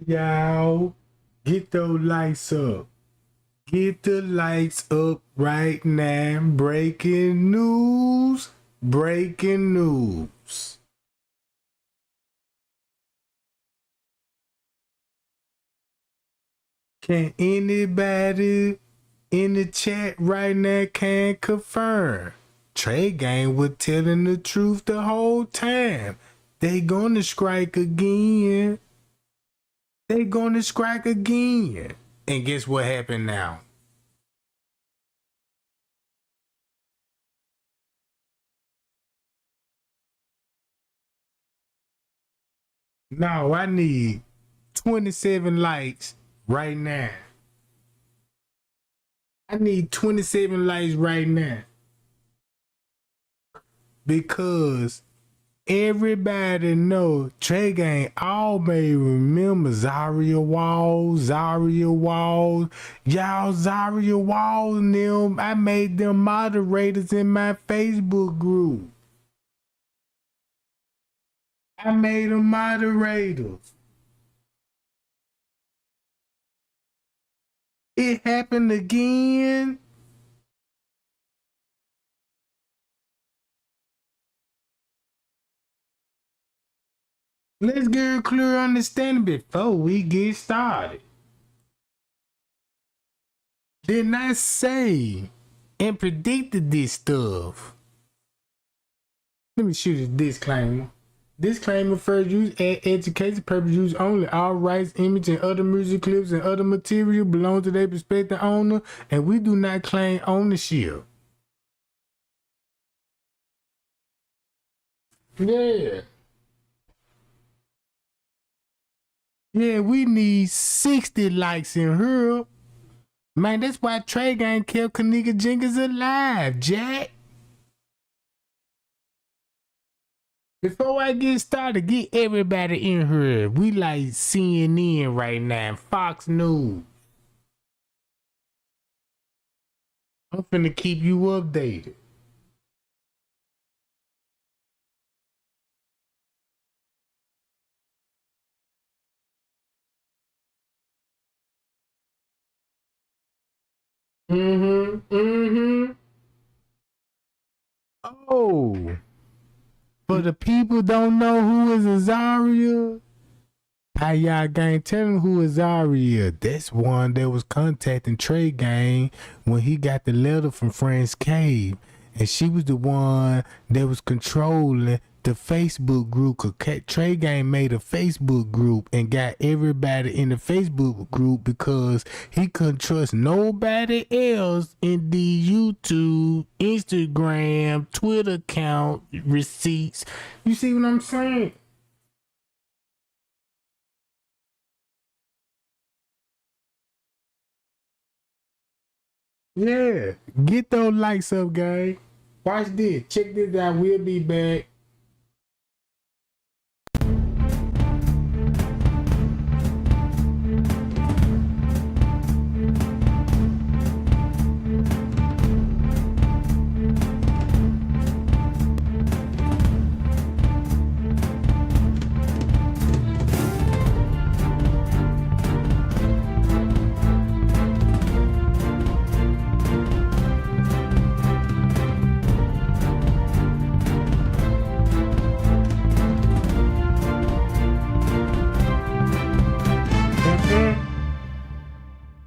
Y'all, get those lights up. Get the lights up right now. Breaking news. Breaking news. Can anybody in the chat right now can confirm? Trey Gang was telling the truth the whole time. They gonna strike again. They gonna strike again. And guess what happened now? No, I need 27 likes right now. I need 27 likes right now. Because everybody know Trey Gang all may remember Zaria Walls, Zaria Walls. Y'all Zaria Walls and them, I made them moderators in my Facebook group. I made them moderators. It happened again. Let's get a clear understanding before we get started. Didn't I say and predicted this stuff? Let me shoot a disclaimer. Disclaimer: first use at education purpose use only. All rights, image, and other music clips and other material belong to their respective owner, and we do not claim ownership. Yeah. Yeah, we need 60 likes in here. Man, that's why Trey Gang kept Kenneka Jenkins alive, Jack. Before I get started, get everybody in here. We like CNN right now, Fox News. I'm finna keep you updated. Oh, but the people don't know who is Azaria. How y'all gang tell them who is Azaria? That's one that was contacting Trey Gang when he got the letter from Friends Cave. And she was the one that was controlling the Facebook group. Cause Trey Gang made a Facebook group and got everybody in the Facebook group because he couldn't trust nobody else in the YouTube, Instagram, Twitter account receipts. You see what I'm saying? Yeah, get those likes up, guys. Watch this. Check this out. We'll be back.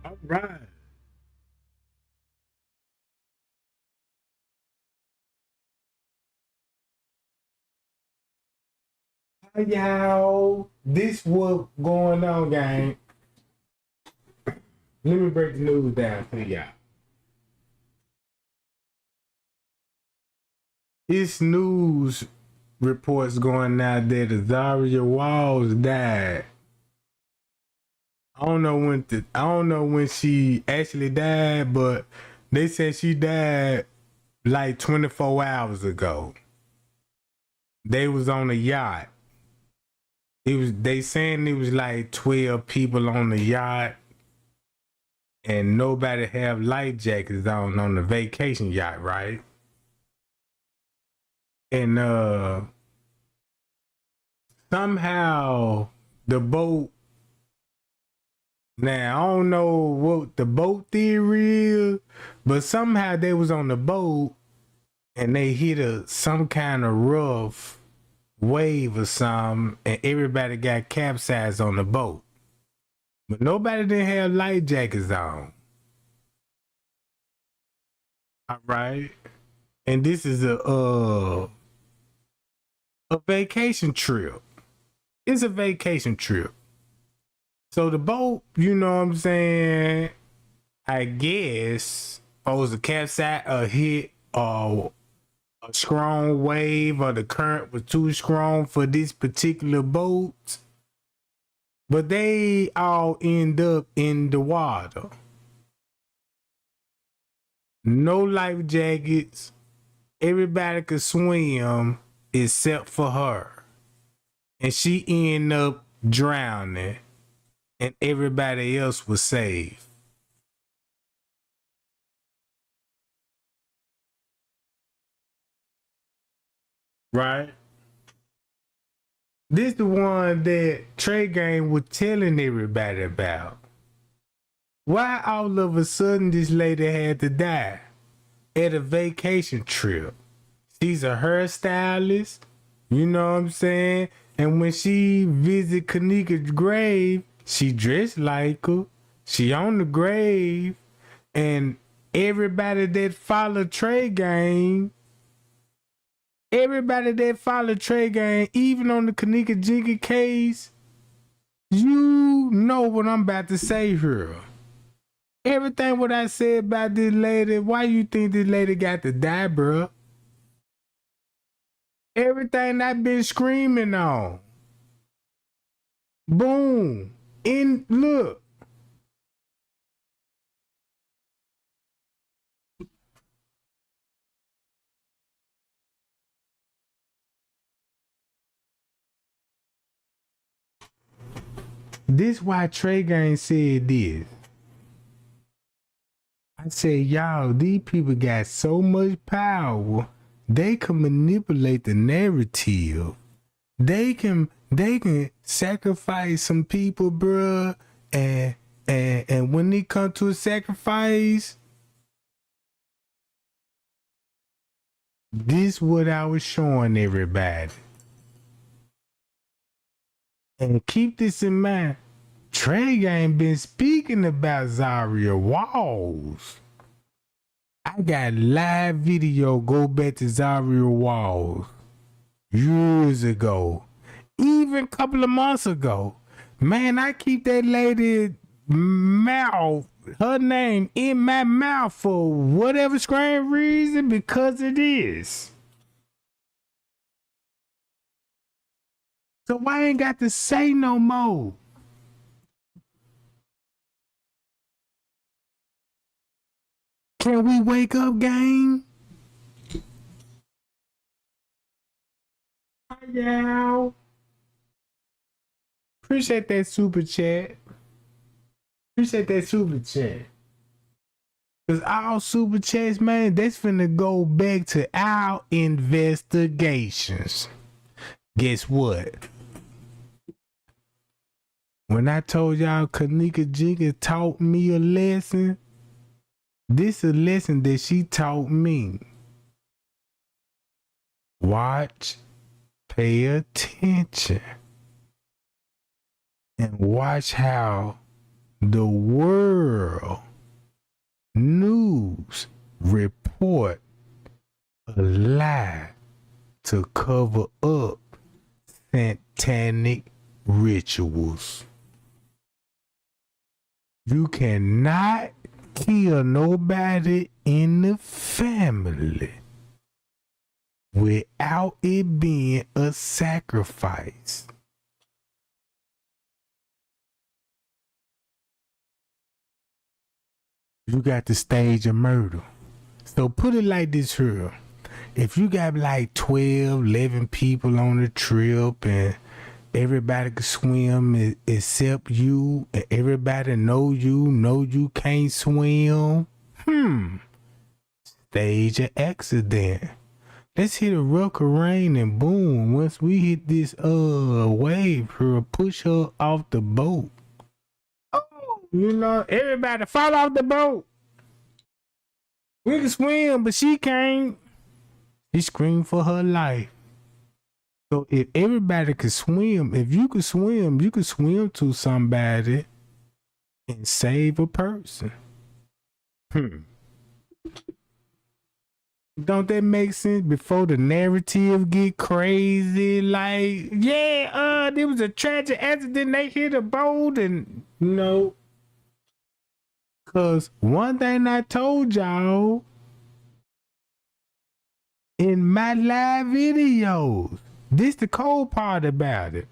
All right. Hi, y'all. This what going on, gang. Let me break the news down for y'all. It's news reports going out there that Zaria Walls died. I don't know when she actually died, but they said she died like 24 hours ago. They was on a yacht. They saying it was like 12 people on the yacht and nobody have life jackets on the vacation yacht, right? And somehow the boat Now I don't know what the boat theory is, but somehow they was on the boat and they hit some kind of rough wave or something, and everybody got capsized on the boat. But nobody didn't have life jackets on. All right. And this is a vacation trip. It's a vacation trip. So the boat, you know what I'm saying, I guess supposed to capsize or hit a strong wave, or the current was too strong for this particular boat. But they all end up in the water. No life jackets. Everybody could swim except for her. And she ended up drowning. And everybody else was saved. Right? This the one that Trey Gang was telling everybody about. Why all of a sudden this lady had to die at a vacation trip? She's a hairstylist, you know what I'm saying? And when she visit Kenneka's grave, she dressed like her. She on the grave. And everybody that followed Trey Gang, even on the Kenneka Jenkins case, you know what I'm about to say here. Everything what I said about this lady, why you think this lady got to die, bruh? Everything I've been screaming on. Boom. Look. This why Trey Gang said this. I said, y'all, these people got so much power, they can manipulate the narrative. They can sacrifice some people, bruh, and when they come to a sacrifice, this what I was showing everybody. And keep this in mind. Trey ain't been speaking about Zahrie Walls. I got live video go back to Zahrie Walls years ago, even a couple of months ago. Man, I keep that lady mouth, her name in my mouth for whatever strange reason, because it is. So I ain't got to say no more. Can we wake up, gang? Hi, y'all. Appreciate that super chat. Cause our super chats, man, that's finna go back to our investigations. Guess what? When I told y'all Kenneka Jenkins taught me a lesson, this is a lesson that she taught me. Watch, pay attention, and watch how the world news report a lie to cover up satanic rituals. You cannot kill nobody in the family without it being a sacrifice. You got to stage a murder. So put it like this here. If you got like 12, 11 people on the trip and everybody can swim except you, and everybody know you can't swim, stage an accident. Let's hit a rough rain and boom, once we hit this wave, her push her off the boat. Oh You know, everybody fall off the boat. We can swim, but she can't. She screamed for her life. So if everybody could swim, if you could swim, you could swim to somebody and save a person. Don't that make sense? Before the narrative get crazy, like, yeah, there was a tragic accident, they hit a boat, and cause one thing I told y'all in my live videos, this the cold part about it.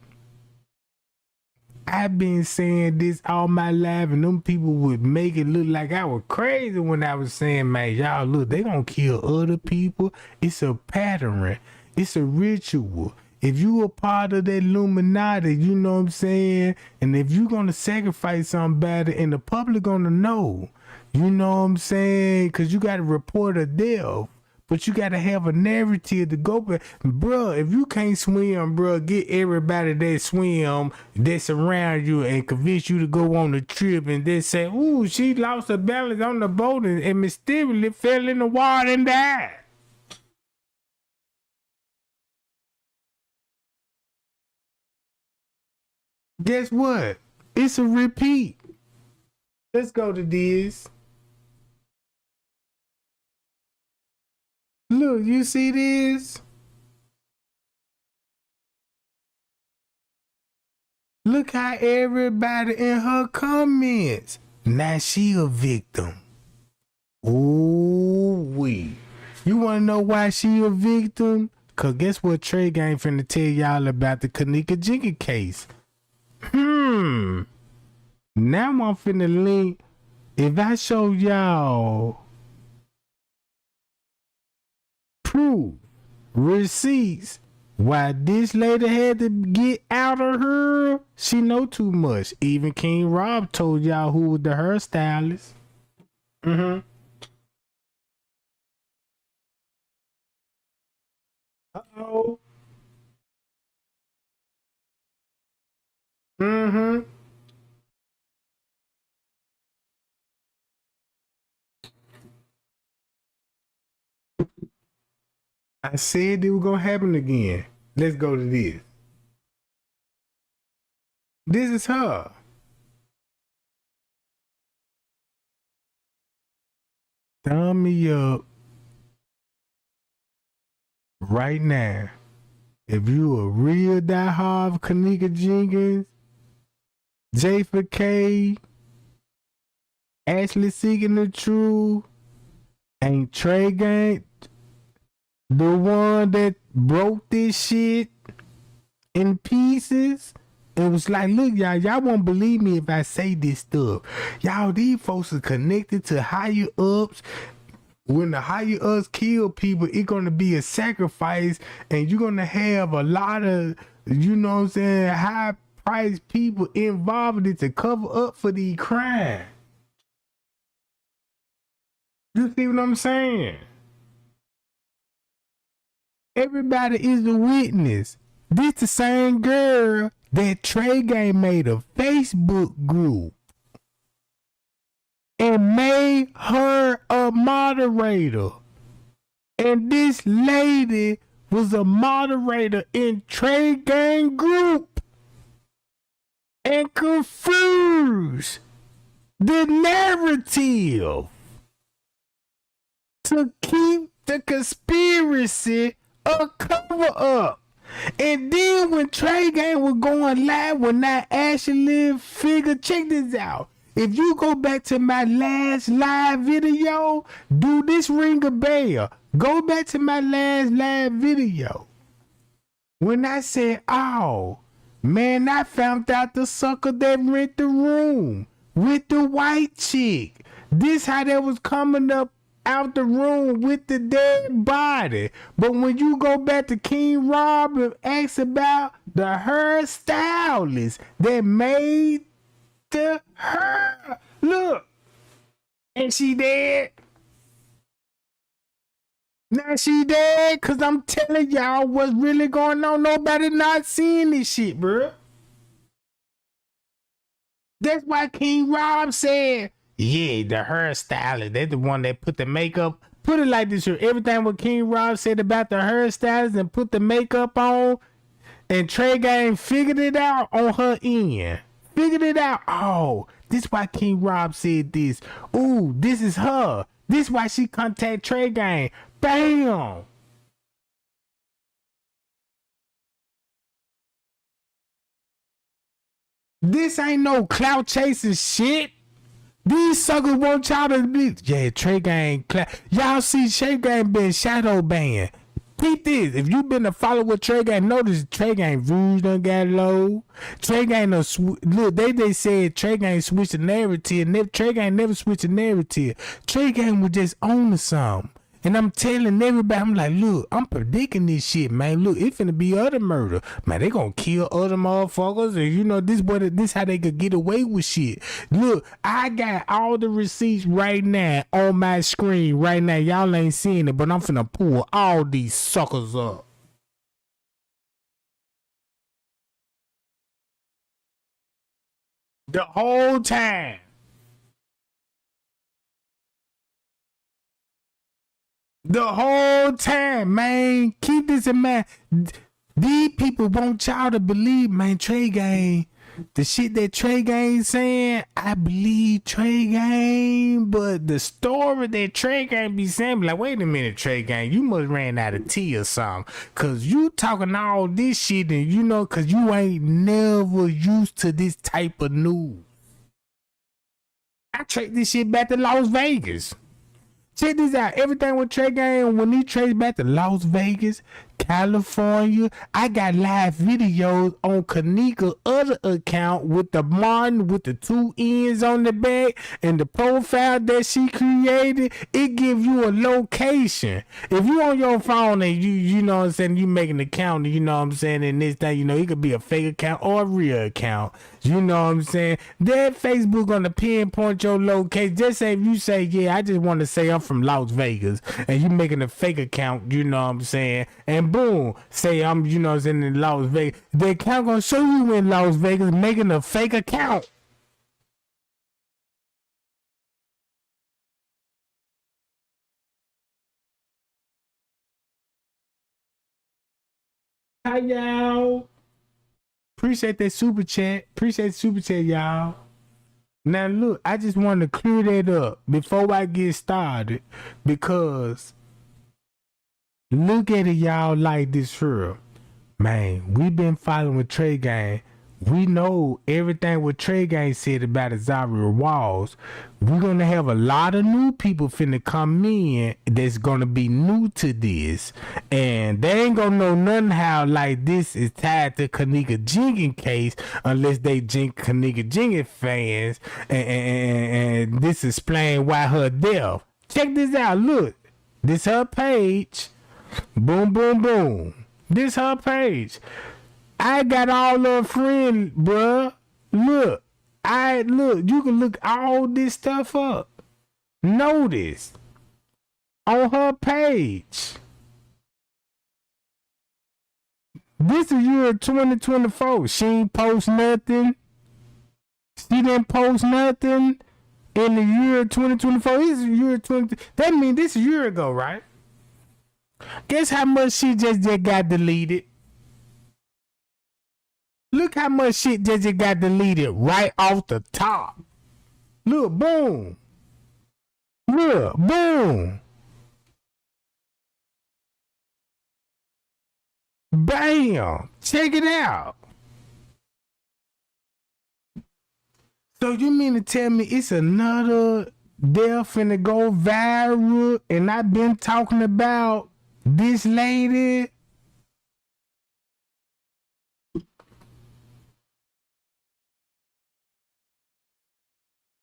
I've been saying this all my life, and them people would make it look like I was crazy when I was saying, man, y'all look, they gonna kill other people. It's a pattern. It's a ritual. If you a part of that Illuminati, you know what I'm saying? And if you gonna sacrifice somebody and the public gonna know, you know what I'm saying? Cause you gotta report a death. But you gotta have a narrative to go back. Bruh, if you can't swim, bruh, get everybody that swim, that surround you and convince you to go on the trip, and they say, ooh, she lost her balance on the boat and mysteriously fell in the water and died. Guess what? It's a repeat. Let's go to this. Look, you see this? Look how everybody in her comments. Now she a victim. Ooh-wee. You wanna know why she a victim? Cause guess what Trey Gang finna tell y'all about the Kenneka Jenkins case. Now I'm finna link. If I show y'all proof, receipts, why this lady had to get out of her, she know too much. Even King Rob told y'all who was the hairstylist. Uh-oh. I said it was gonna happen again. Let's go to this. This is her. Thumb me up right now. If you a real diehard Kenneka Jenkins, J for K, Ashley Seeking the Truth, ain't Trey Gang the one that broke this shit in pieces? It was like, look, y'all won't believe me if I say this stuff. Y'all, these folks are connected to higher ups. When the higher ups kill people, it's gonna be a sacrifice, and you're gonna have a lot of, you know what I'm saying, high priced people involved in it to cover up for the crime. You see what I'm saying? Everybody is a witness. This the same girl that Trey Gang made a Facebook group and made her a moderator. And this lady was a moderator in Trey Gang group and confused the narrative to keep the conspiracy a cover up. And then when Trey Gang was going live, when that Ashley figure, check this out. If you go back to my last live video, do this ring a bell? Go back to my last live video. When I said, oh, man, I found out the sucker that rent the room with the white chick. This how they was coming up out the room with the dead body. But when you go back to King Rob and ask about the hairstylist that made the hair, look, and she dead. Now she dead, cause I'm telling y'all what's really going on. Nobody not seeing this shit, bro. That's why King Rob said, yeah, the hairstylist. They're the one that put the makeup. Put it like this here. Everything what King Rob said about the hairstylist and put the makeup on, and Trey Gang figured it out on her end. Figured it out. Oh, this why King Rob said this. Ooh, this is her. This why she contact Trey Gang. Bam. This ain't no clout chasing shit. These suckers want y'all to be. Yeah, Trey Gang. Y'all see Trey Gang been shadow banned. Peep this. If you been a follower of Trey Gang, notice Trey Gang views done got low. Trey Gang no look. They said Trey Gang switched the narrative. Trey Gang never switched the narrative. Trey Gang was just on to something. And I'm telling everybody, I'm like, look, I'm predicting this shit, man. Look, it finna be other murder. Man, they gonna kill other motherfuckers. And you know, this how they could get away with shit. Look, I got all the receipts right now on my screen right now. Y'all ain't seeing it, but I'm finna pull all these suckers up. The whole time. The whole time, man. Keep this in mind. These people want y'all to believe, man, Trey Gang. The shit that Trey Gang saying, I believe Trey Gang, but the story that Trey Gang be saying, be like, wait a minute, Trey Gang, you must ran out of tea or something. Cause you talking all this shit and you know, cause you ain't never used to this type of news. I tracked this shit back to Las Vegas. Check this out. Everything with Trey Gang, when he traced back to Las Vegas, California, I got live videos on Kenneka other account with the Martin with the 2 ends on the back and the profile that she created. It gives you a location. If you on your phone and you know what I'm saying, you make an account, you know what I'm saying, and this thing, you know, it could be a fake account or a real account. You know what I'm saying? That Facebook gonna pinpoint your location. Just say if you say, yeah, I just want to say I'm from Las Vegas, and you making a fake account, you know what I'm saying, and boom, say I'm, you know what I'm saying, in Las Vegas. The account gonna show you in Las Vegas making a fake account. Hi y'all. Appreciate that super chat. Appreciate the super chat, y'all. Now look, I just want to clear that up before I get started, because look at it, y'all, like this here. Man, we been following Trey Gang. We know everything what Trey Gang said about Zahrie Walls. We're gonna have a lot of new people finna come in that's gonna be new to this, and they ain't gonna know nothing how like this is tied to Kenneka Jenkins case unless they Kenneka Jenkins fans, and this explain why her death. Check this out. Look, this her page. Boom, boom, boom. This her page. I got all her friends, bruh. Look, you can look all this stuff up. Notice on her page. This is year 2024. She ain't post nothing. She didn't post nothing in the year 2024. This is year 20. That means this is a year ago, right? Guess how much she just got deleted? Look how much shit just got deleted right off the top. Look, boom. Look, boom. Bam. Check it out. So you mean to tell me it's another death finna go viral and I've been talking about this lady?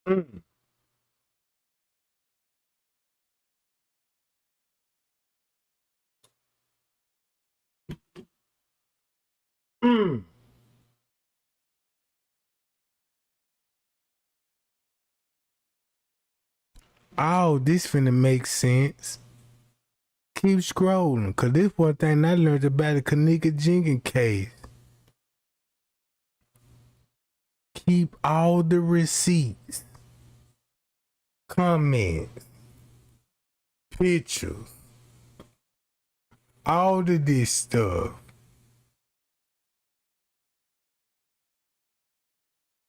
Mm. Mm. Oh, this finna make sense. Keep scrolling, cause this one thing I learned about the Kenneka Jenkins case. keep all the receipts, comments, pictures, all of this stuff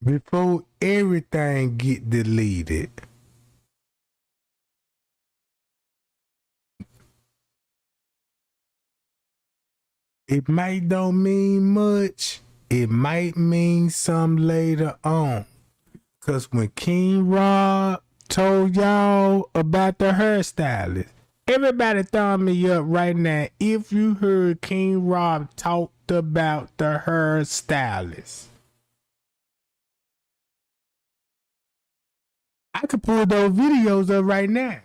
before everything get deleted. It might don't mean much. It might mean some later on. Cause when King Rob told y'all about the hairstylist, everybody thumb me up right now if you heard King Rob talked about the hairstylist. I could pull those videos up right now.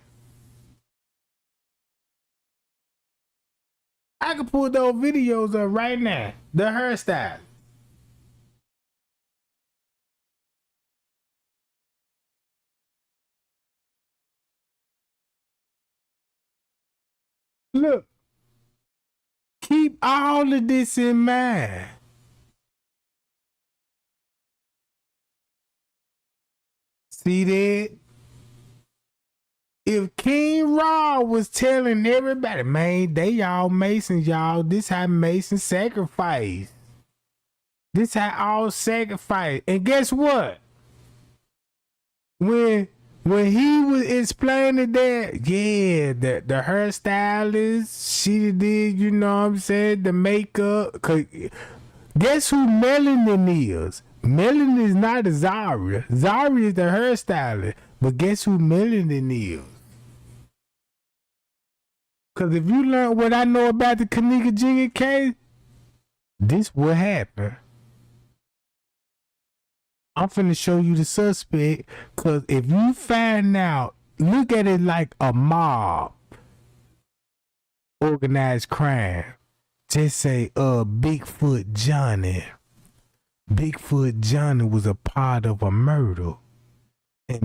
I could pull those videos up right now. The hairstyle. Look. Keep all of this in mind. See that? If King Raw was telling everybody, man, they all Masons, y'all. This how Masons sacrifice. This how all sacrifice. And guess what? When he was explaining that, yeah, the hairstylist, she did, you know what I'm saying, the makeup. Cause guess who Melanin is? Melanin is not a Zahrie. Zahrie is the hairstylist. But guess who Melanin is? Cause if you learn what I know about the Kenneka Jenkins case, this what happened. I'm finna show you the suspect. Cause if you find out, look at it like a mob, organized crime. Just say, Bigfoot Johnny. Bigfoot Johnny was a part of a murder, and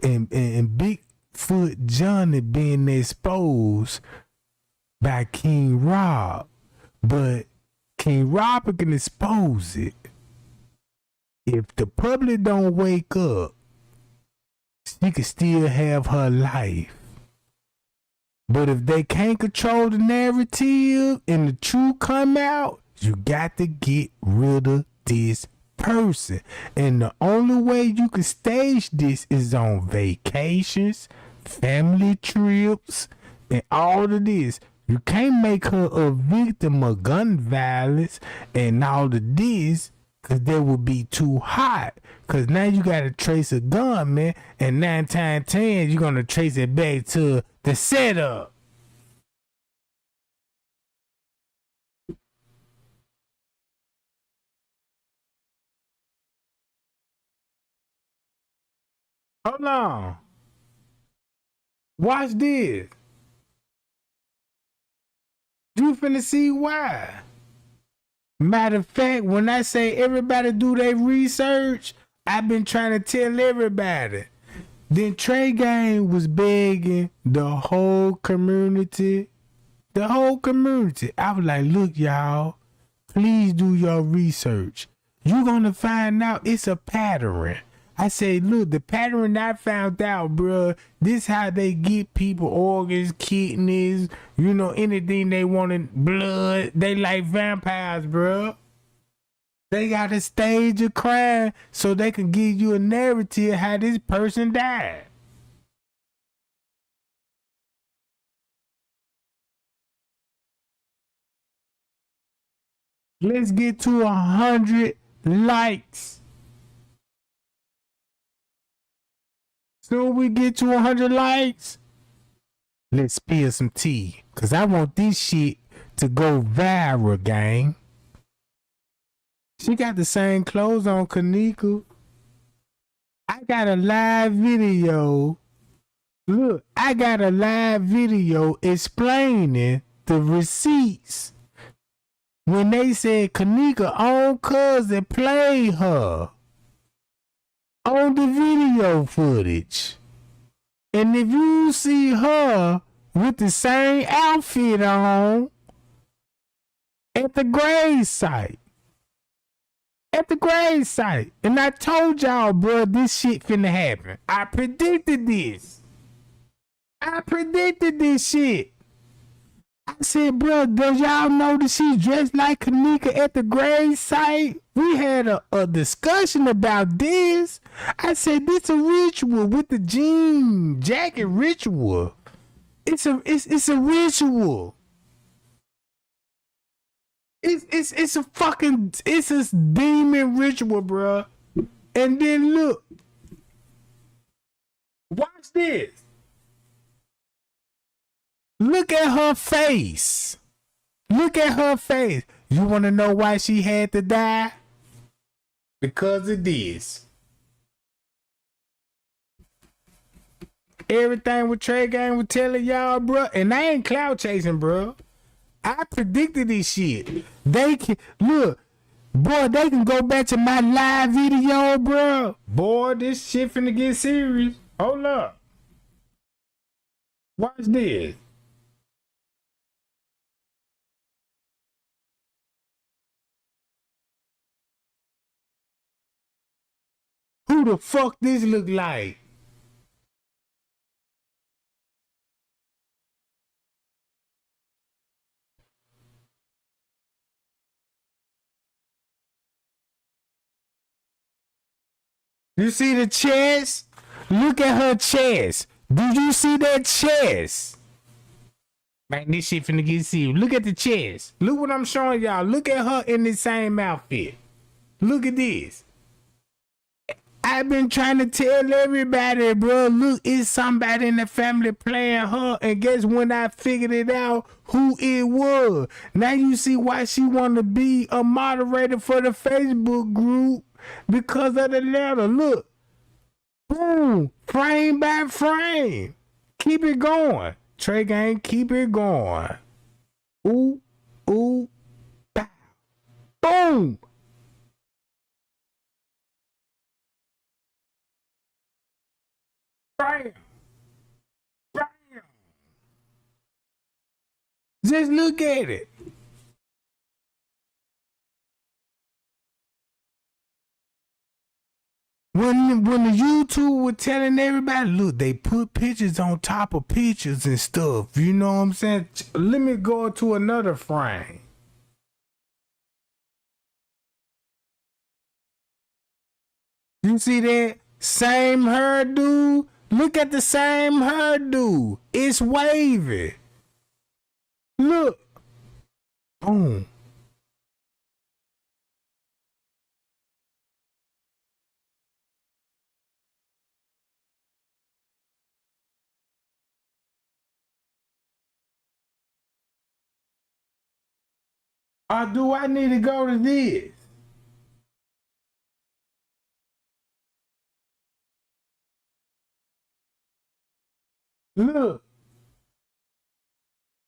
Bigfoot Johnny being exposed by King Rob, but King Rob can expose it. If the public don't wake up, she can still have her life. But if they can't control the narrative and the truth come out, you got to get rid of this person. And the only way you can stage this is on vacations, family trips, and all of this. You can't make her a victim of gun violence and all of this, because that would be too hot. Because now you got to trace a gun, man. And 9 times 10, you're going to trace it back to the setup. Hold on. Watch this. You finna see why. Matter of fact, when I say everybody do their research, I've been trying to tell everybody. Then Trey Gang was begging the whole community. The whole community. I was like, look, y'all, please do your research. You're gonna find out it's a pattern. I say, look, the pattern I found out, bruh, this how they get people organs, kidneys, you know, anything they want in blood. They like vampires, bruh. They got to stage a crime so they can give you a narrative how this person died. Let's get to 100 likes. Soon we get to 100 likes, let's spill some tea. Cause I want this shit to go viral, gang. She got the same clothes on, Kenneka. I got a live video. Look, I got a live video explaining the receipts. When they said Kenneka own cousin played her on the video footage. And if you see her with the same outfit on at the grave site, at the grave site. And I told y'all, bro, this shit finna happen. I predicted this. I predicted this shit. I said, bro, does y'all know that she's dressed like Kenneka at the grave site? We had a discussion about this. I said, this a ritual with the jean jacket ritual. It's a ritual. It's a fucking, it's a demon ritual, bro. And then look, watch this. Look at her face. Look at her face. You want to know why she had to die? Because of this. Everything with Trey Gang was telling y'all, bro. And I ain't cloud chasing, bro. I predicted this shit. They can, look, boy, they can go back to my live video, bro. Boy, this shit finna get serious. Hold up. Watch this. Who the fuck this look like? You see the chest? Look at her chest. Do you see that chest? Man, this shit finna get serious. Look at the chest. Look what I'm showing y'all. Look at her in the same outfit. Look at this. I've been trying to tell everybody, bro, look, it's somebody in the family playing her. And guess when I figured it out who it was. Now you see why she want to be a moderator for the Facebook group. Because of the letter. Look. Boom. Frame by frame. Keep it going. Trey Gang, keep it going. Ooh, ooh, bow. Boom. Bam. Bam. Just look at it. When the YouTube was telling everybody, look, they put pictures on top of pictures and stuff. You know what I'm saying? Let me go to another frame. You see that? Same hairdo. Look at the same hairdo. It's wavy. Look. Boom. Or do I need to go to this? Look.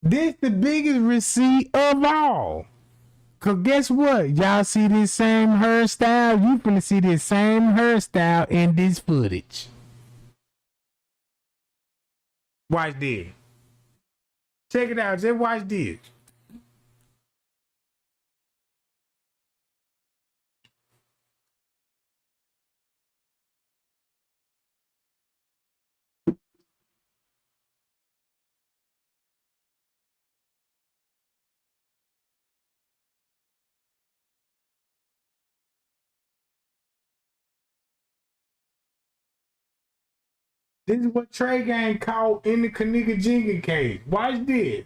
This the biggest receipt of all. Cause guess what? Y'all see this same hairstyle? You finna see this same hairstyle in this footage. Watch this. Check it out. Just watch this. This is what Trey Gang caught in the Kenneka Jenkins case. Watch this.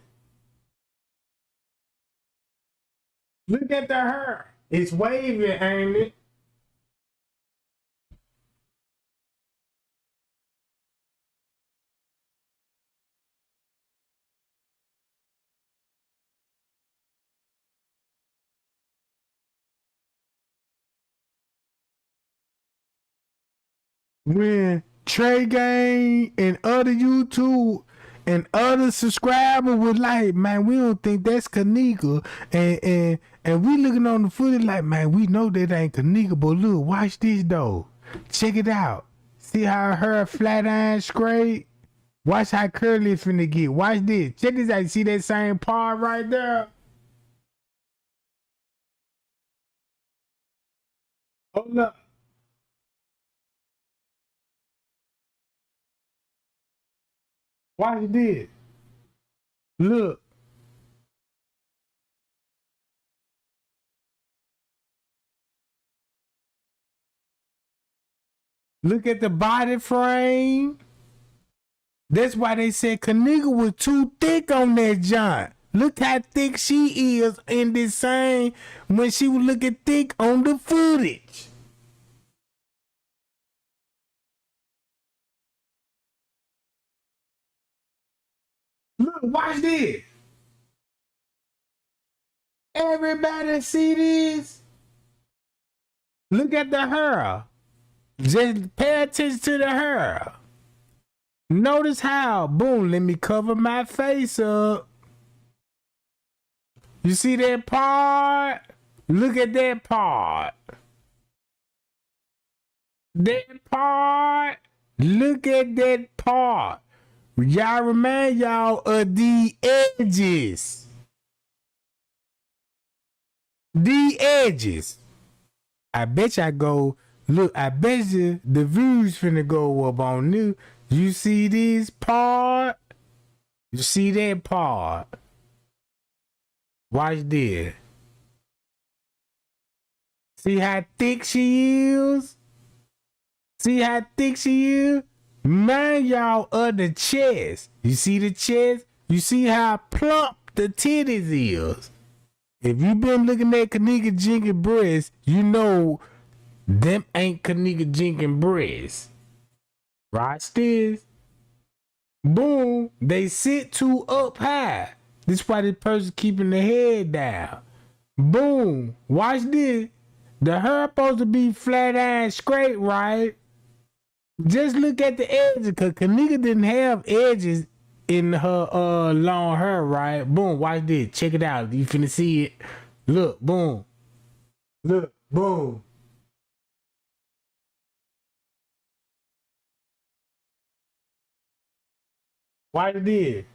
Look at the hair. It's wavy, ain't it? When Trey Gang and other YouTube and other subscribers was like, man, we don't think that's Kenneka. And we looking on the footage like, man, we know that ain't Kenneka. But look, watch this though. Check it out. See how her flat iron straight? Watch how curly it's finna get. Watch this. Check this out. See that same part right there? Hold up. Why you did? Look. Look at the body frame. That's why they said Kenneka was too thick on that joint. Look how thick she is in this same when she was looking thick on the footage. Look, watch this. Everybody see this? Look at the hair. Just pay attention to the hair. Notice how, boom, let me cover my face up. You see that part? Look at that part. That part. Look at that part. Y'all remind y'all of the edges. The edges. I bet y'all go, look, I bet you the views finna go up on new. You see this part? You see that part? Watch this. See how thick she is? See how thick she is? Mind y'all of the chest. You see the chest? You see how plump the titties is? If you been looking at Kenneka Jenkins breasts, you know them ain't Kenneka Jenkins breasts. Watch this. Boom. They sit too up high. This why this person keeping the head down. Boom. Watch this. The hair supposed to be flat and straight, right? Just look at the edges, because Kenneka didn't have edges in her long hair, right? Boom, watch this. Check it out. You finna see it. Look, boom. Look, boom. Watch this.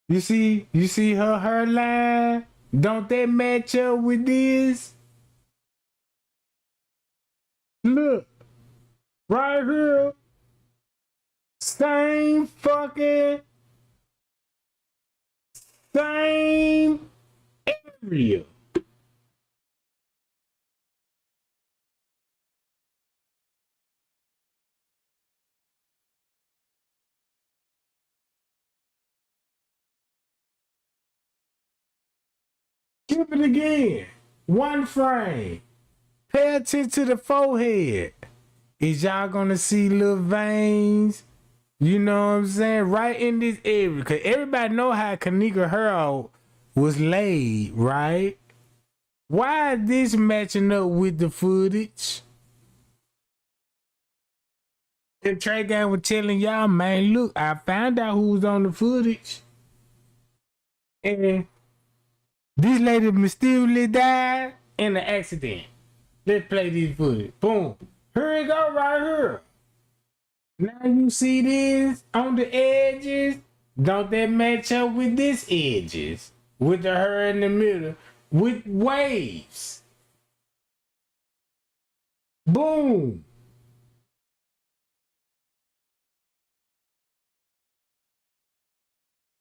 You see her hairline? Don't that match up with this? Look, right here. Same fucking same area. Give it again. One frame. Pay attention to the forehead. Is y'all gonna see little veins? You know what I'm saying? Right in this area. Cause everybody know how Kenneka hair was laid, right? Why is this matching up with the footage? The Trey guy was telling y'all, man, look, I found out who was on the footage. And this lady mysteriously died in an accident. Let's play this footage. Boom. Here it go right here. Now you see this on the edges. Don't that match up with this edges? With the hair in the middle. With waves. Boom.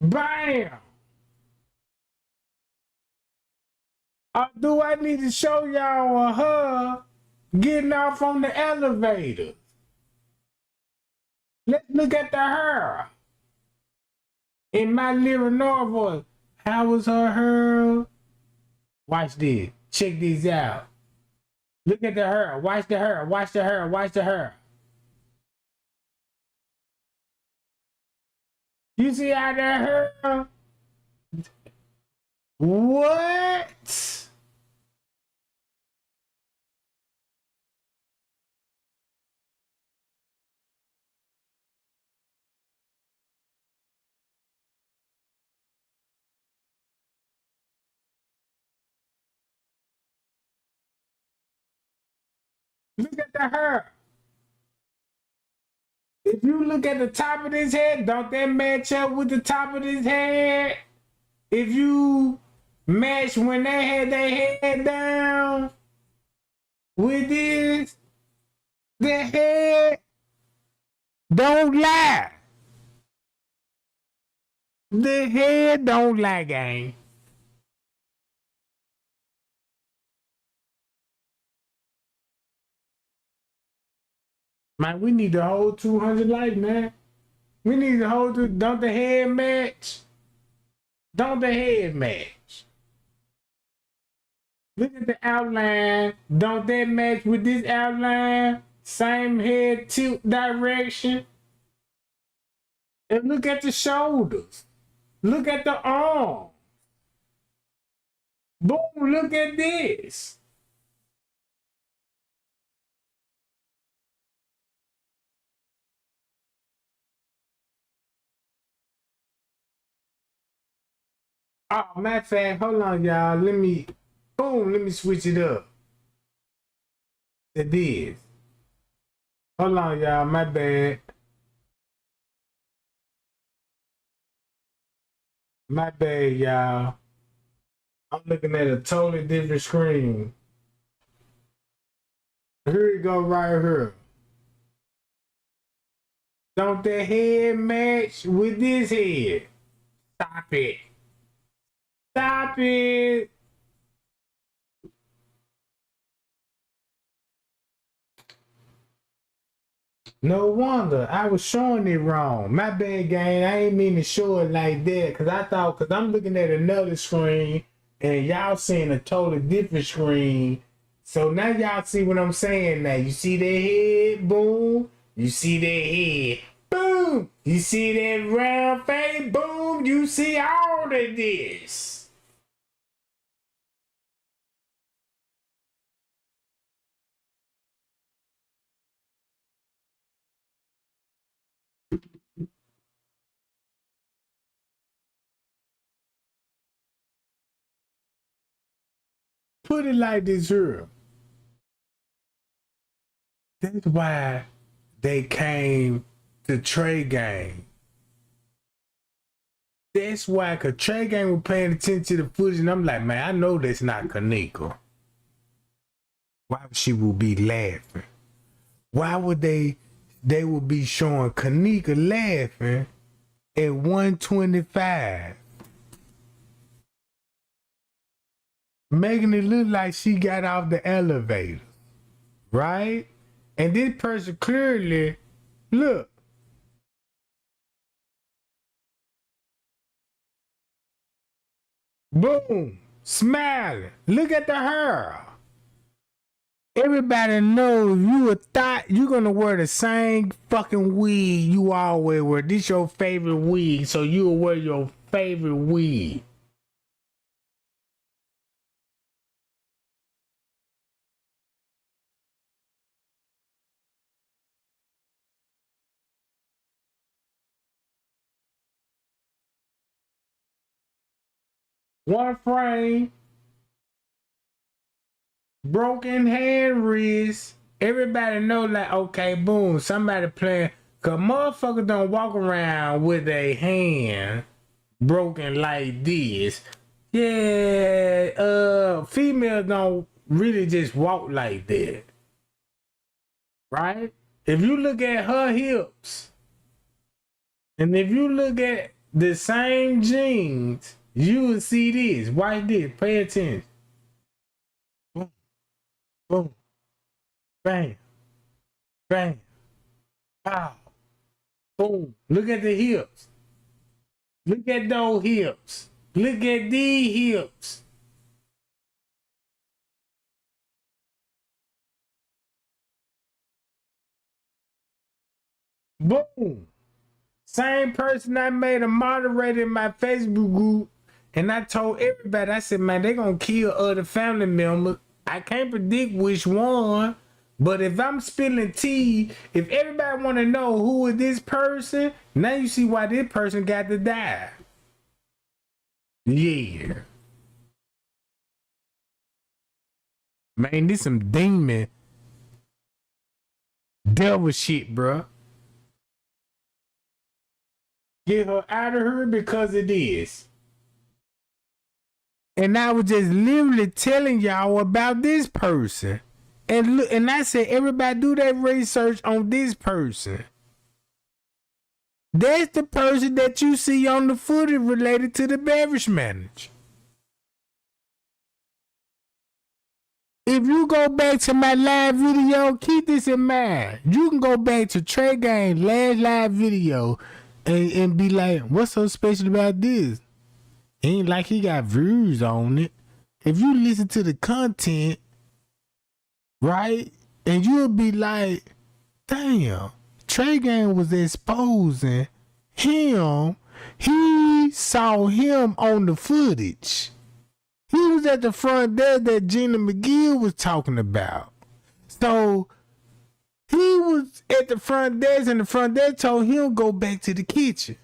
Bam. Do I need to show y'all her getting off on the elevator? Let's look at the hair. In my little North voice, how was her hair? Watch this. Check this out. Look at the hair. Watch the hair. Watch the hair. Watch the hair. You see how that hair? What? Look at the hair. If you look at the top of this head, don't that match up with the top of this head? If you match when they had their head down with this, the head don't lie. The head don't lie, gang. Man, we need the whole 200 likes, man. We need the whole, don't the head match? Don't the head match? Look at the outline. Don't that match with this outline? Same head tilt direction. And look at the shoulders. Look at the arm. Boom, look at this. Oh, matter of fact, hold on, y'all. Let me switch it up. It is. Hold on, y'all. My bad. My bad, y'all. I'm looking at a totally different screen. Here we go, right here. Don't the head match with this head? Stop it. Stop it. No wonder I was showing it wrong. My bad, gang. I ain't mean to show it like that because I thought, because I'm looking at another screen and y'all seeing a totally different screen. So now y'all see what I'm saying now. You see that head? Boom. You see that head? Boom. You see that round face? Boom. You see all of this. Put it like this here. That's why they came to Trey Gang. That's why, because Trey Gang was paying attention to the footage, and I'm like, man, I know that's not Kenneka. Why she would be laughing? Why would they would be showing Kenneka laughing at 125? Making it look like she got off the elevator, right? And this person clearly, look. Boom, smiling. Look at the hair. Everybody knows you a thought you're gonna wear the same fucking wig you always wear. This your favorite wig, so you'll wear your favorite wig. One frame, broken hand wrist. Everybody know like, okay, boom, somebody playing. Cause motherfuckers don't walk around with a hand broken like this. Yeah, females don't really just walk like that. Right? If you look at her hips, and if you look at the same jeans, you will see this. Watch this. Pay attention. Boom, boom, bang, bang, pow, boom. Look at the hips. Look at those hips. Look at these hips. Boom. Same person I made a moderator in my Facebook group, and I told everybody, I said, man, they gonna kill other family members. I can't predict which one, but if I'm spilling tea, if everybody wanna know who is this person, now you see why this person got to die. Yeah. Man, this some demon devil shit, bruh. Get her out of here because of this. And I was just literally telling y'all about this person. And look, and I said, everybody do that research on this person. That's the person that you see on the footage related to the beverage manager. If you go back to my live video, keep this in mind. You can go back to Trey Game's last live video and be like, what's so special about this? Ain't like he got views on it. If you listen to the content, right, and you'll be like, damn, Trey Game was exposing him. He saw him on the footage. He was at the front desk that Gina McGill was talking about. So he was at the front desk, and the front desk told him go back to the kitchen.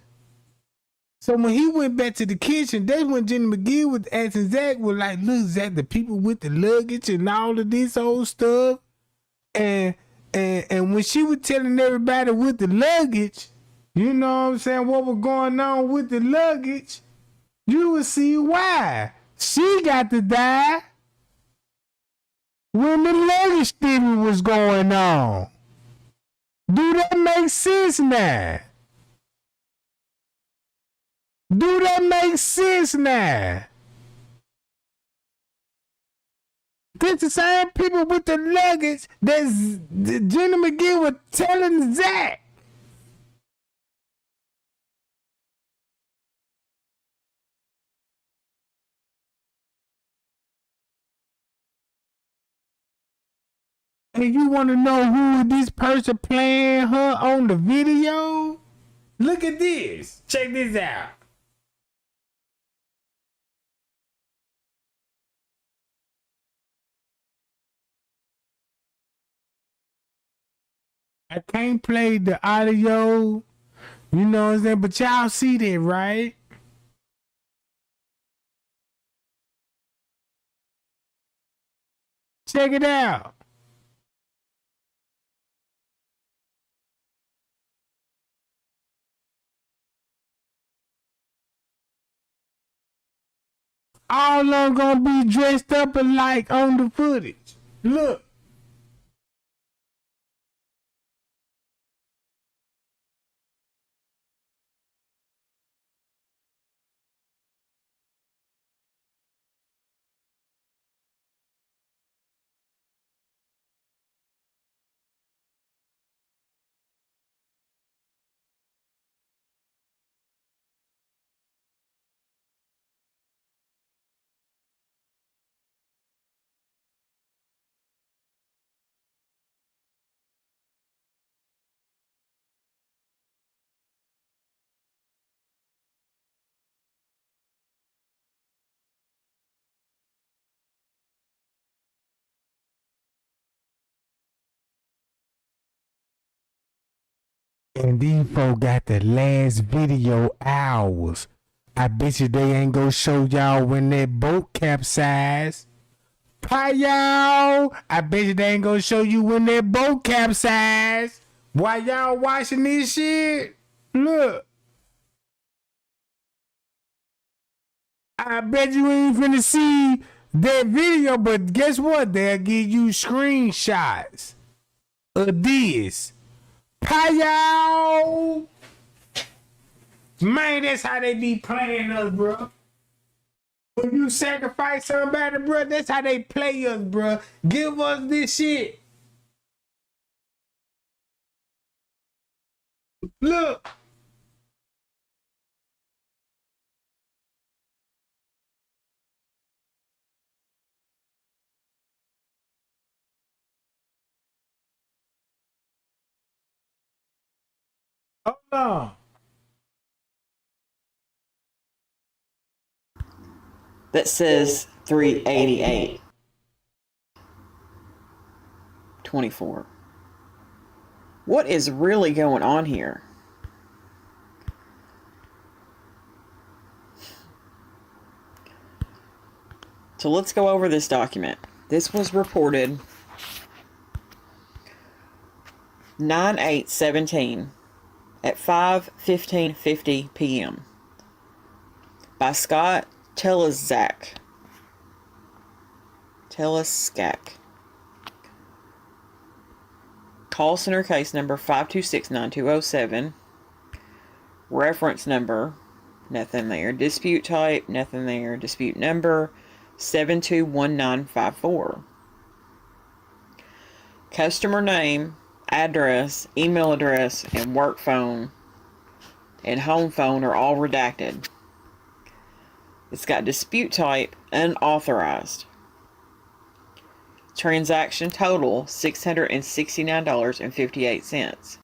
So when he went back to the kitchen, that's when Gina McGill was asking Zach, was like, look, Zach, the people with the luggage and all of this old stuff. And when she was telling everybody with the luggage, you know what I'm saying, what was going on with the luggage, you would see why. She got to die when the luggage thing was going on. Do that make sense now? Do that make sense now? This the same people with the luggage that Gina McGill was telling Zach. And you want to know who this person playing her on the video? Look at this. Check this out. I can't play the audio, you know what I'm saying? But y'all see that, right? Check it out. All of them gonna be dressed up alike on the footage. Look. And these folk got the last video hours. I bet you they ain't gonna show y'all when that boat capsized. Hi y'all! I bet you they ain't gonna show you when that boat capsized. While y'all watching this shit, look. I bet you ain't finna see that video, but guess what? They'll give you screenshots of this. Hi y'all! Man, that's how they be playing us, bro. When you sacrifice somebody, bro, that's how they play us, bro. Give us this shit. Look. Hold on. That says 388. 24. What is really going on here? So let's go over this document. This was reported 9/8/17 at 5:15:50 p.m. by Scott Teleszak Teleskak. Call center case number 5269207. Reference number, nothing there. Dispute type, nothing there. Dispute number, 721954. Customer name, address, email address, and work phone and home phone are all redacted. It's got dispute type, unauthorized. Transaction total, $669.58.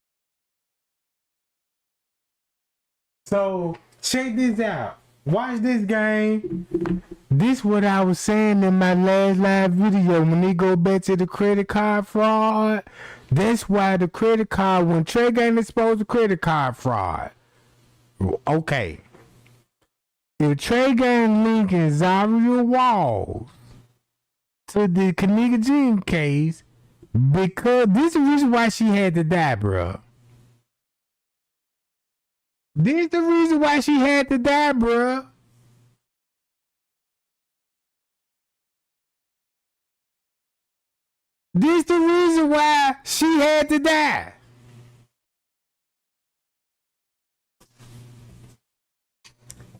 So check this out. Watch this game. This what I was saying in my last live video. When they go back to the credit card fraud, that's why the credit card, when Trey Gang exposed the credit card fraud. Okay. If Trey Gang linking Zahrie Walls to the Kenneka Jenkins case, because this is the reason why she had to die, bro. This is the reason why she had to die, bro. This is the reason why she had to die.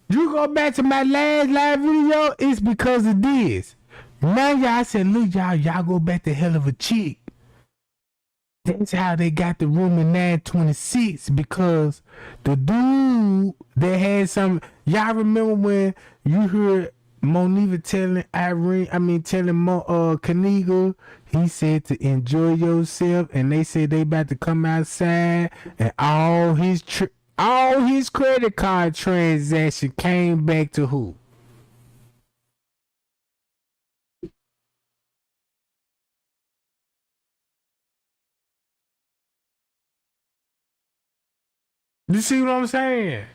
You go back to my last live video, it's because of this. Now y'all said, look, y'all go back to hell of a chick. That's how they got the room in 926, because the dude that had some, y'all remember when you heard Monifa telling Kenneka, he said to enjoy yourself, and they said they about to come outside, and all his credit card transaction came back to who? You see what I'm saying?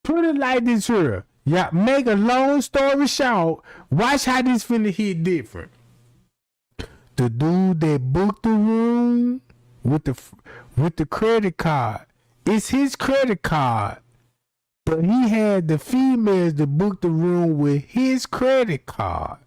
Put it like this here. Yeah, make a long story short. Watch how this finna hit different. The dude that booked the room with the credit card, it's his credit card, but he had the females that booked the room with his credit card.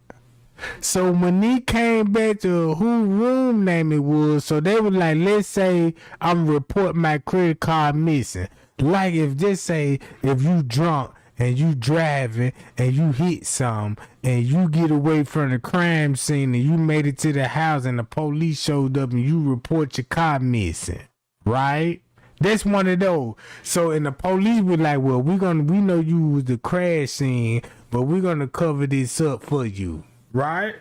So when he came back to who room name it was, so they were like, let's say I'm report my credit card missing. Like if just say if you drunk and you driving and you hit some and you get away from the crime scene and you made it to the house and the police showed up and you report your car missing, right? That's one of those. So and the police were like, well, we know you was the crash scene, but we're gonna cover this up for you. Right?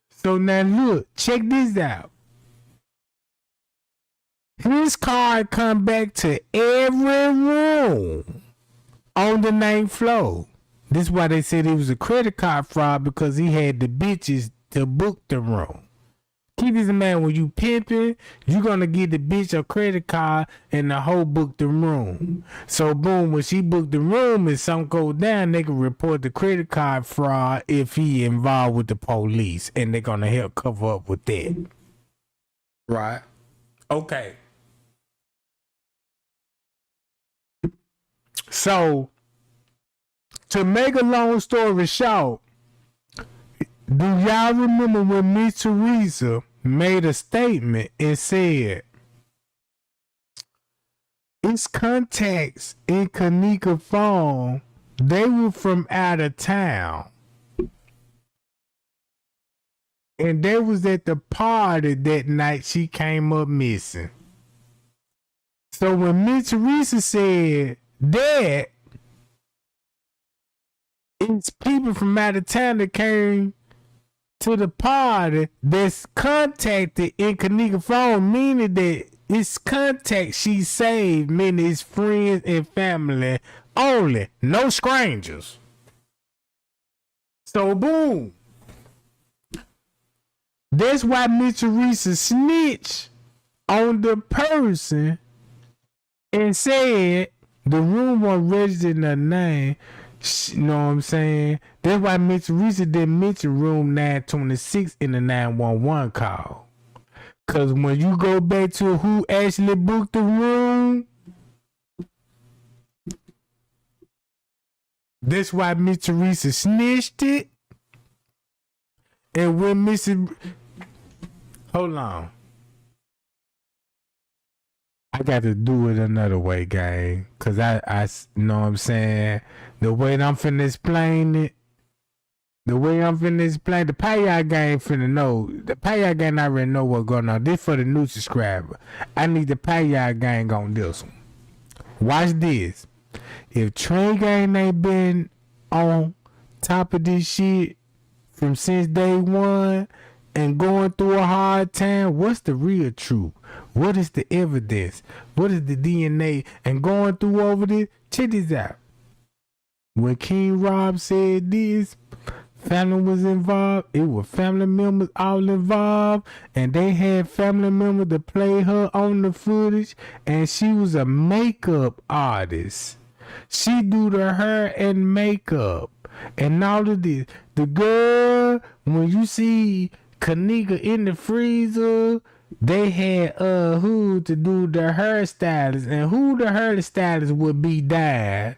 So now look, check this out. His card come back to every room on the 9th floor. This is why they said it was a credit card fraud, because he had the bitches to book the room. Keep this in mind, when you pimping, you gonna get the bitch a credit card and the hoe book the room. So boom, when she booked the room and something go down, they can report the credit card fraud if he involved with the police, and they're gonna help cover up with that. Right? Okay. So to make a long story short, do y'all remember when Miss Teresa made a statement and said, its contacts in Kenneka phone, they were from out of town. And they was at the party that night she came up missing. So when Miss Teresa said that, it's people from out of town that came to the party that's contacted in Kenneka phone, meaning that it's contact she saved, meaning it's friends and family only, no strangers. So boom. That's why Miss Teresa snitched on the person and said the room wasn't registered in her name. You know what I'm saying? That's why Miss Teresa didn't mention room 926 in the 911 call. Cause when you go back to who actually booked the room, That's why Miss Teresa snitched it. And when Mrs. Hold on. I got to do it another way, gang. Cause I know what I'm saying. The way I'm finna explain it. The Payah gang finna know. The Payah gang already know what's going on. This for the new subscriber. I need the Payah gang on this one. Watch this. If Train Gang ain't been on top of this shit from since day one and going through a hard time, what's the real truth? What is the evidence? What is the DNA? And going through over this, check this out. When King Rob said this, family was involved. It was family members all involved, and they had family members to play her on the footage, and she was a makeup artist. She do the hair and makeup and all of this. The girl, when you see Kenneka in the freezer, they had who to do the hairstylist, and who the hairstylist would be died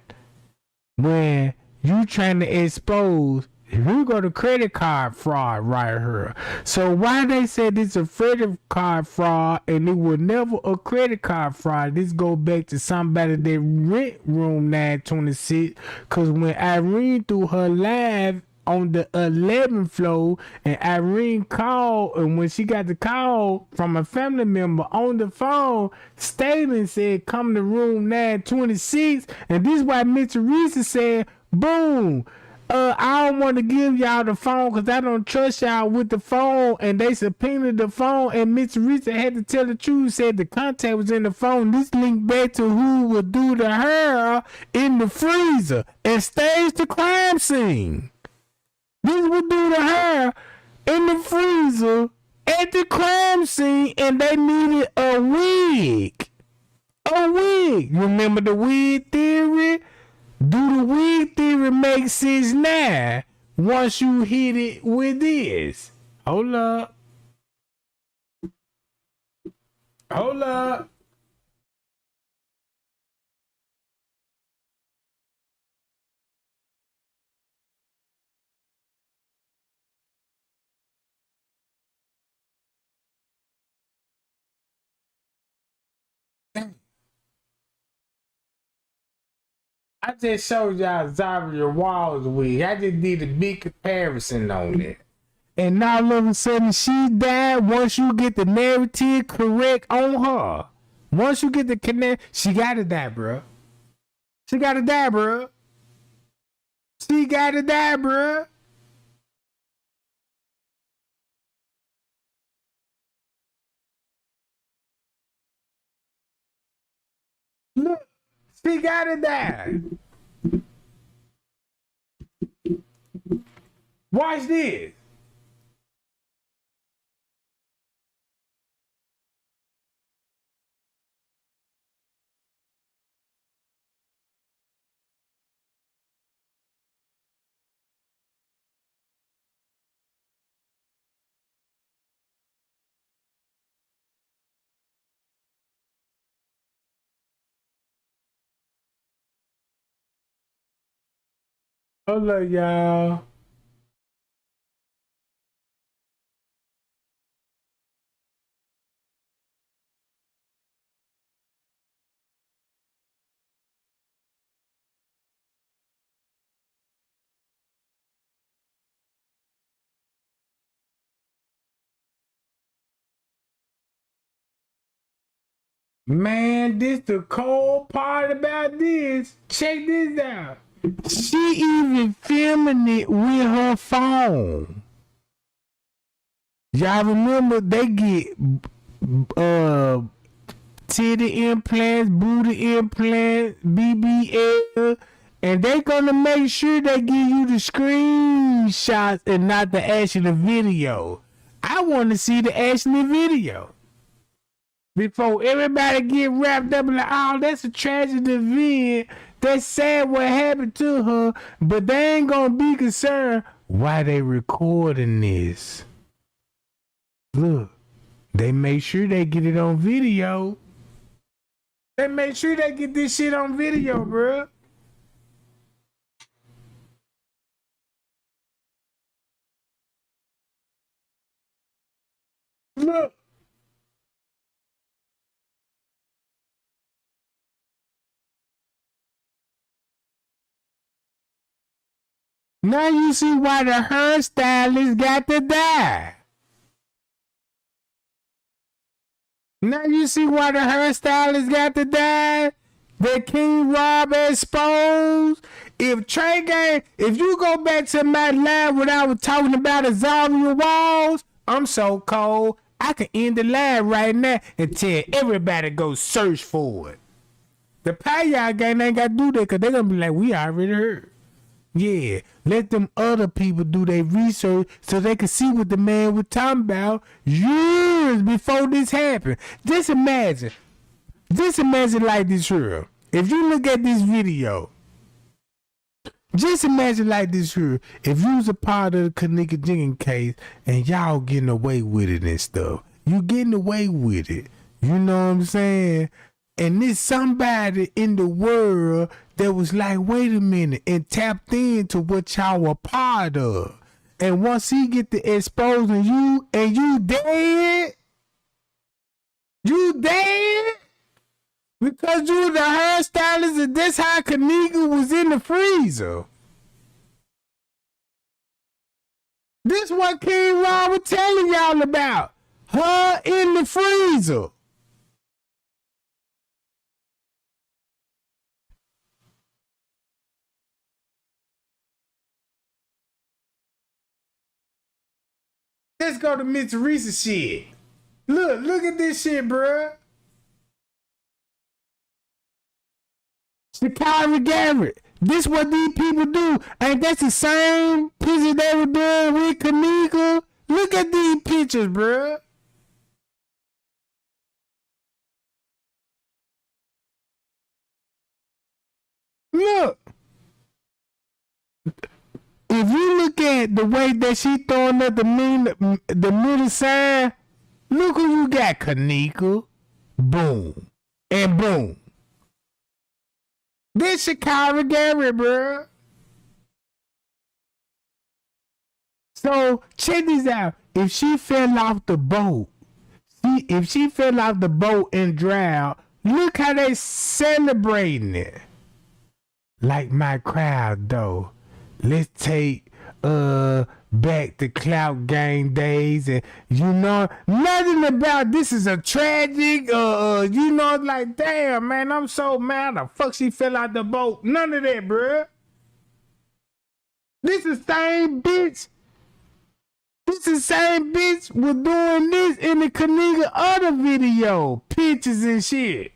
when you trying to expose. Here go the credit card fraud right here. So why they said it's a credit card fraud and it was never a credit card fraud? This go back to somebody that rent room 926. Cause when Irene threw her live on the 11th floor and Irene called, and when she got the call from a family member on the phone, statement said come to room 926. And this is why Mr. Reese said, boom. I don't want to give y'all the phone because I don't trust y'all with the phone, and they subpoenaed the phone, and Mr. Rita had to tell the truth, said the contact was in the phone. This linked back to who would do the hair in the freezer and stage the crime scene. This would do the hair in the freezer at the crime scene, and they needed a wig. A wig. Remember the wig theory? Do the wig theory make sense now once you hit it with this? Hold up. Hold up. I just showed y'all Zahrie Walls wig. I just did a big comparison on it. And now all of a sudden she died once you get the narrative correct on her. Once you get the connect, she gotta die, bro. She gotta die, bro. She gotta die, bro. Look, she gotta die. Watch this. Hold up, y'all. Man, this the cold part about this. Check this out. She even filming it with her phone. Y'all remember they get titty implants, booty implants, BBL, and they gonna make sure they give you the screenshots and not the actual video. I want to see the actual video. Before everybody get wrapped up in like, oh, that's a tragic event. That's sad what happened to her. But they ain't gonna be concerned why they recording this. Look, they make sure they get it on video. They make sure they get this shit on video, bruh. Look. Now you see why the hairstylist got to die. Now you see why the hairstylist got to die. That King Rob exposed. If Trey Gang, if you go back to my live when I was talking about Zahrie walls, I'm so cold. I can end the live right now and tell everybody go search for it. The Paya Gang ain't got to do that because they're going to be like, we already heard. Yeah, let them other people do their research so they can see what the man was talking about years before this happened. Just imagine like this here. If you look at this video, just imagine like this here. If you was a part of the Kenneka Jenkins case and y'all getting away with it and stuff, you getting away with it. You know what I'm saying? And there's somebody in the world that was like, wait a minute, and tapped into what y'all were part of. And once he get to exposing you and you dead, because you the hairstylist and that's how Kenneka was in the freezer. This what King Ron was telling y'all about. Her in the freezer. Let's go to Miss Teresa shit. Look at this shit, bruh. Shakira Garrett. This what these people do. And that's the same picture they were doing with Kenneka. Look at these pictures, bruh. Look. If you look at the way that she throwing up the middle sign, look who you got, Kenneka. Boom. And boom. This Shakira Garrett, bro. So check this out. If she fell off the boat, if she fell off the boat and drowned, look how they celebrating it. Like my crowd though. Let's take back the clout gang days, and you know nothing about this is a tragic you know, like damn man, I'm so mad the fuck she fell out the boat. None of that, bruh. This is same bitch. This is same bitch was doing this in the Kenneka other video, pictures and shit.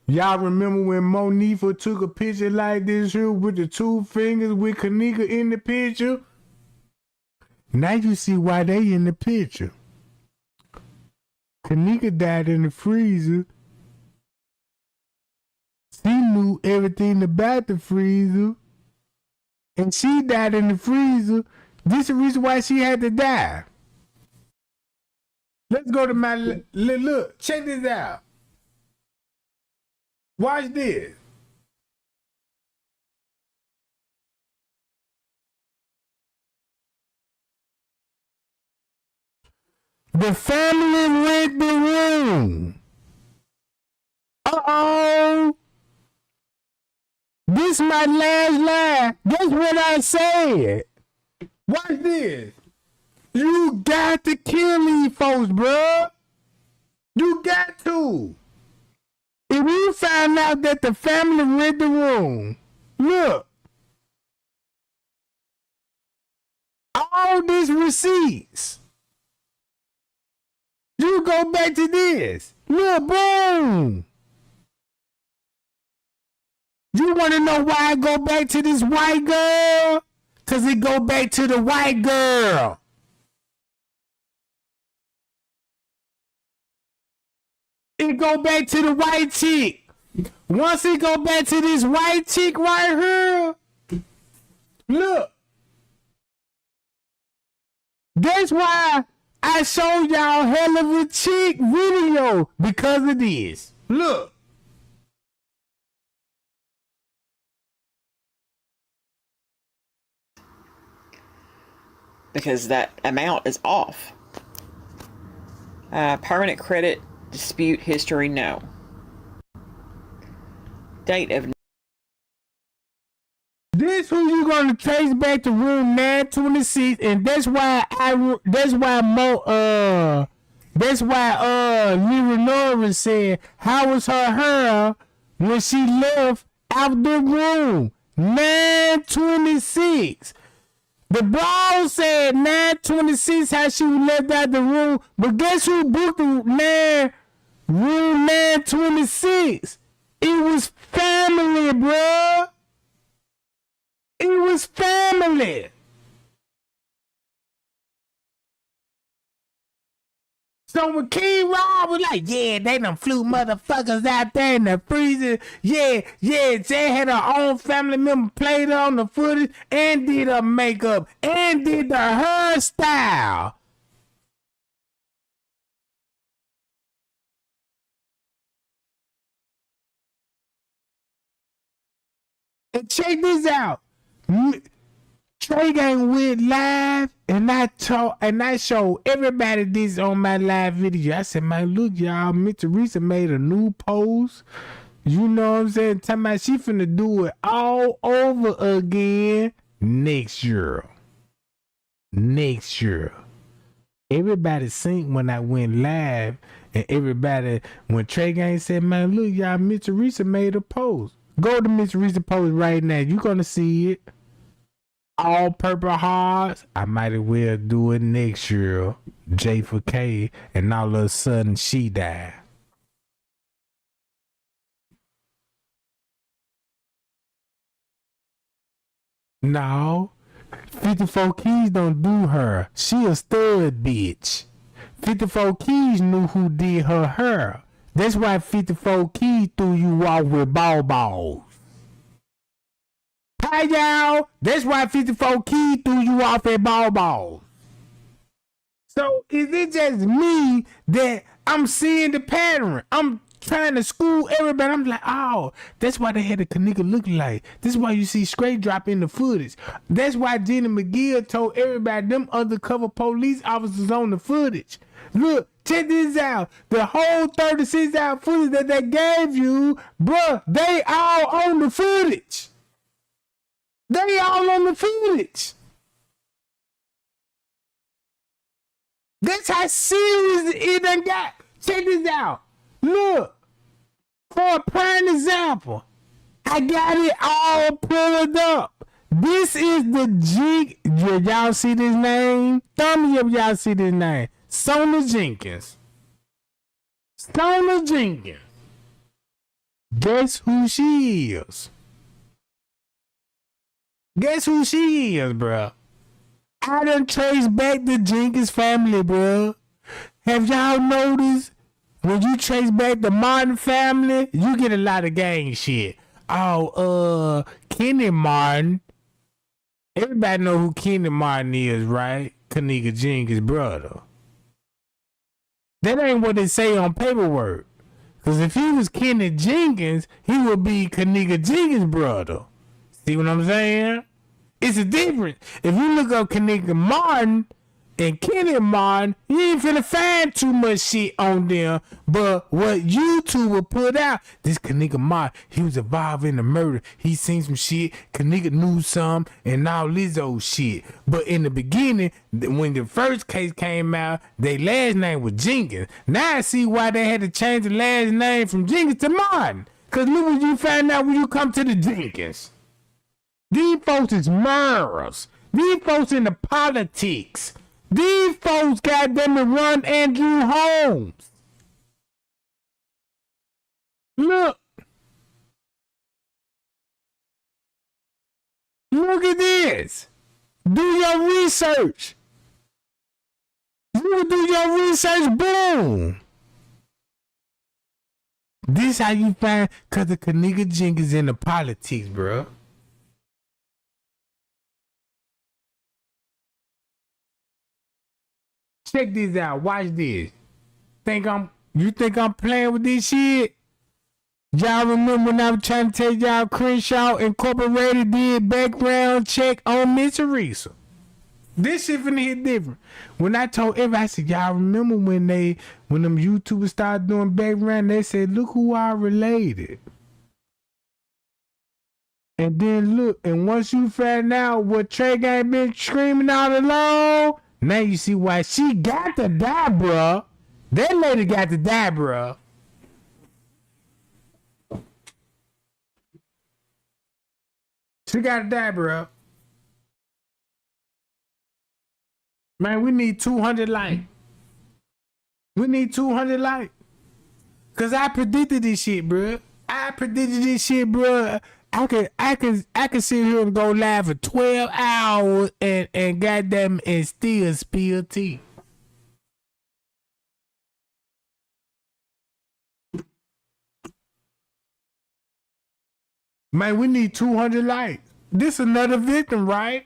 Y'all remember when Monifa took a picture like this here with the two fingers with Kenneka in the picture? Now you see why they in the picture. Kenneka died in the freezer. She knew everything about the freezer. And she died in the freezer. This is the reason why she had to die. Let's go to my look. Check this out. Watch this. The family rent the room. Uh-oh. This my last line. Guess what I said. Watch this. You got to kill these folks, bro. You got to. If you find out that the family rent the room, look. All these receipts. You go back to this. Look, boom. You want to know why I go back to this white girl? Because it go back to the white girl. It go back to the white chick. Once it go back to this white chick right here, look. That's why I showed y'all hell of a chick video because of this. Look. Because that amount is off. Permanent credit dispute history, no. Date of... This who you gonna trace back to room 926, and that's why Lyra Norris said how was her hair when she left out the room 926. The ball said 926 how she left out the room, but guess who booked the room 926? It was family, bruh. It was family. So when King Rob was like, yeah, they done flew motherfuckers out there in the freezer. Yeah, they had her own family member played on the footage and did her makeup and did the hairstyle. And check this out. Trey Gang went live and I showed everybody this on my live video. I said, man, look, y'all, Miss Teresa made a new post. You know what I'm saying? Talking about she finna do it all over again next year. Next year. Everybody synced when I went live, and everybody, when Trey Gang said, man, look, y'all, Miss Teresa made a post. Go to Miss Teresa post right now. You gonna see it. All purple hearts. I might as well do it next year. J for K, and all of a sudden she died. No, 54 Keys don't do her. She a stud bitch. 54 Keys knew who did her hair. That's why 54 Keys threw you off with balls. Hi y'all. That's why 54 Keys threw you off at balls. So is it just me that I'm seeing the pattern? I'm trying to school everybody. I'm like, oh, that's why they had the Kenneka look like. This is why you see straight drop in the footage. That's why Jenny McGill told everybody them undercover police officers on the footage. Look, check this out. The whole 36-hour footage that they gave you, bruh, they all on the footage. They all on the footage. That's how serious it done got. Check this out. Look, for a prime example, I got it all pulled up. This is the G. Y'all see this name? Thumb me up, y'all see this name. Sona Jenkins. Sona Jenkins. Guess who she is? Guess who she is, bro? I done traced back the Jenkins family, bro. Have y'all noticed when you trace back the Martin family, you get a lot of gang shit. Oh, Kenny Martin. Everybody know who Kenny Martin is, right? Kenneka Jenkins' brother. That ain't what they say on paperwork. Because if he was Kenny Jenkins, he would be Kenneka Jenkins' brother. See what I'm saying? It's a difference. If you look up Kenneka Martin and Kenny Martin, you ain't finna find too much shit on them. But what YouTube will put out, this Kenneka Martin, he was involved in the murder. He seen some shit. Kenneka knew some and all this old shit. But in the beginning, when the first case came out, their last name was Jenkins. Now I see why they had to change the last name from Jenkins to Martin. Because look what you find out when you come to the Jenkins. These folks is murderers. These folks in the politics. These folks got them to run Andrew Holmes. Look. Look at this. Do your research. You do your research, boom. This how you find, cause the Kenneka Jenkins in the politics, bro. Check this out. Watch this. You think I'm playing with this shit? Y'all remember when I was trying to tell y'all Crenshaw Incorporated did background check on Miss Teresa? This shit finna hit different. When I told everybody, I said, y'all remember when them YouTubers started doing background, they said, look who I related. And then look, and once you find out what Trey Gang been screaming all along, now you see why she got to die, bruh. That lady got to die, bruh. She got to die, bruh. Man, we need 200 likes. We need 200 likes. Cause I predicted this shit, bruh. I predicted this shit, bruh. I can sit here and go live for 12 hours and goddamn and still spill tea. Man, we need 200 likes. This another victim, right?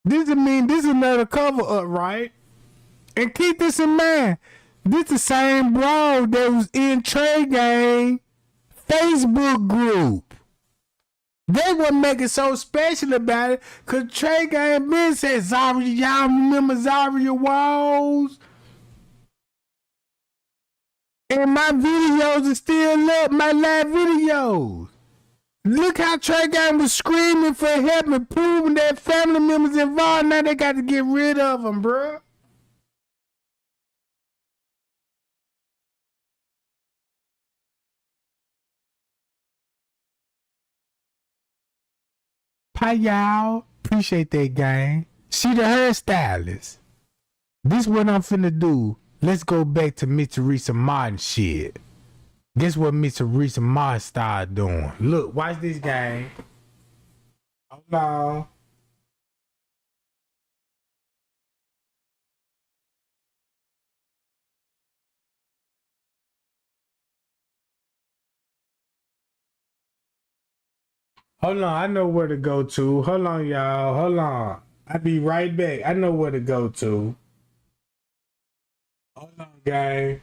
This another cover up, right? And keep this in mind. This the same bro that was in Trey Gang Facebook group. They wasn't making so special about it because Trey Gang been said, Zahrie, y'all remember Zahrie Walls? And my videos are still up, my live videos. Look how Trey Gang was screaming for help and proving that family members involved. Now they got to get rid of them, bruh. Hi, y'all. Appreciate that, gang. She the hairstylist. This what I'm finna do. Let's go back to Miss Teresa Martin shit. Guess what Miss Teresa Martin started doing? Look, watch this, gang. Hold on. Hold on, I know where to go to. Hold on, y'all. Hold on. I'll be right back. I know where to go to. Hold on, gang.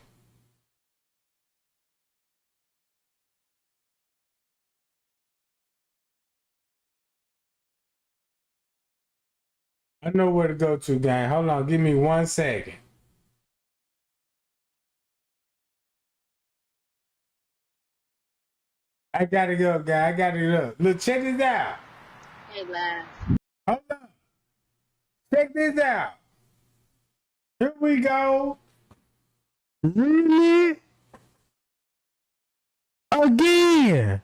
I know where to go to, gang. Hold on, give me 1 second. I gotta go, guy. I gotta go. Look, check this out. Hey, lad. Hold on. Check this out. Here we go. Really? Again.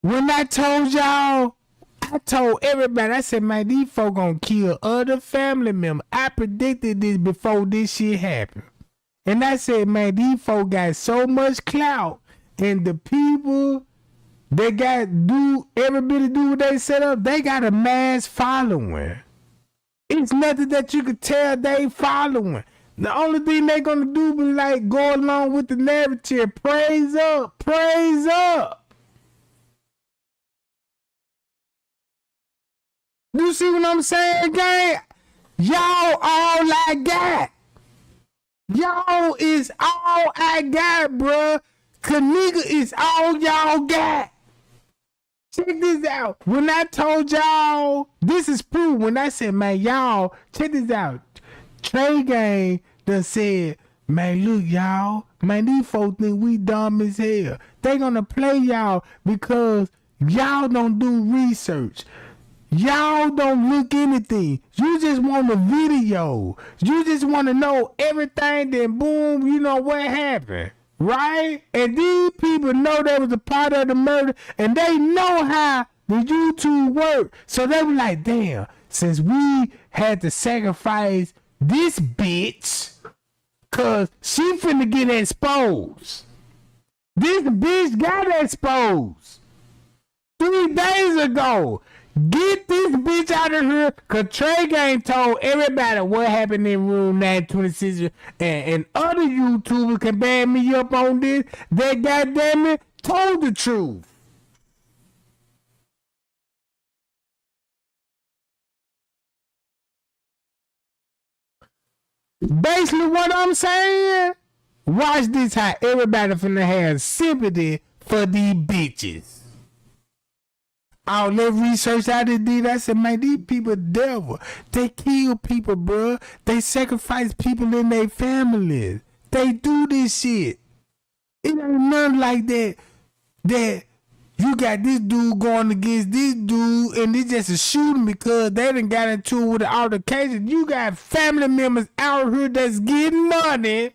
When I told y'all, I told everybody, I said, man, these folk gonna kill other family members. I predicted this before this shit happened. And I said, man, these folk got so much clout. And the people that every bit of do what they set up, they got a mass following. It's nothing that you could tell they following. The only thing they gonna do be like go along with the narrative. Praise up, praise up. You see what I'm saying, gang? Y'all all I got. Y'all is all I got, bruh. Kenneka is all y'all got. Check this out. When I told y'all, this is proof. When I said, man, y'all, check this out. Trey Gang done said, man, look, y'all. Man, these folks think we dumb as hell. They gonna play y'all because y'all don't do research. Y'all don't look anything. You just want a video. You just want to know everything. Then boom, you know what happened. Right? And these people know they was a part of the murder and they know how the YouTube work. So they were like, damn, since we had to sacrifice this bitch, cause she finna get exposed. This bitch got exposed 3 days ago. Get this bitch out of here, cause Trey Gang told everybody what happened in room 926, and other YouTubers can back me up on this. They goddamn it told the truth. Basically, what I'm saying, watch this how everybody finna have sympathy for these bitches. All that research I did, I said, man, these people devil. They kill people, bro. They sacrifice people in their families. They do this shit. It ain't nothing like that. That you got this dude going against this dude, and it's just a shooting because they done got into it with an altercation. You got family members out here that's getting money,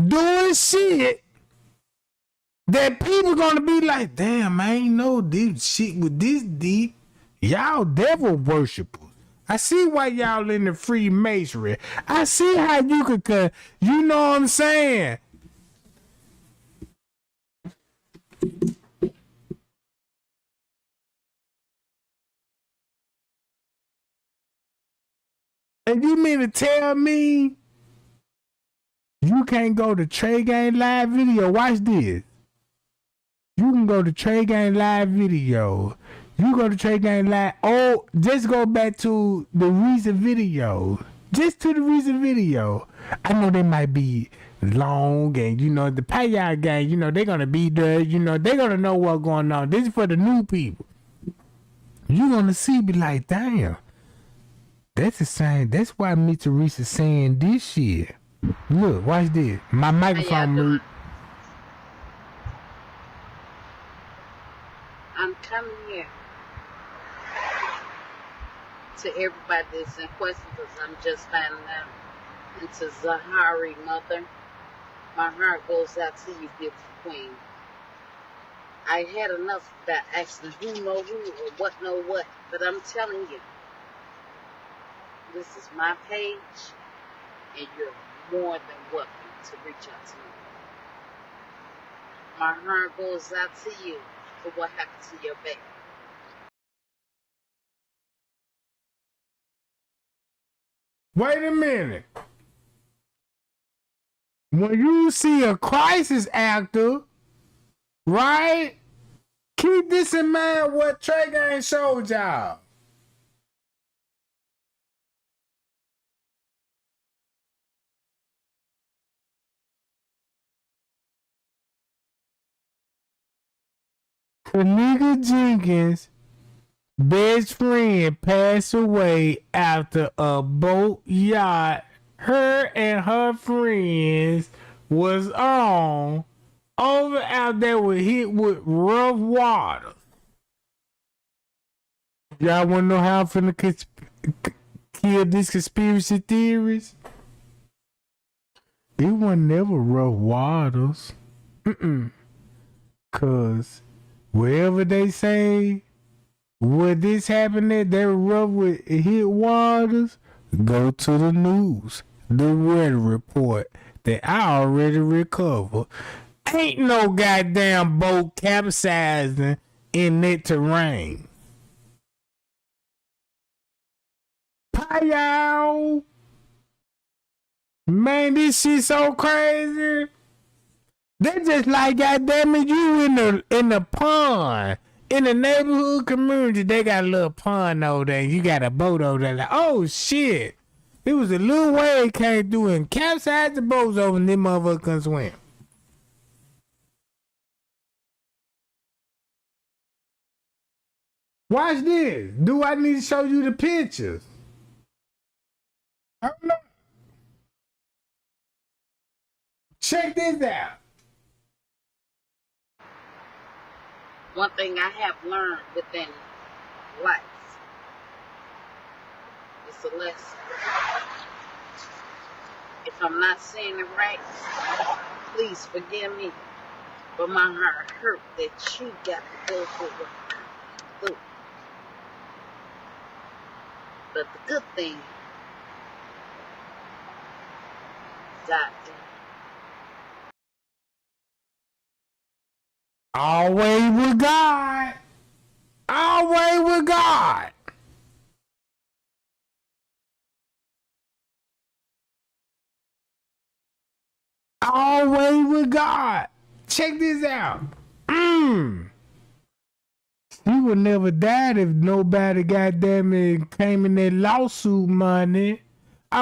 doing shit that people gonna be like, damn, I ain't know this shit was this deep. Y'all devil worshipers. I see why y'all in the Freemasonry. I see how you could, you know what I'm saying? And you mean to tell me you can't go to Trey Gang Live video? Watch this. You can go to Trey Gang Live video. You go to Trey Gang Live. Oh, just go back to the recent video. Just to the recent video. I know they might be long and, you know, the Payard gang, you know, they're going to be there. You know, they're going to know what's going on. This is for the new people. You're going to see, be like, damn. That's the same. That's why Mr. Reese is saying this shit. Look, watch this. My microphone moved. I'm coming here to everybody that's in question because I'm just finding out. And to Zahrie, mother, my heart goes out to you, beautiful queen. I had enough about asking who know who or what know what, but I'm telling you, this is my page, and you're more than welcome to reach out to me. My heart goes out to you for what happened to your baby. Wait a minute. When you see a crisis actor, right? Keep this in mind what Trey Gang showed y'all. Kenneka Jenkins' best friend passed away after a boat yacht her and her friends was on over out there was hit with rough water. Y'all wanna know how I'm finna kill these conspiracy theories? It wasn't never rough waters. Cause wherever they say where this happened at, they were rough with hit waters, go to the news. The weather report that I already recovered. Ain't no goddamn boat capsizing in that terrain. Payao. Man, this shit so crazy. They just like, goddamn it, you in the pond. In the neighborhood community, they got a little pond over there. You got a boat over there. Like, oh shit. It was a little wave came through and capsized the boats over and them motherfuckers couldn't swim. Watch this. Do I need to show you the pictures? I don't know. Check this out. One thing I have learned within life is a lesson. If I'm not saying it right, please forgive me. But my heart hurt that you got to go through what I went through. But the good thing, God did. Always with God. Always with God. Always with God. Check this out. She would never died if nobody goddamn it came in that lawsuit money.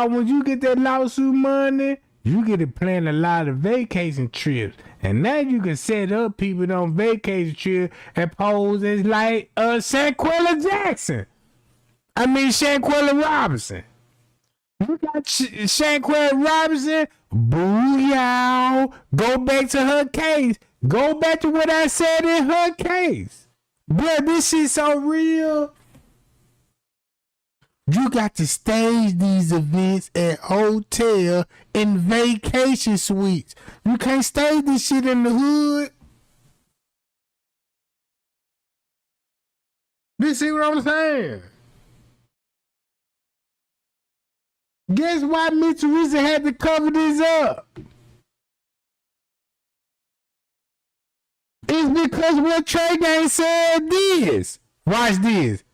when you get that lawsuit money, you get to plan a lot of vacation trips. And now you can set up people on vacation trips and pose as like Shanquella Jackson. Shanquella Robinson. You got Shanquella Robinson, booyah. Go back to her case. Go back to what I said in her case. Bro, this shit so real. You got to stage these events at hotel and vacation suites. You can't stage this shit in the hood. You see what I'm saying? Guess why Miss Teresa had to cover this up? It's because what Trey Gang said this. Watch this.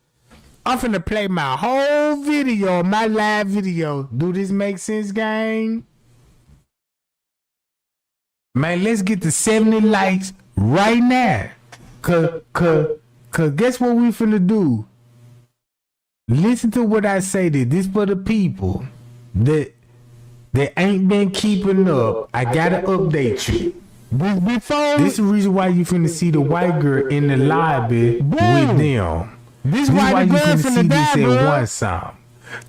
I'm finna play my whole video, my live video. Do this make sense, gang? Man, let's get to 70 likes right now. Cause guess what we finna do? Listen to what I say. This for the people that ain't been keeping up. I gotta update you. This is the reason why you finna see the white girl in the lobby with them. This is why you finna see this at one song.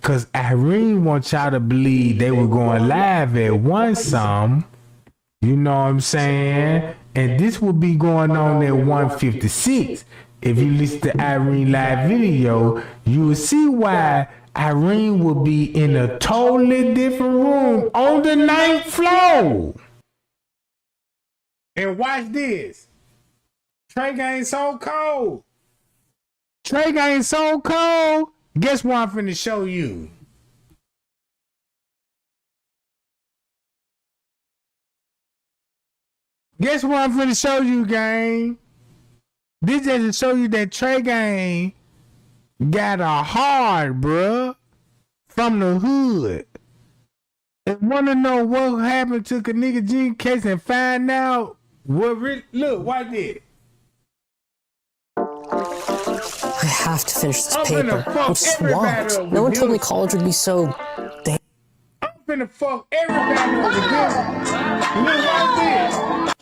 Cause Irene wants y'all to believe they were going live at one song. You know what I'm saying? And this will be going on at 156. If you listen to Irene live video, you will see why Irene will be in a totally different room on the 9th floor. And watch this. Trey Gang so cold. Trey Gang so cold. Guess what I'm finna show you? Guess what I'm finna show you, gang? This just to show you that Trey Gang got a heart, bruh, from the hood. And wanna know what happened to Kenneka Jenkins case and find out what really. Look, watch this. I have to finish this paper. I'm swamped. No one told me college would be so damn. I'm finna fuck everybody up together. Look, watch this.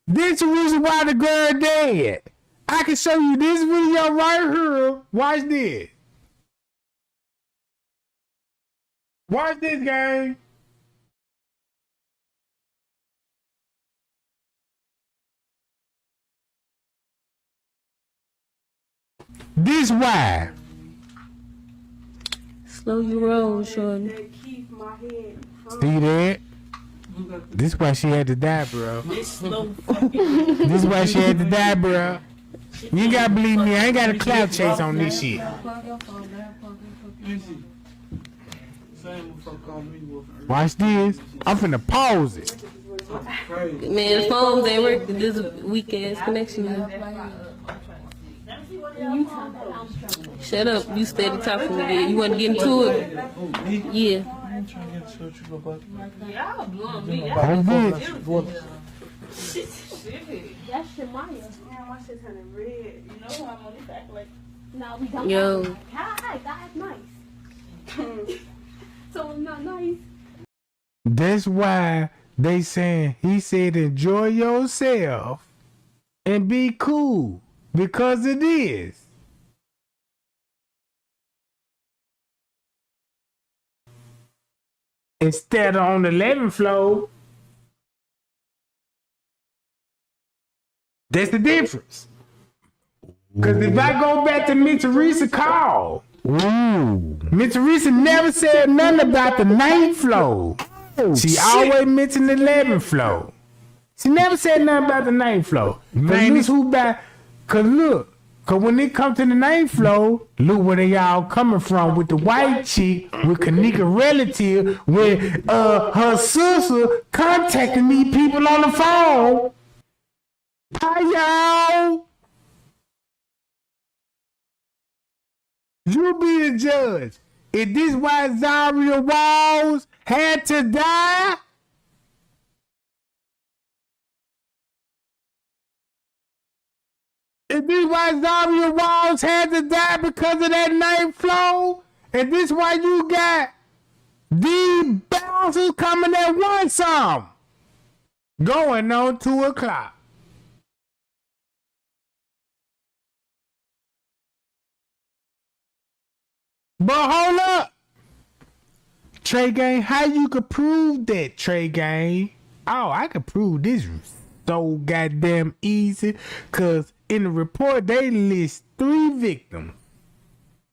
This is the reason why the girl dead. I can show you this video right here. Watch this. Watch this, gang. This why. Slow your roll, shorty. See that? This why she had to die, bro. This why she had to die, bro. You ain't gotta believe me. I ain't got a clout chase on this shit. Watch this. I'm finna pause it. Man, the phones ain't working this weak ass connection. Shut up, you steady talking again. You wanna get into it? Yeah. Hold this. That's Shemaya. Damn, my shit turning red. You know I'm on this act like. No, we don't. Yo. Hi, that's nice. So it's not nice. That's why they saying he said enjoy yourself and be cool because it is. Instead of on the 11th floor. That's the difference. Because if I go back to Miss Teresa call, Miss Teresa never said nothing about the 9th floor. She always mentioned the 11th floor. She never said nothing about the 9th floor. Man, this who back. Cause look, cause when they come to the 9th floor, look where they all coming from with the white chick, with Kenneka relative, with her sister contacting these people on the phone. Hi, y'all. You be the judge. Is this why Zahrie Walls had to die? Is this why Zahrie Walls had to die because of that 9th floor? And this why you got These bouncers coming at one some. Going on 2 o'clock. But hold up. Trey Gang, how you could prove that, Trey Gang? Oh, I could prove this so goddamn easy. Cause in the report they list 3 victims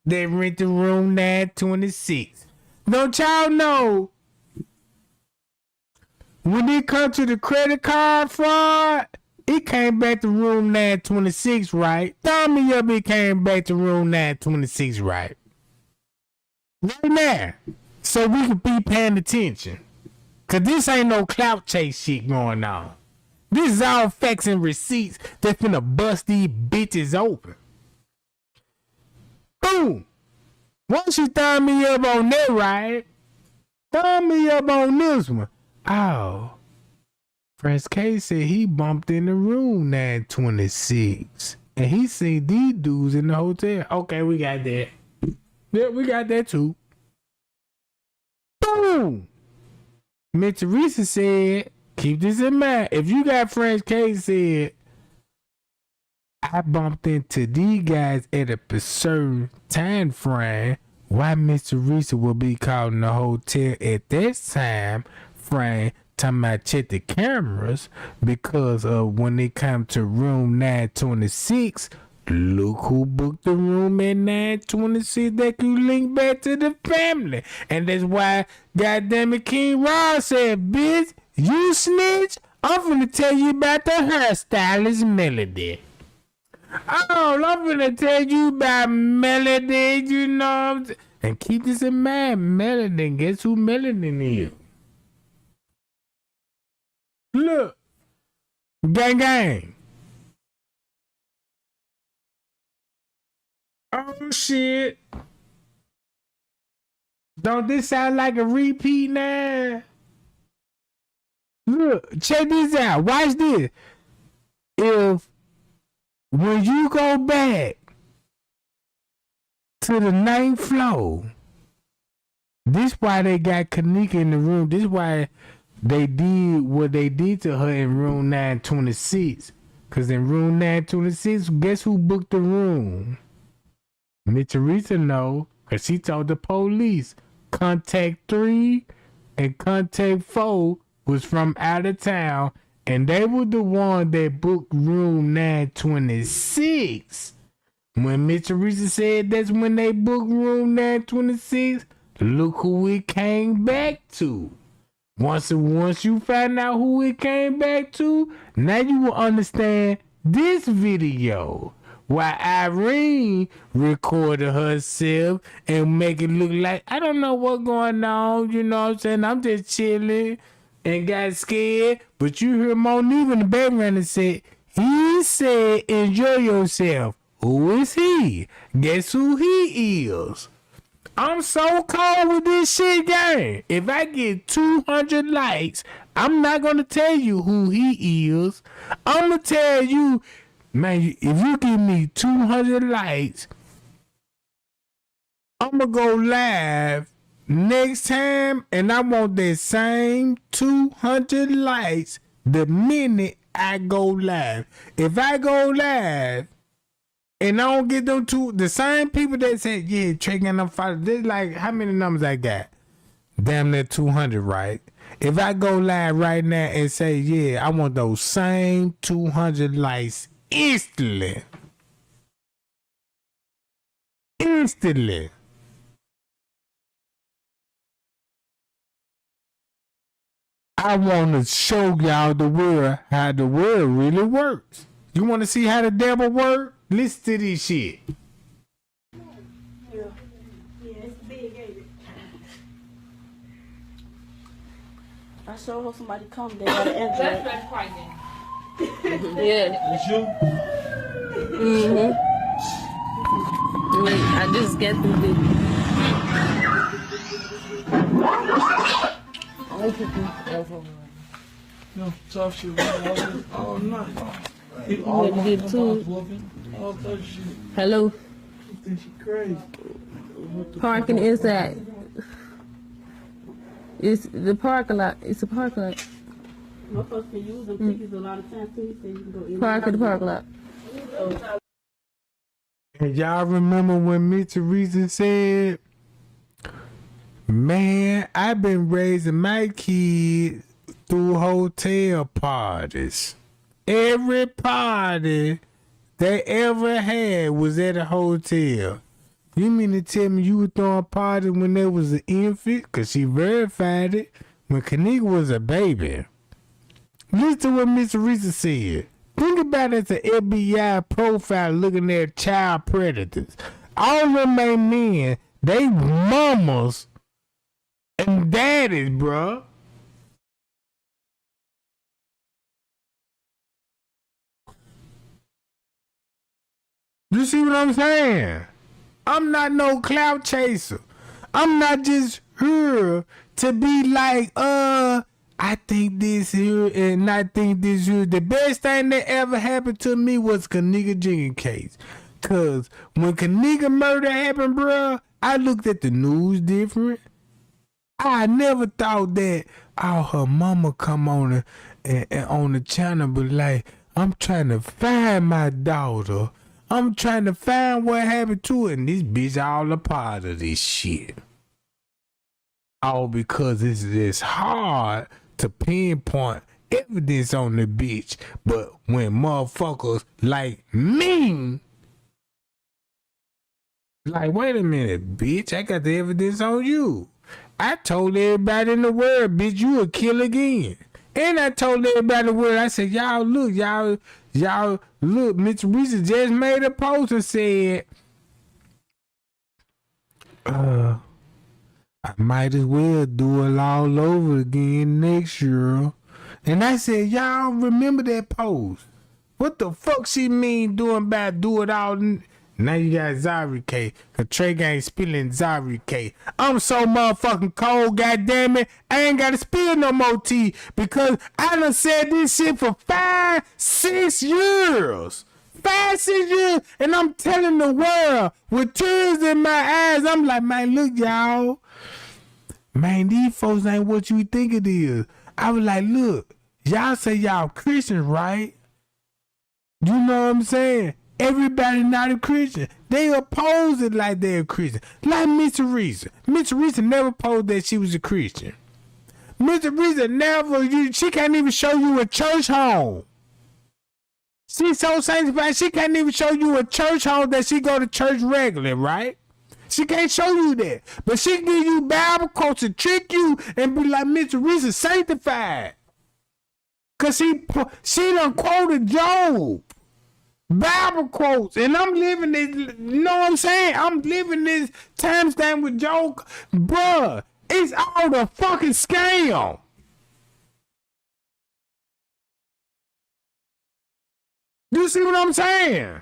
that rented room 926. Don't y'all know when it comes to the credit card fraud, it came back to room 926, right? Tell me up it came back to room 926, right? Right now. So we could be paying attention. Cause this ain't no clout chase shit going on. This is all facts and receipts that's finna bust these bitches open. Boom. Once you thumb me up on that, right? Thumb me up on this one. Oh. Fresh K said he bumped in the room 926. And he seen these dudes in the hotel. Okay, we got that. Yeah, we got that too. Boom! Miss Teresa said, keep this in mind. If you got French K said, I bumped into these guys at a certain time frame, why Miss Teresa will be called in the hotel at that time frame, talking about check the cameras, because of when they come to room 926, look who booked the room at 926 that can link back to the family. And that's why, goddamn it, King Ross said, bitch, you snitch, I'm finna tell you about the hairstylist Melody. Oh, I'm finna tell you about Melody, you know. And keep this in mind, Melody, guess who Melody is? Look, gang gang. Oh shit. Don't this sound like a repeat now? Look, check this out. Watch this. If when you go back to the 9th floor, this why they got Kenneka in the room. This why they did what they did to her in room 926. Cause in room 926, guess who booked the room? Miss Teresa know, cause she told the police contact 3 and contact 4 was from out of town, and they were the one that booked room 926. When Miss Teresa said that's when they booked room 926, look who it came back to. Once you find out who it came back to, now you will understand this video. Why Irene recorded herself and make it look like, I don't know what's going on, you know what I'm saying? I'm just chilling and got scared. But you hear Monique in the background and said, he said, enjoy yourself. Who is he? Guess who he is? I'm so cold with this shit game. If I get 200 likes, I'm not going to tell you who he is. I'm going to tell you, man, if you give me 200 likes, I'm going to go live next time, and I want that same 200 likes the minute I go live. If I go live, and I don't get them the same people that said, yeah, Trey got them followers. There's like, how many numbers I got? Damn near 200, right? If I go live right now and say, yeah, I want those same 200 likes instantly. I want to show y'all the world how the world really works. You want to see how the devil works? Listen to this shit. Yeah, it's big, ain't it? I saw her somebody come, they got an Android. Yeah. It's you? Mm-hmm. Wait, I just get the No, tough shit, man. All night. You ready to get to it? All that shit. Hello. You think she crazy? Parking inside. It's the parking lot. It's a parking lot. Motherfuckers can use them tickets a lot of times too. He said you can go in. Park at the parking lot. And y'all remember when Miss Teresa said, man, I've been raising my kids through hotel parties. Every party they ever had was at a hotel. You mean to tell me you were throwing parties when they was an infant? Because she verified it when Kenneka was a baby. Listen to what Miss Teresa said. Think about it as an FBI profile looking at child predators. All of them ain't men. They mamas and daddies, bruh. You see what I'm saying? I'm not no clout chaser. I'm not just here to be like, I think this here and I think this here. The best thing that ever happened to me was Kenneka Jenkins case. Cause when Kenneka murder happened, bruh, I looked at the news different. I never thought that her mama come on on the channel, but like, I'm trying to find my daughter. I'm trying to find what happened to her, and this bitch all a part of this shit. All because it's hard to pinpoint evidence on the bitch, but when motherfuckers like me, like, wait a minute, bitch, I got the evidence on you. I told everybody in the world, bitch, you a kill again. And I told everybody in the world, I said, y'all look, Miss Teresa just made a post and said, I might as well do it all over again next year. And I said, y'all remember that post? What the fuck she mean doing about do it all? Now you got Zahrie K. Cause Trey Gang spilling Zahrie K. I'm so motherfucking cold, goddamn it. I ain't gotta spill no more tea because I done said this shit for 5-6 years. 5-6 years, and I'm telling the world with tears in my eyes. I'm like, man, look, y'all. Man, these folks ain't what you think it is. I was like, look, y'all say y'all Christians, right? You know what I'm saying? Everybody not a Christian. They oppose it like they're a Christian. Like Miss Teresa. Miss Teresa never posed that she was a Christian. Miss Teresa she can't even show you a church home. She's so sanctified, she can't even show you a church home that she go to church regularly, right? She can't show you that. But she give you Bible quotes to trick you and be like, Miss Teresa sanctified. Cause she done quoted Job. Bible quotes, and I'm living this, you know what I'm saying? I'm living this time stamp with Joe. Bruh, it's all the fucking scam. You see what I'm saying?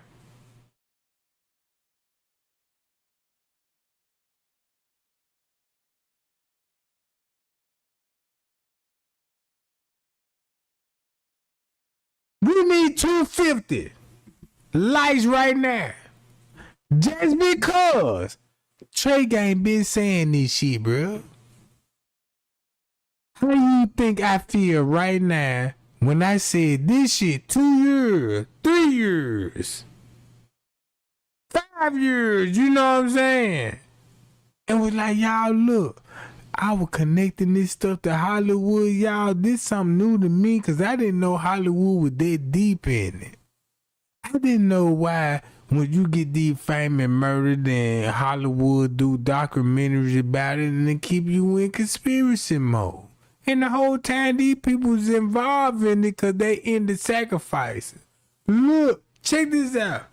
We need 250 likes right now. Just because Trey Gang been saying this shit, bro. How you think I feel right now when I said this shit 2 years, 3 years, 5 years, you know what I'm saying? And was like, y'all look, I was connecting this stuff to Hollywood, y'all. This something new to me because I didn't know Hollywood was that deep in it. I didn't know why when you get these famous murdered and Hollywood do documentaries about it and they keep you in conspiracy mode. And the whole time these people was involved in it because they ended sacrificing. Look, check this out.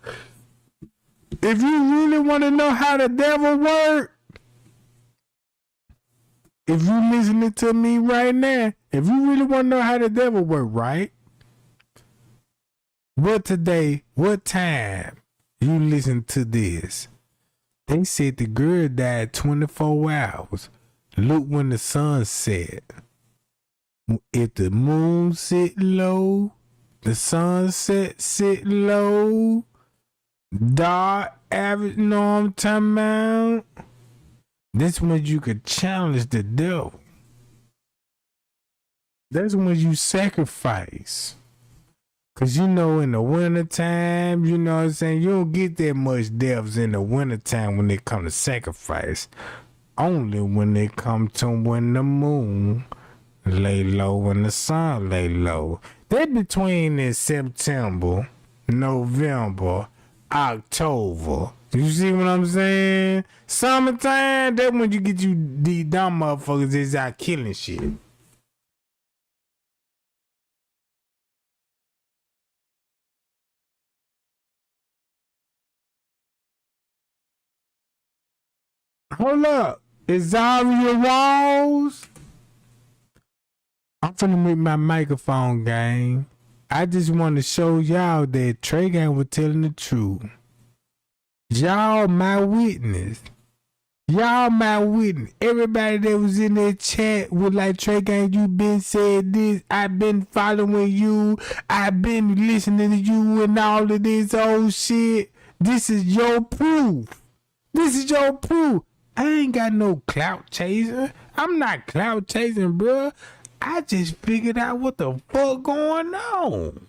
If you really want to know how the devil works, if you listening to me right now, if you really want to know how the devil works, right? What time you listen to this? They said the girl died 24 hours. Look when the sun set. If the moon sit low, the sun sit low, dark average, know what I'm talking about? This when you could challenge the devil. That's when you sacrifice. Cause you know in the wintertime, you know what I'm saying, you don't get that much deaths in the wintertime when it come to sacrifice. Only when it come to when the moon lay low and the sun lay low. That between in September, November, October. You see what I'm saying? Summertime, that when you get you these dumb motherfuckers that's out killing shit. Hold up. Is Zahrie Walls? I'm finna mute my microphone, gang. I just want to show y'all that Trey Gang was telling the truth. Y'all my witness. Y'all my witness. Everybody that was in that chat was like, Trey Gang, you been said this. I've been following you. I've been listening to you and all of this old shit. This is your proof. This is your proof. I ain't got no clout chaser. I'm not clout chasing, bruh. I just figured out what the fuck going on.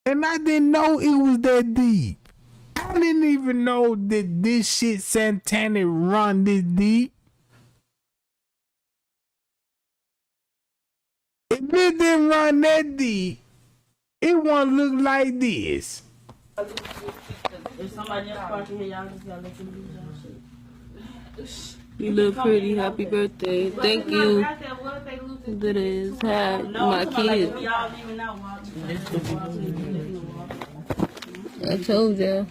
And I didn't know it was that deep. I didn't even know that this shit satanic run this deep. If it didn't run that deep, it won't look like this. If somebody else parking here, y'all just gotta let them do that shit. You look pretty. Happy birthday. Thank you. That is have my kids. Y'all leaving out I told ya.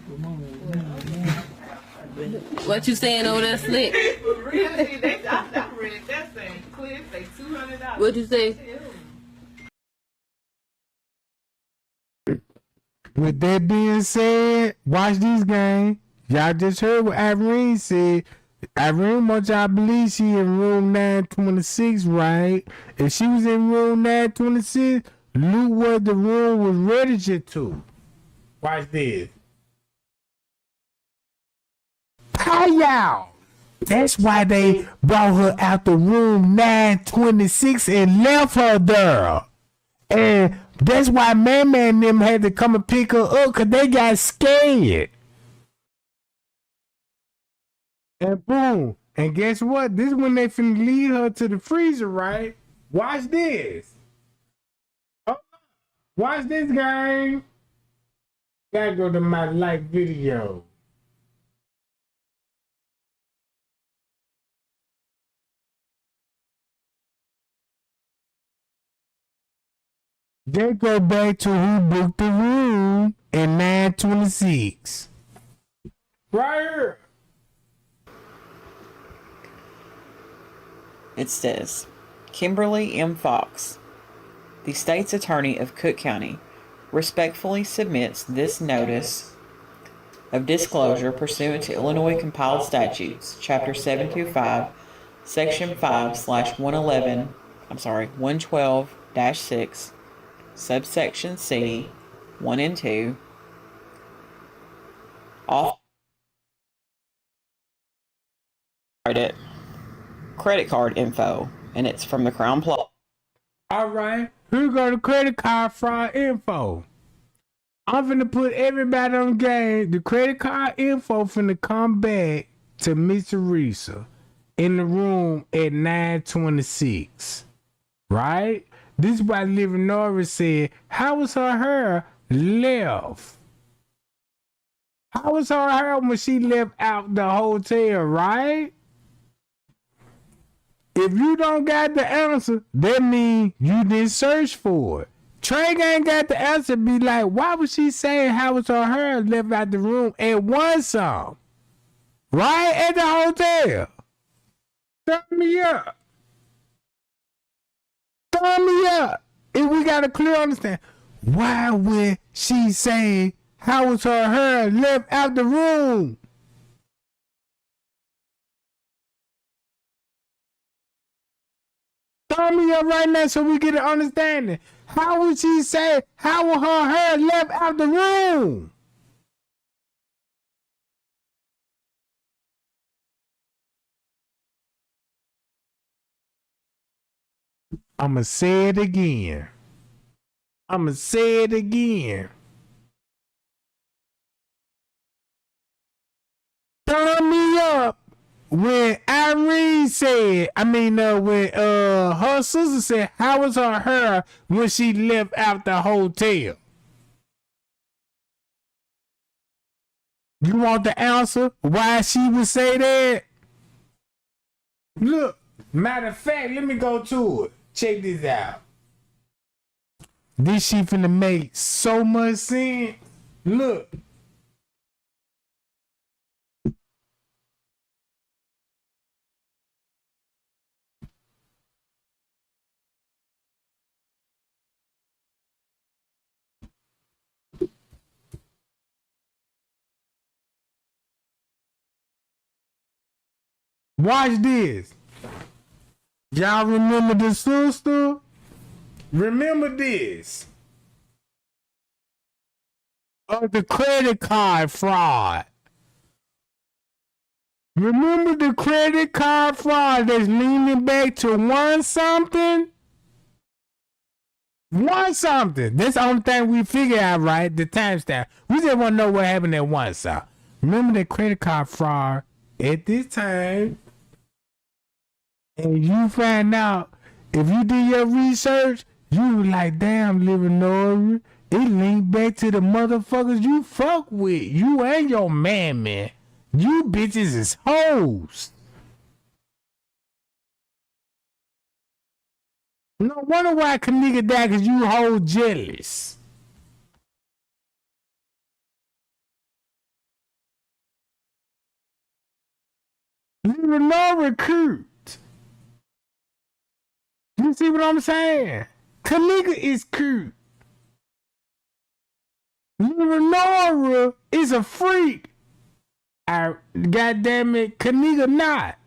What you saying over there, Slick? Really? I read that thing clear. Say $200. What you say? With that being said, watch this game. Y'all just heard what Irene said. Irene wants y'all believe she in room 926, right? If she was in room 926, look what the room was registered to. Watch this. Hi, y'all. That's why they brought her out the room 926 and left her there. And that's why Man and them had to come and pick her up because they got scared. And boom. And guess what? This is when they finna lead her to the freezer, right? Watch this. Oh, watch this, gang. Gotta go to my like video. They go back to who booked the room in 926. Right here. It says, Kimberly M. Fox, the state's attorney of Cook County, respectfully submits this notice of disclosure pursuant to Illinois compiled statutes, chapter 725, section 112-6, subsection C, 1 and 2, off credit card info, and it's from the Crown Plaza. All right, here go the credit card fraud info. I'm finna put everybody on game. The credit card info finna come back to Miss Teresa in the room at 926. Right? This is why Living Norris said, how was her hair left? How was her hair when she left out the hotel, right? If you don't got the answer, that means you didn't search for it. Trey ain't got the answer. Be like, why was she saying how was her hair left out the room at one song? Right at the hotel. Turn me up. Turn me up. If we got a clear understand, why would she say how was her hair left out the room? Turn me up right now so we get an understanding. How would she say how was her hair left out the room? I'ma say it again. Turn me up when Irene said, when her sister said, how was her hair when she left out the hotel? You want the answer why she would say that? Look, matter of fact, let me go to it. Check this out. This shit finna make so much sense. Look. Watch this. Y'all remember the sister? Remember this. Of the credit card fraud. Remember the credit card fraud that's leaning back to one something? One something. That's the only thing we figure out, right? The timestamp. We just want to know what happened at one so. Remember the credit card fraud at this time? And you find out, if you did your research, you were like, damn, Leonora, it linked back to the motherfuckers you fuck with. You and your man. You bitches is hoes. No wonder why Kenneka died, cause you whole jealous. Leonora recruit. You see what I'm saying? Kenneka is cute. Leonora is a freak. Goddamn it, Kenneka not.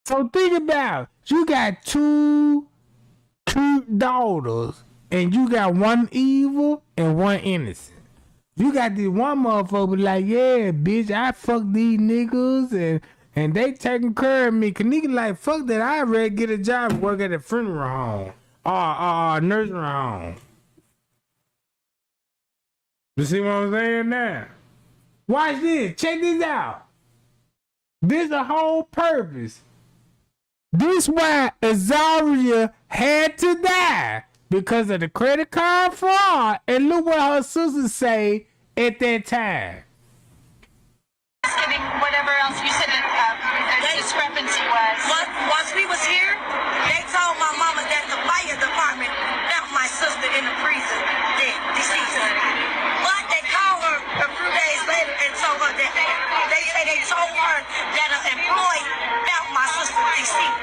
So think about it. You got two cute daughters, and you got one evil and one innocent. You got this one motherfucker like, yeah, bitch, I fuck these niggas and they taking care of me. Kenneka like, fuck that. I'd rather get a job and work at a funeral home or nursing home. You see what I'm saying now? Watch this. Check this out. This a whole purpose. This why Zahrie had to die because of the credit card fraud. And look what her sister say at that time. Whatever else you said the discrepancy was. Once we was here, they told my mama that the fire department found my sister in the freezer, dead, deceased. But they called her a few days later and told her that they told her that an employee found my sister deceased.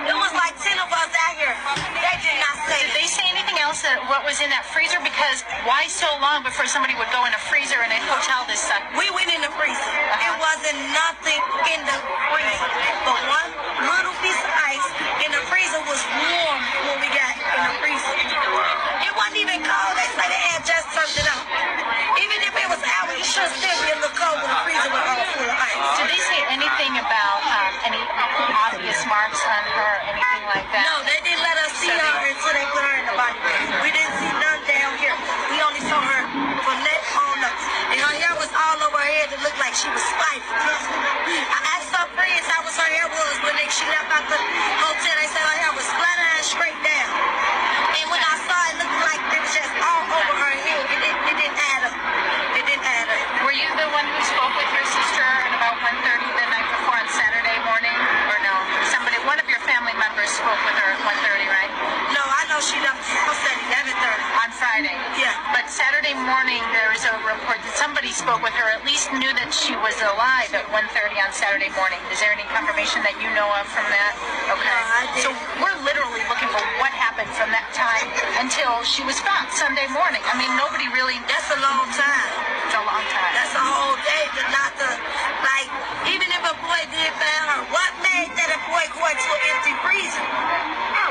It was like 10 of us out here. They did not say. Did they say anything else that what was in that freezer? Because why so long before somebody would go in a freezer in a hotel this time? We went in the freezer. It wasn't nothing in the freezer. But one little piece of ice in the freezer was warm when we got in the freezer. It wasn't even cold. They said they had just turned it on. Even if it was out, you should still be a little cold when the freezer was all full of ice. Did they say anything about any obvious marks on her, anything like that? No, they didn't let us see her until they put her in the body bag. We didn't see none down here. We only saw her from neck on up. And her hair was all over her head. It looked like she was spiteful. I asked her friends how was her hair was when she left out the hotel. They said her hair was flat and straight down. And when I saw it, it looked like it was just all over her head. It didn't add up. It didn't add up. Were you the one who spoke with your sister at about 1:30 the night before on Saturday morning? Or no? One of your family members spoke with her at 1:30, right? No, I know she left house at 11:30. On Friday? Yeah. But Saturday morning, there was a report that somebody spoke with her, at least knew that she was alive at 1:30 on Saturday morning. Is there any confirmation that you know of from that? Okay. No, I didn't. So we're literally looking for what happened from that time until she was found Sunday morning. I mean, nobody really... That's a long time. It's a long time. That's a whole day to not to... Like, even if a boy did find her, what made that a boy go into an empty freezer?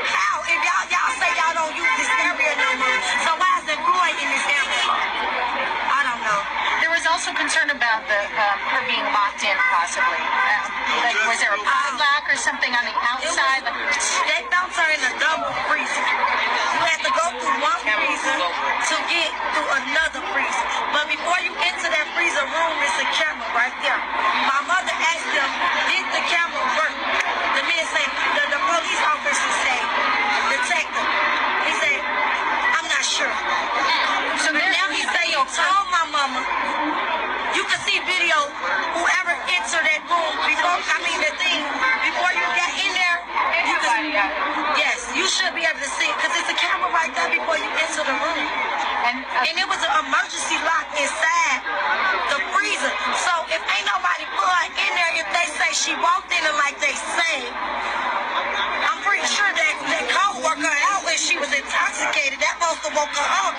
How? If y'all say y'all don't use this area no more, so why is the boy in this area? I don't know. There was also concern about her being locked in, possibly. Was there a padlock or something on the outside? They found homes are in a double freezer. You have to go through one freezer to get through another freezer. But before you enter that freezer room, it's a camera right there. My mother asked them, did the camera work? The man said, the police officer said, detective. He said, I'm not sure. So now he said, you told my mama, you can see video, whoever entered that room before, before you got in there, you can, yes, you should be able to see it, because it's a camera right there before you enter the room. And it was an emergency lock inside the freezer. So if ain't nobody put her in there, if they say she walked in it like they say, I'm pretty sure that co-worker out when she was intoxicated, that supposed to woke her up.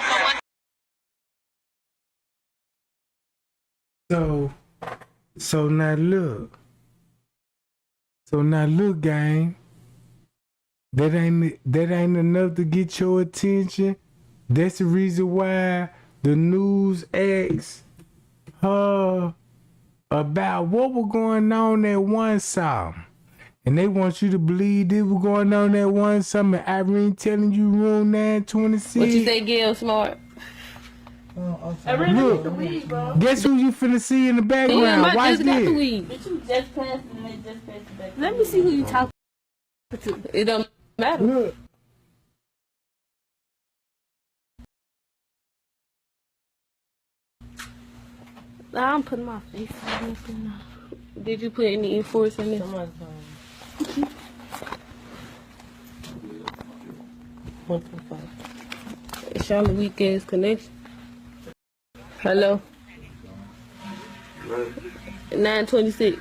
So now look. So now look, gang. That ain't enough to get your attention. That's the reason why the news asked her about what was going on at one summer. And they want you to believe this was going on at one summer. Irene telling you room 926. What you say, Gail Smart? Look, guess who you finna see in the background? Watch this. Let me see who you talking to. It don't matter. Look. I'm putting my face on this. Did you put any E4s in there? 125. It's on the weekend's connection. Hello. 926.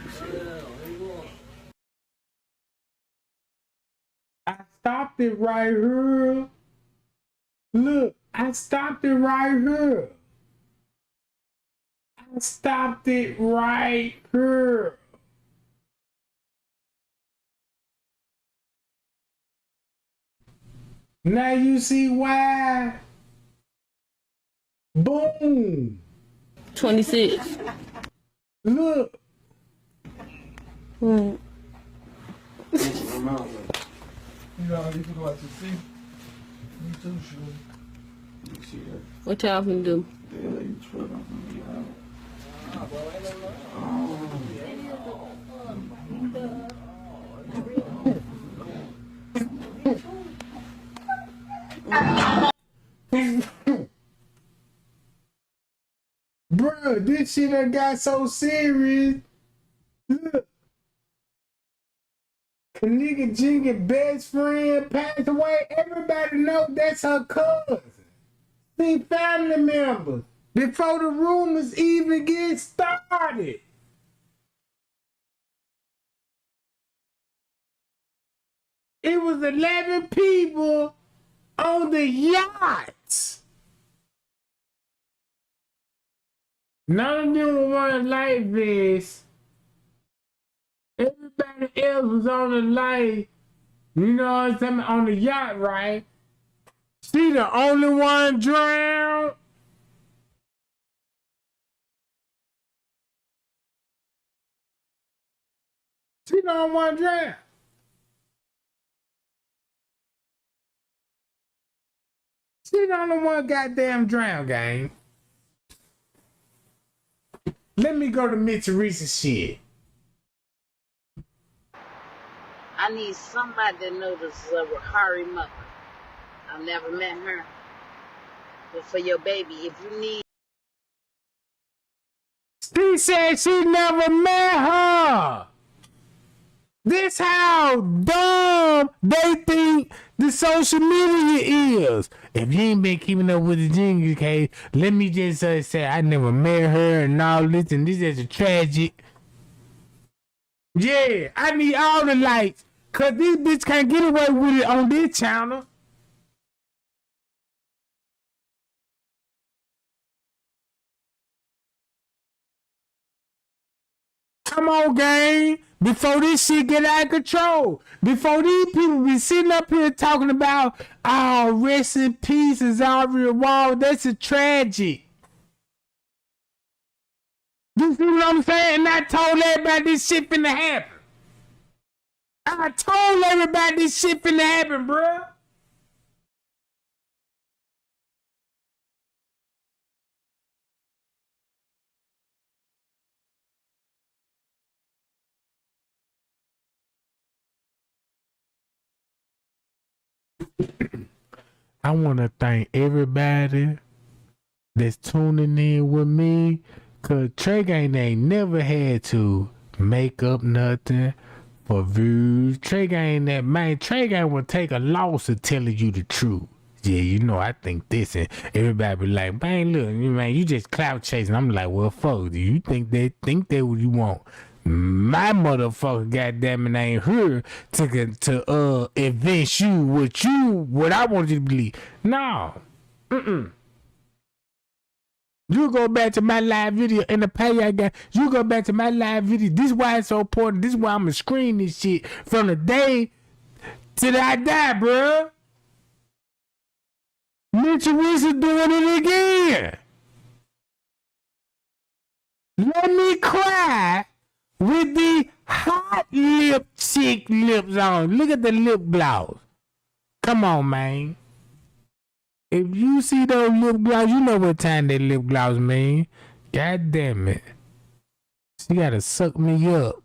I stopped it right here. Look, I stopped it right here. I stopped it right here. Now you see why. Boom. 26. Look. You know how these people like to see? Me too, sure. What y'all finna do? Bruh, this shit done got so serious. Look. Kenneka Jenkins' best friend passed away. Everybody know that's her cousin. See, family members. Before the rumors even get started. It was 11 people on the yacht. None of them were wearing life vests. Everybody else was on the light, you know what I'm saying, on the yacht, right? She the only one drowned. She the only one drowned. She the only one goddamn drowned, gang. Let me go to Mitch Reese's shit. I need somebody that knows Zahrie mother. I've never met her. But for your baby, if you need... She said she never met her. This how dumb they think the social media is. If you ain't been keeping up with the Jenkins case, let me just say I never met her and all this, and this is a tragic. Yeah, I need all the lights, cause this bitch can't get away with it on this channel. Come on, gang. Before this shit get out of control. Before these people be sitting up here talking about, oh, rest in peace, Zahrie Wall. That's a tragic. You see what I'm saying? And I told everybody this shit finna happen. I I told everybody this shit finna happen, bro. I want to thank everybody that's tuning in with me, cause Trey Gang ain't never had to make up nothing for views. Trey Gang would take a loss of telling you the truth. Yeah, you know, I think this, and everybody be like, man, look, man, you just clout chasing. I'm like, well, fuck, do you think that what you want? My motherfucker, goddamn it, ain't here to evince you what I want you to believe. No. You go back to my live video and the pay I got. You go back to my live video. This is why it's so important. This is why I'm gonna screen this shit from the day till I die, bruh. Mitchell Wilson doing it again. Let me cry with the hot lip chick lips on. Look at the lip gloss. Come on, man. If you see those lip gloss, you know what time that lip gloss mean. God damn it. She gotta suck me up.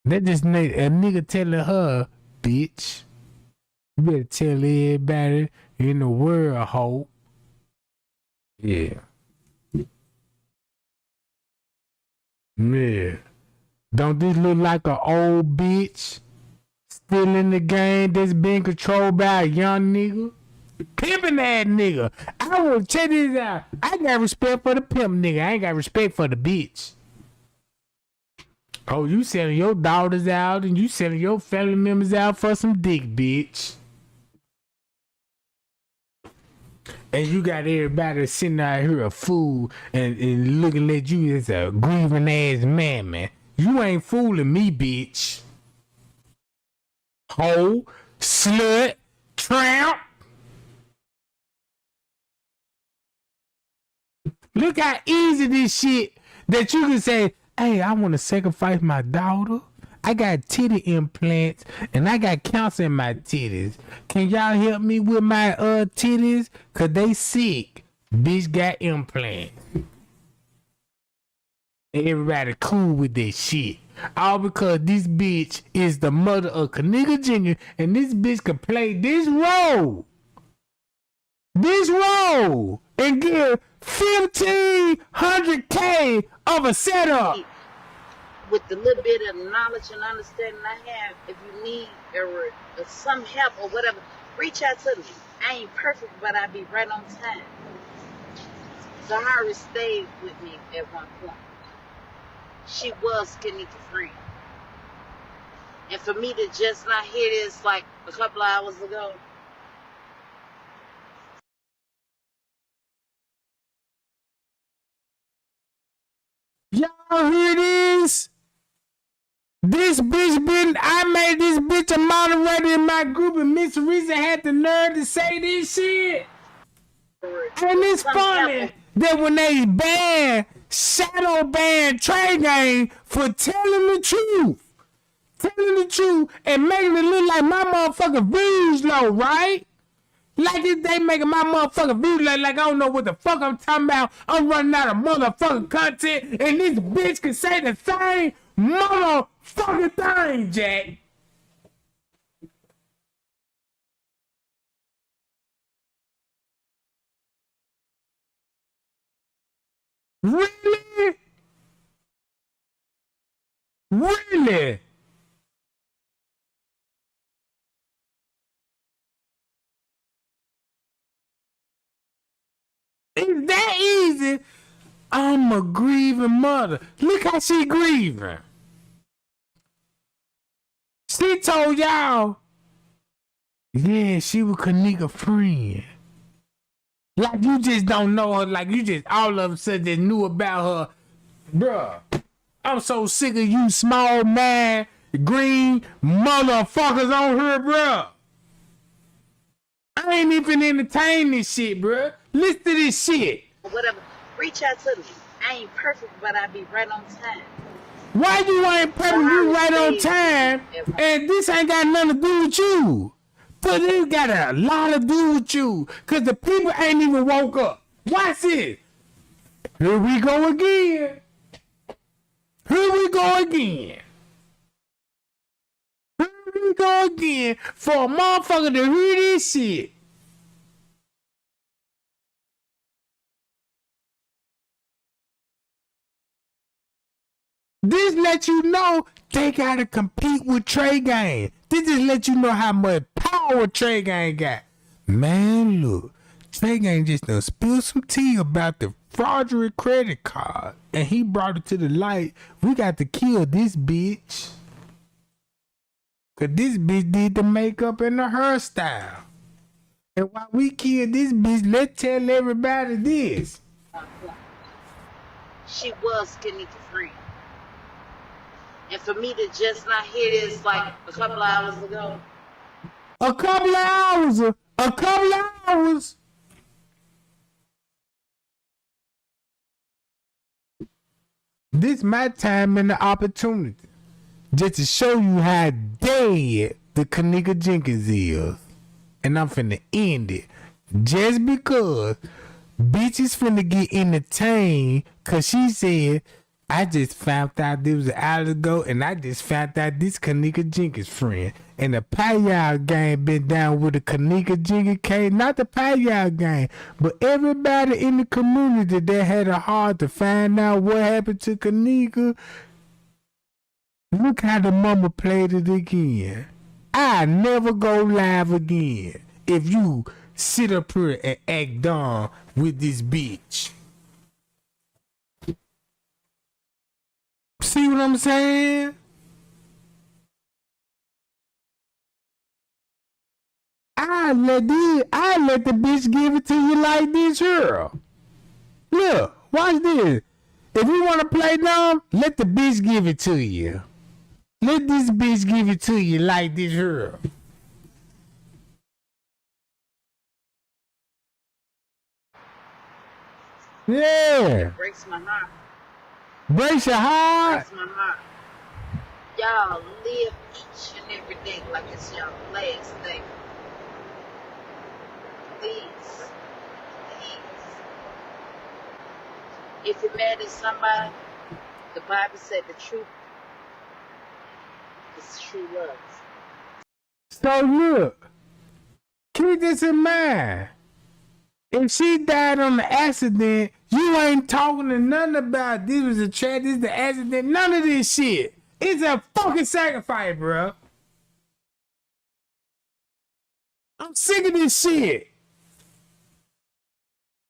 That just made a nigga telling her, bitch. You better tell everybody in the world, hoe. Yeah. Yeah. Don't this look like an old bitch still in the game that's being controlled by a young nigga? Pimpin' ass nigga. I will check this out. I got respect for the pimp nigga. I ain't got respect for the bitch. Oh, you selling your daughters out and you selling your family members out for some dick, bitch. And you got everybody sitting out here a fool and looking at you as a grieving ass man. You ain't fooling me, bitch. Hoe, slut, tramp. Look how easy this shit that you can say, hey, I want to sacrifice my daughter. I got titty implants and I got cancer in my titties. Can y'all help me with my titties? Cause they sick. Bitch got implants. And everybody cool with this shit. All because this bitch is the mother of Kenneka Jr. and this bitch can play this role. And give $1,500K of a setup. With the little bit of knowledge and understanding I have, if you need or some help or whatever, reach out to me. I ain't perfect, but I be right on time. Zahrie stayed with me at one point. She was Kenneka's friend. And for me to just not hear this like a couple of hours ago, y'all hear this? This bitch I made this bitch a moderator in my group and Miss Risa had the nerve to say this shit. And it's funny that when they shadow ban Trey Gang for telling the truth and making it look like my motherfucking views low, right? Like they making my motherfucking views like I don't know what the fuck I'm talking about. I'm running out of motherfucking content and this bitch can say the same motherfucking thing, Jack. Really? Really? It's that easy. I'm a grieving mother. Look how she grieving. She told y'all, yeah, she was Kenneka's friend. Like you just don't know her. Like you just all of a sudden just knew about her. Bruh, I'm so sick of you small man, green motherfuckers on here, bruh. I ain't even entertain this shit, bruh. Listen to this shit. whatever, reach out to me. I ain't perfect, but I be right on time. Why you ain't prepping you right on time? And this ain't got nothing to do with you. But it got a lot to do with you. Cause the people ain't even woke up. Watch this. Here we go again. Here we go again. Here we go again for a motherfucker to hear this shit. This let you know they gotta compete with Trey Gang. This just let you know how much power Trey Gang got. Man, look, Trey Gang just done spilled some tea about the fraudulent credit card, and he brought it to the light. We got to kill this bitch. Cause this bitch did the makeup and the hairstyle. And while we kill this bitch, let's tell everybody this. She was Kenneka's friend. And for me to just not hear this like a couple hours ago. A couple of hours. This my time and the opportunity. Just to show you how dead the Kenneka Jenkins is. And I'm finna end it. Just because bitches finna get entertained cause she said, I just found out this was an hour ago, and I just found out this Kenneka Jenkins friend. And the Payal gang been down with the Kenneka Jenkins case. Not the Payal gang, but everybody in the community that had a heart to find out what happened to Kenneka. Look how the mama played it again. I never go live again if you sit up here and act dumb with this bitch. See what I'm saying? I let the bitch give it to you like this here. Look, watch this. If you want to play dumb, let the bitch give it to you. Let this bitch give it to you like this here. Yeah. It breaks my heart. Breaks your heart. Breaks my heart. Y'all live each and every day like it's your last day. Please. If you're mad at somebody, the Bible said the truth is true love. So look, keep this in mind. If she died on the accident, you ain't talking to nothing about this was a tragedy, this the accident, none of this shit. It's a fucking sacrifice, bro. I'm sick of this shit.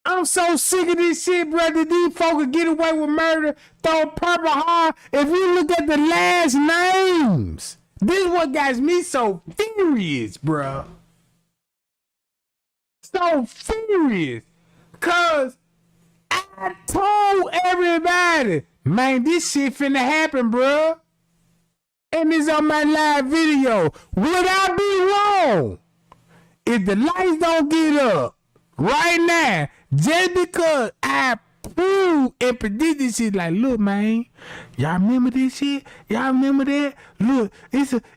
I'm so sick of this shit, brother. These folks get away with murder, throw purple heart. If you look at the last names, this is what got me so furious, bro. So furious. Cause I told everybody, man, this shit finna happen, bro. And it's on my live video. Would I be wrong if the lights don't get up right now just because I proved and predicted this shit? Like, look, man, y'all remember this shit? Y'all remember that? Look,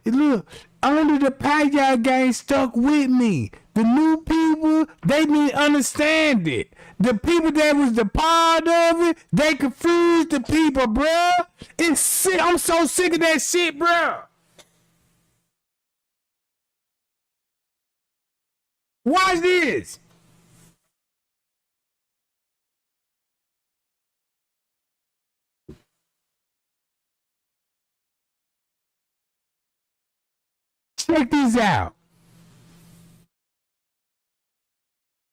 look, only the Payal gang stuck with me. The new people, they didn't understand it. The people that was the part of it, they confused the people, bruh. It's sick. I'm so sick of that shit, bruh. Watch this. Check this out.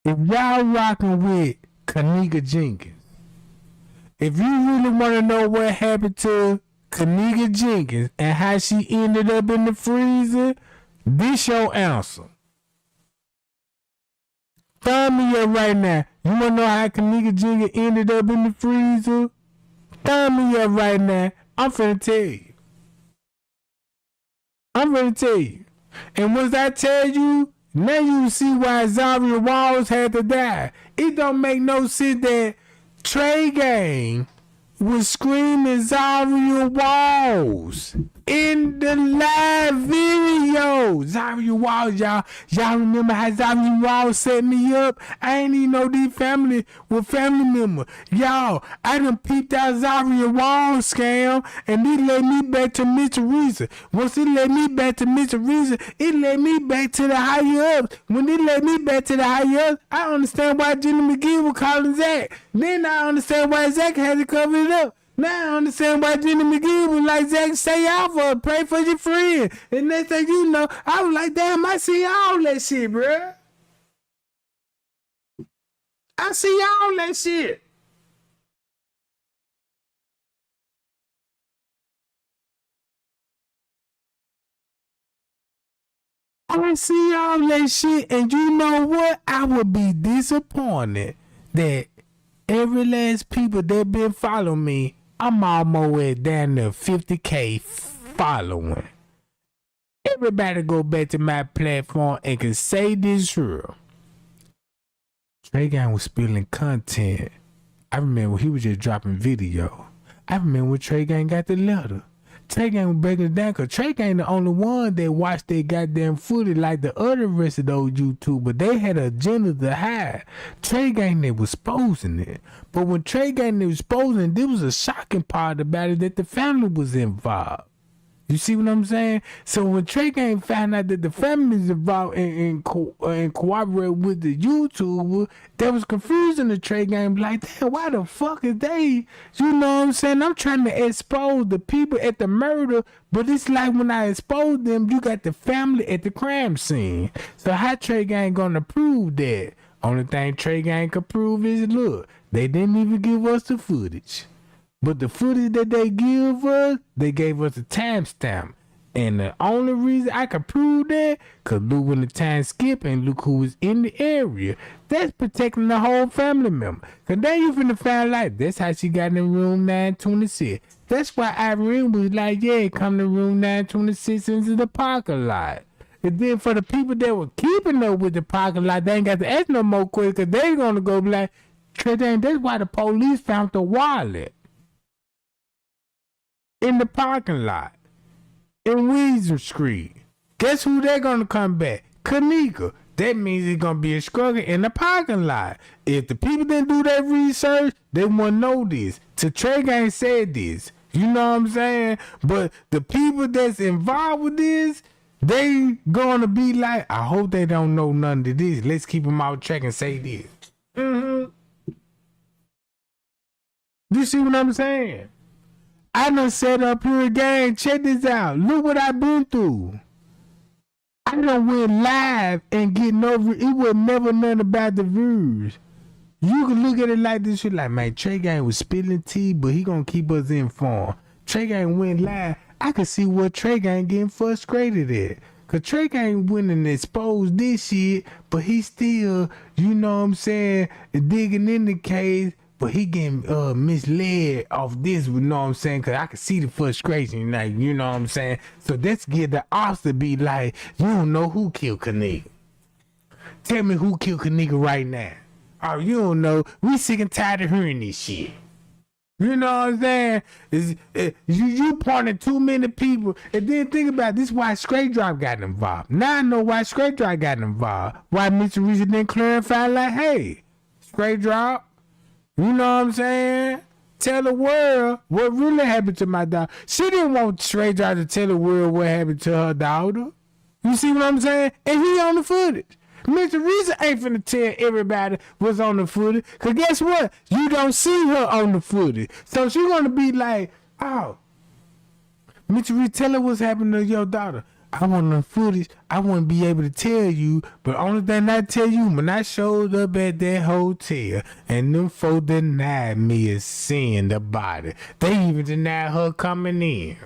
If y'all rocking with Kenneka Jenkins, if you really want to know what happened to Kenneka Jenkins and how she ended up in the freezer, this your answer. Thumb me up right now. You want to know how Kenneka Jenkins ended up in the freezer? Thumb me up right now. I'm finna tell you. I'm finna tell you. And once I tell you, now you see why Zahrie Walls had to die. It don't make no sense that Trey Gang was screaming Zahrie Walls in the live video. Zahrie Walls, y'all remember how Zahrie Walls set me up? I ain't even know these family were family members. Y'all, I done peeped out Zahrie Walls scam, and it led me back to Miss Teresa. Once it led me back to Miss Teresa, it led me back to the higher ups. When it led me back to the higher ups, I understand why Jenny McGee was calling Zach. Then I understand why Zach had to cover it up. Now I understand why Jenny McGee was like, Zach, stay out for it, pray for your friend. And next thing you know, I was like, damn, I see all that shit, bruh. I see all that shit. I see all that shit, and you know what? I would be disappointed that every last people that been following me, I'm almost at down to 50K following. Everybody go back to my platform and can say this real. Trey Gang was spilling content. I remember he was just dropping video. I remember when Trey Gang got the letter. Trey Gang was breaking it down because Trey Gang the only one that watched their goddamn footage like the other rest of those YouTubers. They had an agenda to hide. Trey Gang, they was exposing it. But when Trey Gang, they was exposing it, there was a shocking part about it that the family was involved. You see what I'm saying? So when Trey Gang found out that the family is involved in cooperate with the YouTuber, there was confusion to Trey Gang. Like, damn, why the fuck is they? You know what I'm saying? I'm trying to expose the people at the murder, but it's like when I expose them, you got the family at the crime scene. So how Trey Gang gonna prove that? Only thing Trey Gang could prove is, look, they didn't even give us the footage. But the footage that they give us, they gave us a timestamp. And the only reason I can prove that, because look when the time skip and look who was in the area. That's protecting the whole family member. Because then you finna find out, that's how she got in room 926. That's why Irene was like, yeah, come to room 926 into the parking lot. And then for the people that were keeping up with the parking lot, they ain't got to ask no more questions, because they gonna go be like, that's why the police found the wallet in the parking lot in Weezer Street. Guess who they're gonna come back? Kenneka. That means it's gonna be a struggle in the parking lot. If the people didn't do that research, they wouldn't know this. So Trey Gang said this. You know what I'm saying? But the people that's involved with this, they gonna be like, I hope they don't know none of this. Let's keep them out track and say this. You see what I'm saying? I done set up here again. Check this out. Look what I been through. I done went live and getting over it. Was never nothing about the views. You can look at it like this. You're like, man, Trey Gang was spilling tea, but he gonna keep us informed. Trey Gang went live. I could see what Trey Gang getting frustrated at. Cause Trey Gang went and exposed this shit, but he still, you know what I'm saying, digging in the case. But he getting misled off this, you know what I'm saying? Because I can see the frustration, like, you know what I'm saying? So let's get the ops to be like, you don't know who killed Kenneka. Tell me who killed Kenneka right now. Oh, you don't know. We sick and tired of hearing this shit. You know what I'm saying? You pointing too many people. And then think about it, this is why Straight Drop got involved. Now I know why Straight Drop got involved. Why Mr. Reason didn't clarify, like, hey, Straight Drop, you know what I'm saying? Tell the world what really happened to my daughter. She didn't want Straight Drop to tell the world what happened to her daughter. You see what I'm saying? And he on the footage. Mr. Reason ain't finna tell everybody what's on the footage. Cause guess what? You don't see her on the footage. So she gonna be like, oh, Mr. Reason, tell her what's happening to your daughter. I want the footage. I wouldn't be able to tell you, but only thing I tell you, when I showed up at that hotel and them folk denied me of seeing the body. They even denied her coming in.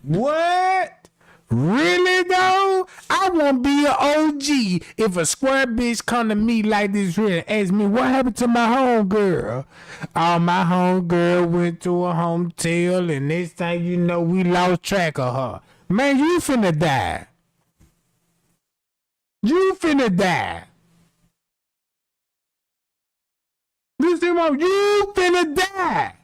What? Really though? I won't be an OG if a square bitch come to me like this here and ask me what happened to my homegirl. Oh, my homegirl went to a hotel and next thing you know, we lost track of her. Man, you finna die. You finna die. You see what? You finna die.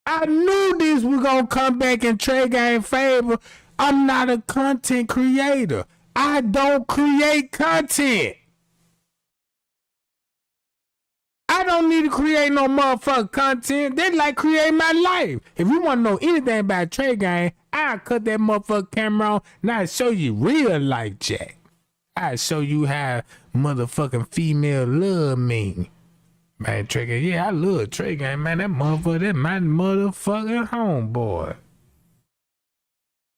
I knew this was gonna come back in Trey Gang favor. I'm not a content creator. I don't create content. I don't need to create no motherfucking content. They like create my life. If you want to know anything about Trey Gang, I'll cut that motherfucking camera on and I'll show you real life, Jack. I'll show you how motherfucking female love me. Man, Trey Gang, yeah, I love Trey Gang, man. That motherfucker, that's my motherfucking homeboy.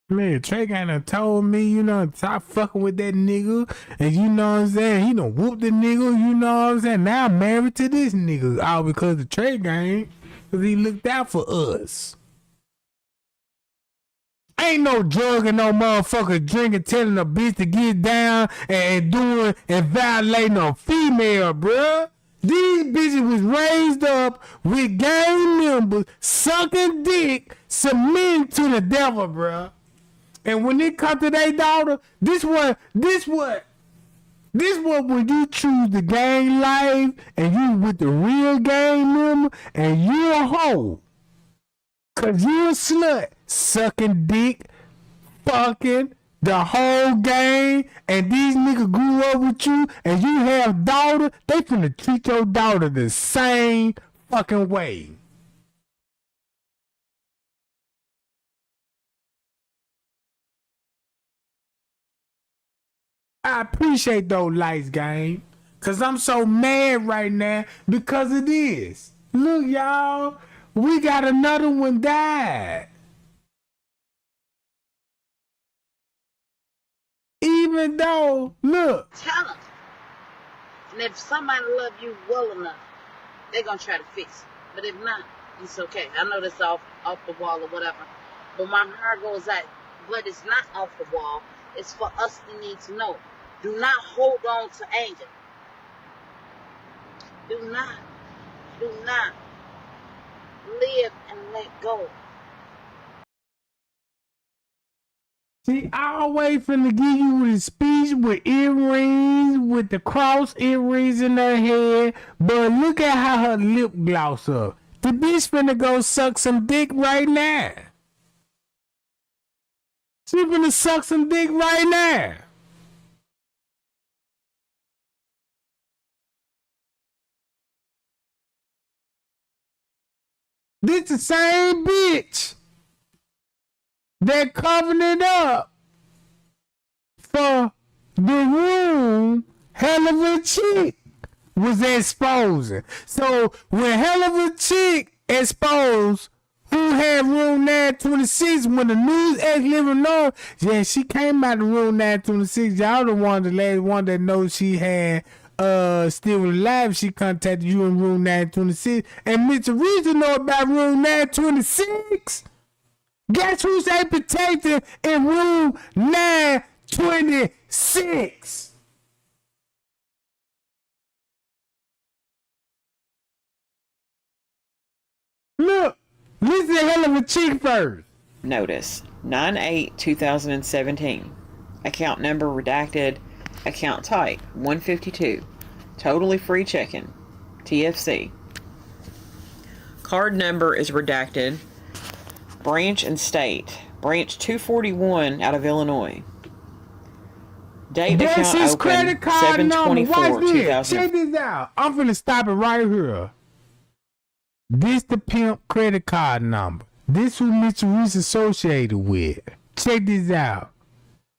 Man, Trey Gang done told me, you know, stop fucking with that nigga. And you know what I'm saying? He done whooped the nigga, you know what I'm saying? Now I'm married to this nigga. All because of Trey Gang. Because he looked out for us. Ain't no drug and no motherfucker drinking, telling a bitch to get down and doing and violating a female, bruh. These bitches was raised up with gang members sucking dick, submitting to the devil, bruh. And when it comes to their daughter, this what when you choose the gang life and you with the real gang member and you a hoe. Cause you a slut, sucking dick, fucking the whole gang, and these niggas grew up with you and you have daughter, they finna treat your daughter the same fucking way. I appreciate those lights, gang. Cause I'm so mad right now because of this. Look, y'all, we got another one died. Even though, look. Tell them. And if somebody love you well enough, they're going to try to fix it. But if not, it's okay. I know that's off the wall or whatever. But my heart goes out. But it's not off the wall. It's for us to need to know. Do not hold on to anger. Do not live and let go. See, I always finna give you the speech with earrings, with the cross earrings in her head, but look at how her lip gloss up. The bitch finna go suck some dick right now. She finna suck some dick right now. This the same bitch that covered it up for the room Hell of a Chick was exposing. So when Hell of a Chick exposed who had room 926, when the news actually let them know, yeah, she came out of room 926. Y'all the last one that knows she had still alive. She contacted you in room 926. And Mr. Reason know about room 926. Guess who's a protected in room 926? Look, listen to Hell of a Chick first. Notice 9/8/2017. Account number redacted. Account type 152. Totally free checking. TFC. Card number is redacted. Branch and state. Branch 241 out of Illinois. Date That's account his open credit card number. 7/24/2000. Watch this. Check this out. I'm finna stop it right here. This the pimp credit card number. This who Mr. Reese associated with. Check this out.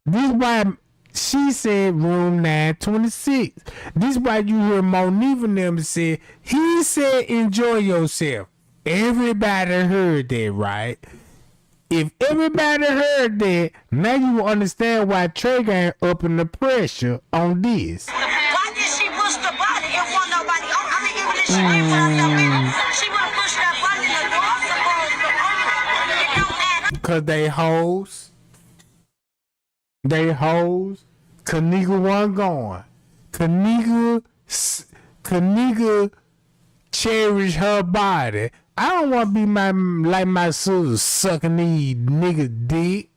This why she said room 926. This why you hear Monique and them say, he said enjoy yourself. Everybody heard that, right? If everybody heard that, now you will understand why Trey Gang upping the pressure on this. Why did she push the button? It wasn't nobody on. I mean, even if she didn't put up that video, she would have pushed that button and the door supposed to open. It don't add up. Cause they hoes. They hoes. Kenneka wasn't going. Kenneka cherish her body. I don't want to be like my sister sucking these niggas dick.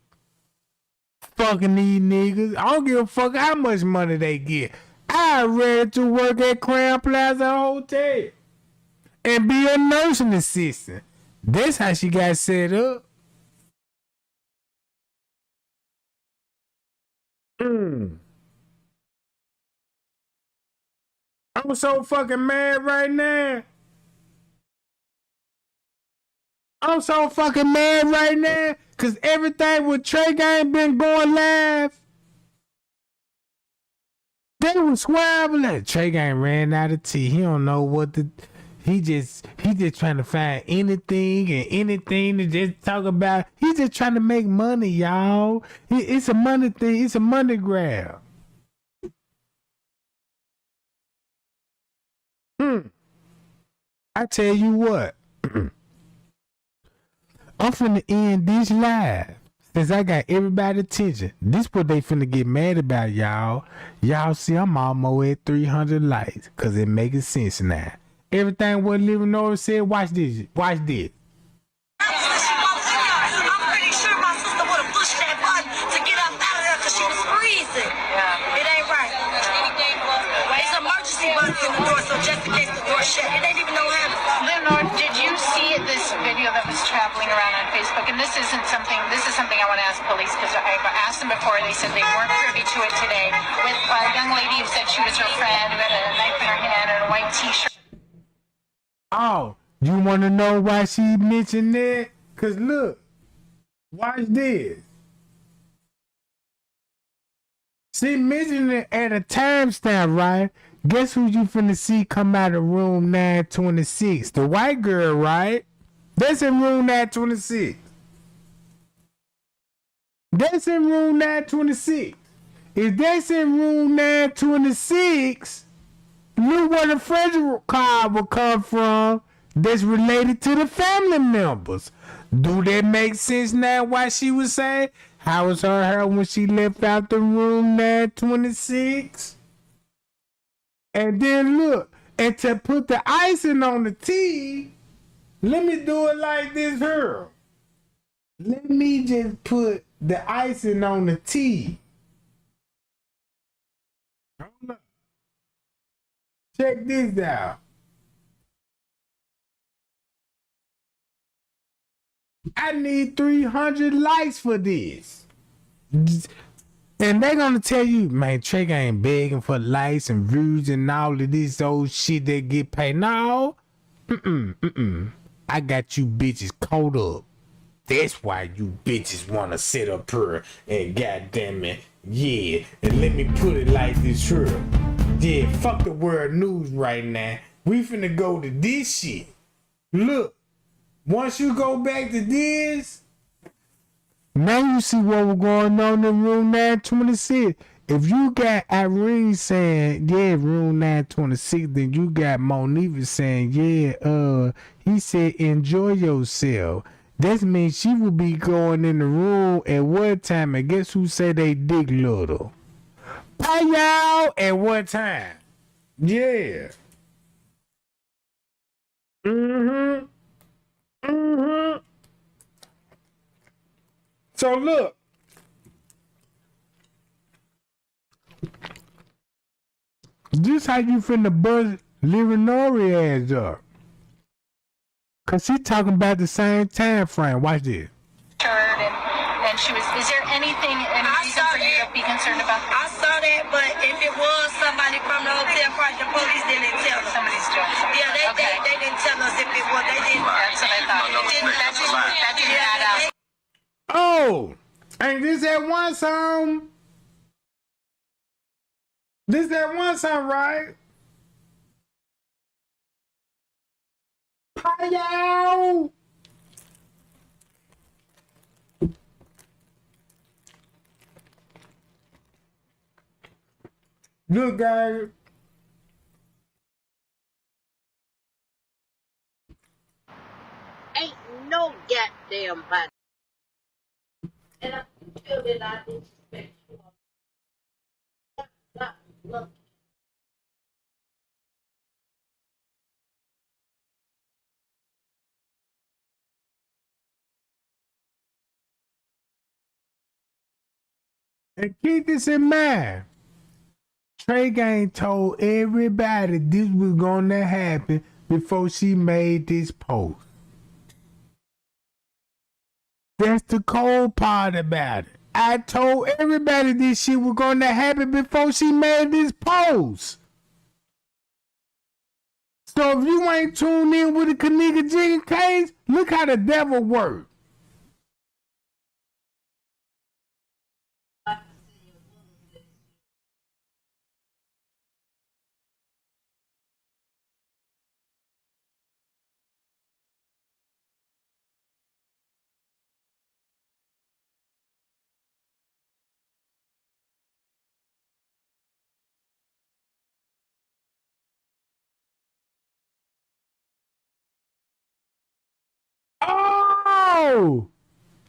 Fucking these niggas. I don't give a fuck how much money they get. I ready to work at Crown Plaza Hotel and be a nursing assistant. That's how she got set up. I'm so fucking mad right now. I'm so fucking mad right now because everything with Trey Gang been going live. They was swabbling. Trey Gang ran out of tea. He don't know what to. He just trying to find anything and anything to just talk about. He just trying to make money, y'all. It's a money thing. It's a money grab. I tell you what. I'm finna end this live. Since I got everybody's attention. This what they finna get mad about, y'all. Y'all see I'm almost at 300 likes. Cause it making sense now. Everything what Living Over said, watch this. Watch this. I'm pretty sure my sister would have pushed that button to get up out of there because she was freezing. It ain't right. It's an emergency button in the door, so just in case the door shut. It ain't even no handle. Lenore, did you see this video that was traveling around on Facebook? And this is something I want to ask police because I've asked them before. They said they weren't privy to it today. With a young lady who said she was her friend who had a knife in her hand and a white t-shirt. Oh, you want to know why she mentioned that? Cause look, watch this. She mentioned it at a timestamp, right? Guess who you finna see come out of room 926? The white girl, right? That's in room 926. That's in room 926. If that's in room 926, look where the federal card will come from that's related to the family members. Do that make sense now why she was saying how was her when she left out the room 926? And then look, and to put the icing on the T, let me do it like this here. Let me just put the icing on the T. Hold up. Check this out. I need 300 likes for this. And they're gonna tell you, man, Trey ain't begging for likes and views and all of this old shit that get paid. No. I got you bitches caught up. That's why you bitches wanna sit up here and goddamn it, yeah. And let me put it like this here. Yeah, fuck the world news right now. We finna go to this shit. Look, once you go back to this, now you see what was going on in room 926. If you got Irene saying, yeah, room 926, then you got Monifa saying, yeah, he said, enjoy yourself. That means she will be going in the room at one time, and guess who said they dig little? Pay y'all at one time. Yeah. So look. This how you finna buzz Lirinori ass up. Cause she talking about the same time frame. Watch this. And she was, is there any reason for you to be concerned about that? I saw that, but if it was somebody from the hotel party, the police didn't tell us. Somebody's doing something. Yeah, they didn't tell us if it was. They didn't. That's what I thought. That didn't add up. Oh, ain't this that one song? This that one song, right? Hi, look, guys. Ain't no goddamn body. And I feel that I disrespect you. Look. And keep this in mind. Trey Gang told everybody this was gonna happen before she made this post. That's the cold part about it. I told everybody this shit was gonna happen before she made this post. So if you ain't tuned in with the Kenneka Jenkins case, look how the devil works. Oh!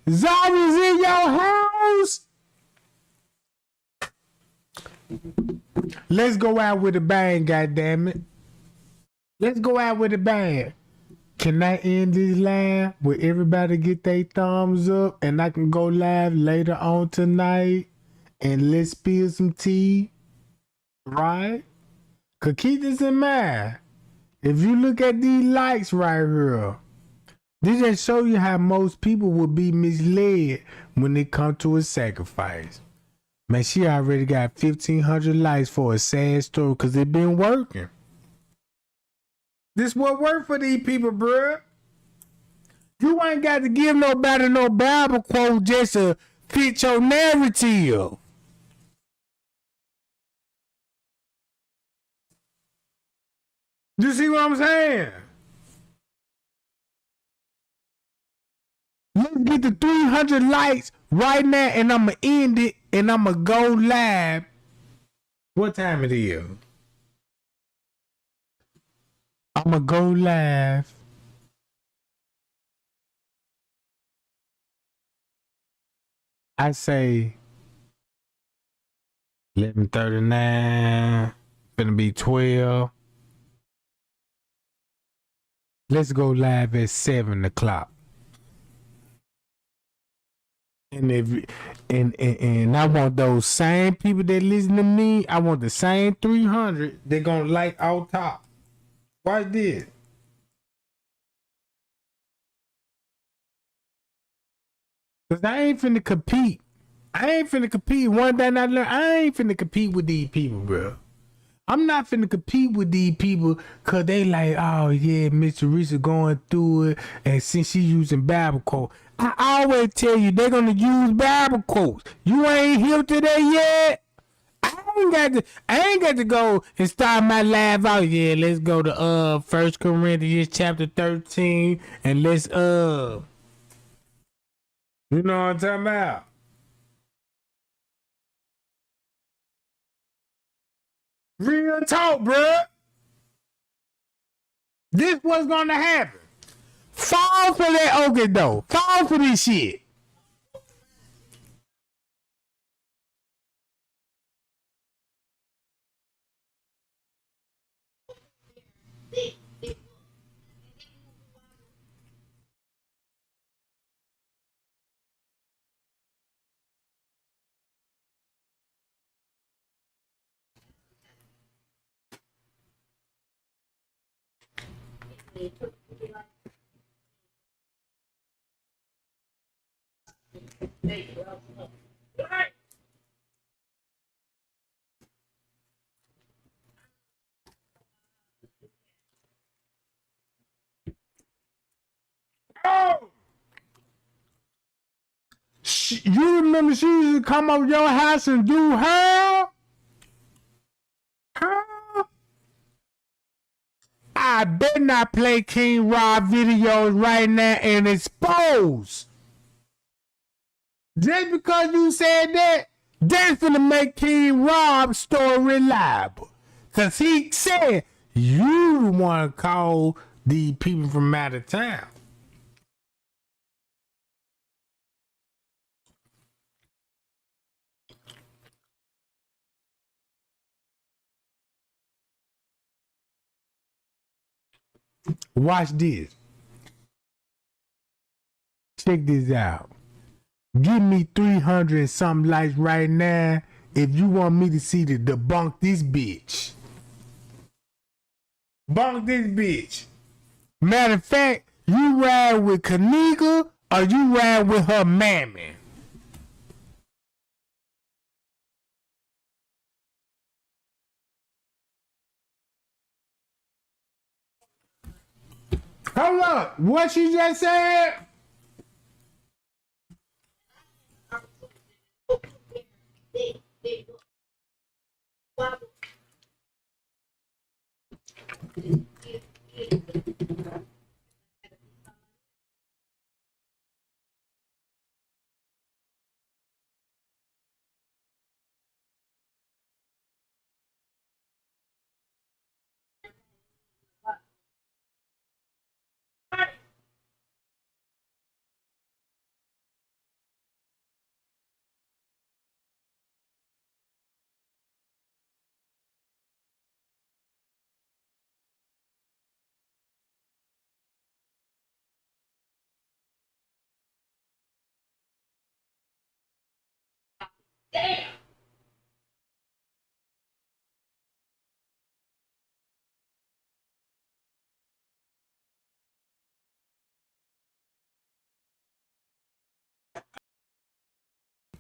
Zahrie's in your house? Let's go out with a bang, goddammit. Let's go out with a bang. Can I end this live where everybody get their thumbs up and I can go live later on tonight and let's spill some tea? Right? Cause keep this in mind. If you look at these likes right here, this just show you how most people will be misled when it comes to a sacrifice. Man, she already got 1,500 likes for a sad story because it been working. This what work for these people, bruh. You ain't got to give nobody no Bible quote just to fit your narrative. You see what I'm saying? Let's get to 300 likes right now and I'ma end it and I'ma go live. What time it is? I'ma go live. I say 11:39. Gonna be 12. Let's go live at 7 o'clock. And I want those same people that listen to me. I want the same 300. They're gonna like out top. Watch this. Cause I ain't finna compete. One thing I learned, I ain't finna compete with these people, bro. I'm not finna compete with these people cause they like, oh yeah, Miss Teresa going through it, and since she using Bible quote, I always tell you they're gonna use Bible quotes. You ain't here today yet. I ain't got to go and start my live out. Yeah, let's go to 1 Corinthians chapter 13 and let's you know what I'm talking about. Real talk, bruh. This what's gonna happen. Fall for that okay though. Fall for this shit. Oh! You remember she used to come over your house and do her? I better not play King Rob videos right now and expose. Just because you said that, that's gonna make King Rob's story reliable. Cause he said you wanna call the people from out of town. Watch this. Check this out. Give me 300 and something likes right now if you want me to see the debunk this bitch. Bunk this bitch. Matter of fact, you ride with Kenneka Or you riding with her mammy? Hold up. What she just said?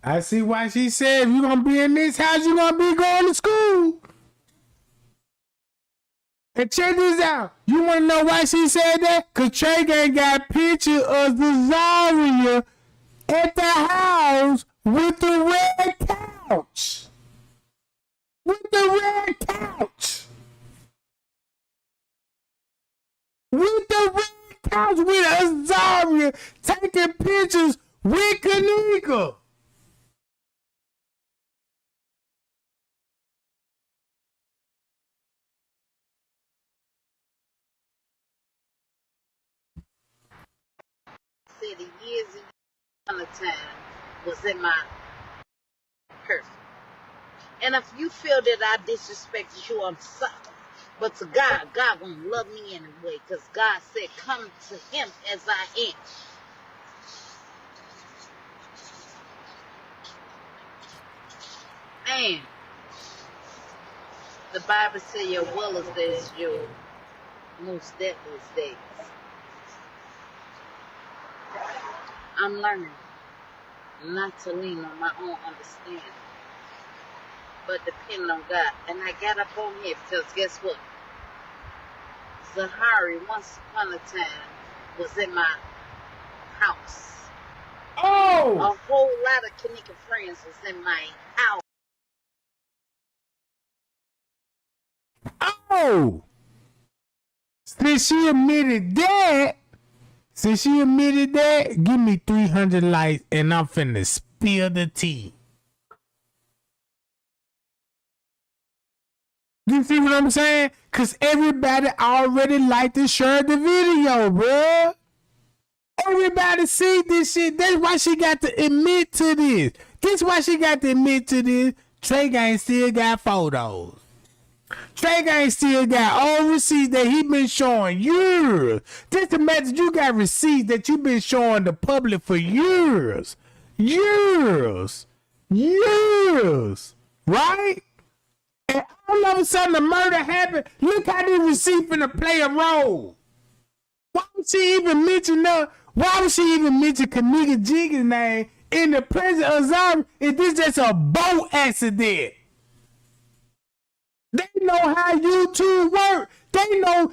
I see why she said if you gonna be in this house, you gonna be going to school. And check this out. You wanna know why she said that? Cause Trey Gang got picture of the Zahrie at the house with the red couch. With the red couch. With the red couch with a Zahrie taking pictures with Kenneka. Said the years and years of time was in my person. And if you feel that I disrespected you, I'm sorry. But to God, God won't love me anyway, because God said, come to him as I am. And the Bible says your will is your most deathless days. I'm learning not to lean on my own understanding, but depend on God. And I got up on here because guess what? Zahrie once upon a time was in my house. Oh! A whole lot of Kenneka friends was in my house. Oh! Since she admitted that, give me 300 likes and I'm finna spill the tea. You see what I'm saying? Cause everybody already liked and shared the video, bruh. Everybody see this shit. That's why she got to admit to this. Trey Gang still got photos. Trey Gang still got all receipts that he been showing years. Just imagine you got receipts that you been showing the public for years. Right? And all of a sudden the murder happened. Look how this receipt finna play a role. Why would she even mention Kenneka Jenkins' name in the presence of Zahrie if this just a boat accident? They know how YouTube work. They know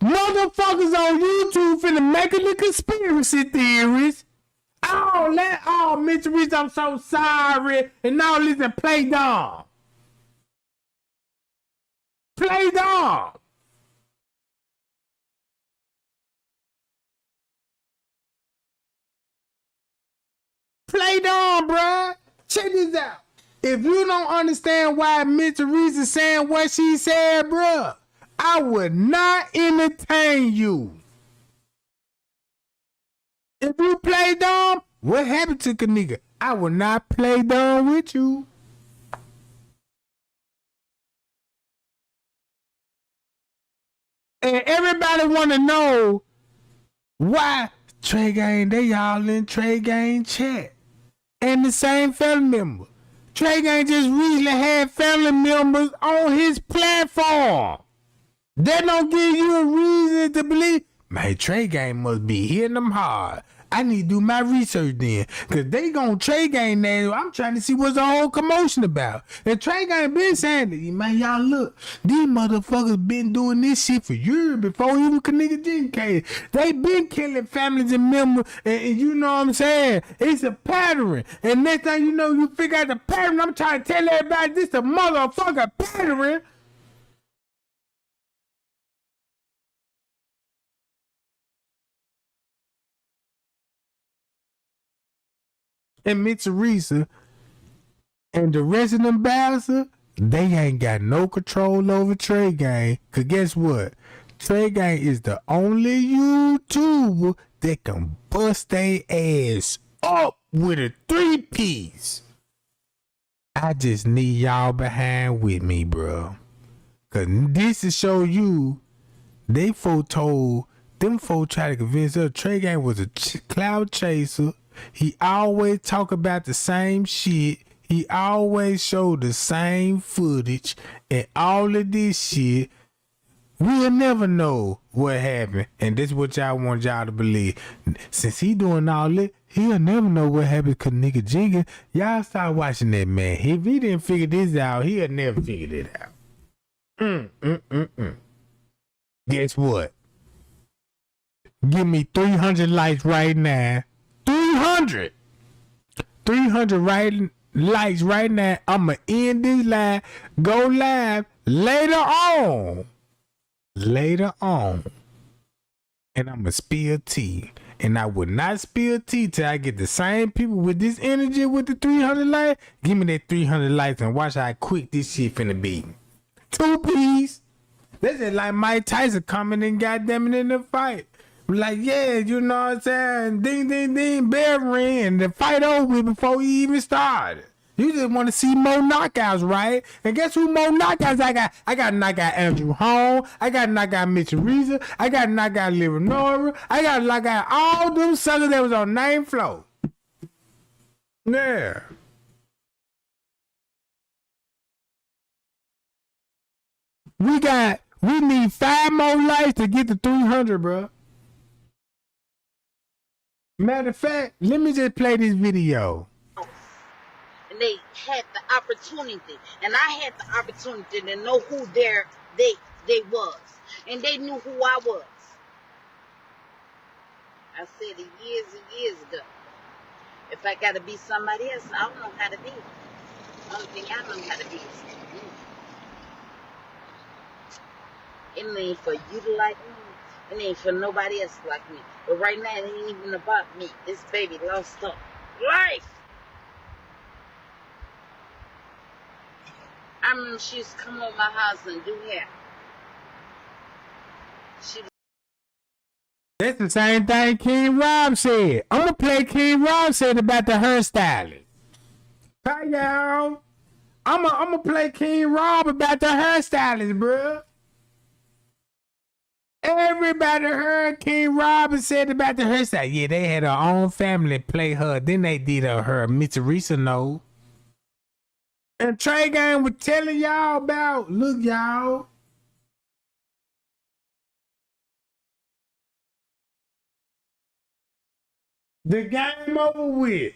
motherfuckers on YouTube finna making the conspiracy theories. Mr. Reese, I'm so sorry. And all this and play dumb. Play dumb. Play dumb, bruh. Check this out. If you don't understand why Mr. Reese is saying what she said, bruh, I would not entertain you. If you play dumb, what happened to Kenneka? I will not play dumb with you. And everybody want to know why Trey Gang, they all in Trey Gang chat. And the same family member. Trey Gang just recently had family members on his platform. That don't give you a reason to believe, man, Trey Gang must be hitting them hard. I need to do my research then. Cause they gon' trade game now. I'm trying to see what's the whole commotion about. The trade game been saying that, man, y'all look, these motherfuckers been doing this shit for years before even Kenneka Jenkins. They been killing families and members, and you know what I'm saying? It's a pattern. And next thing you know, you figure out the pattern. I'm trying to tell everybody this a motherfucker pattern. And Miss Teresa and the rest of them bastards, they ain't got no control over Trey Gang. Cause guess what? Trey Gang is the only YouTuber that can bust their ass up with a 3-piece. I just need y'all behind with me, bro. Cause this to show you, they told them folk try to convince us Trey Gang was a cloud chaser. He always talk about the same shit. He always showed the same footage and all of this shit. We'll never know what happened. And this is what y'all want y'all to believe. Since he doing all this, he'll never know what happened to Kenneka Jenkins. Y'all start watching that, man. If he didn't figure this out, he'll never figure it out. Guess what? Give me 300 likes right now. 300 likes right now. I'ma end this live, go live later on, and I'ma spill tea. And I would not spill tea till I get the same people with this energy with the 300 likes. Give me that 300 likes and watch how quick this shit finna be. 2-piece. That's just like Mike Tyson coming and goddamn it in the fight. Like, yeah, you know what I'm saying? Ding, ding, ding, bell ring, and the fight over before he even started. You just want to see more knockouts, right? And guess who more knockouts I got? I got to knock out Andrew Holm. I got to knock out Mitch Teresa. I got to knock out Leonora. I got to knock out all them suckers that was on 9th floor. Yeah. We need 5 more likes to get to 300, bro. Matter of fact, let me just play this video. And they had the opportunity, and I had the opportunity to know who they was, and they knew who I was. I said it years and years ago. If I gotta be somebody else, I don't know how to be. The only thing I know how to be is me. It ain't for you to like me. It ain't for nobody else like me. But right now, it ain't even about me. This baby lost her life. I remember she used to come over my house and do hair. That's the same thing King Rob said. I'm going to play King Rob said about the hairstylist. Hi, y'all. I'm going to play King Rob about the hairstylist, bro. Everybody heard King Robin said about the hairstyle. Yeah, they had her own family play her. Then they did her Miss Teresa no. And Trey Gang was telling y'all about, look, y'all. The game over with.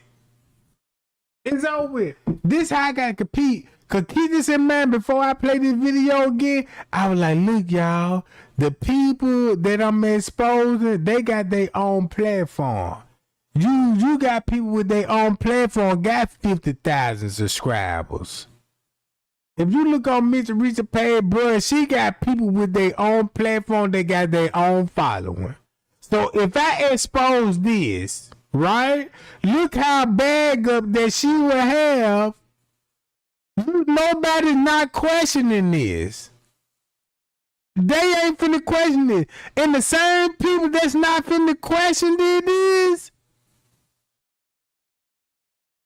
It's over with. This how I gotta compete. Cause keep this in mind before I play this video again. I was like, look, y'all, the people that I'm exposing, they got their own platform. You got people with their own platform, got 50,000 subscribers. If you look on Miss Teresa page, bro, she got people with their own platform, they got their own following. So if I expose this, right, look how bad up that she will have. Nobody's not questioning this. They ain't finna question it. And the same people that's not finna question it is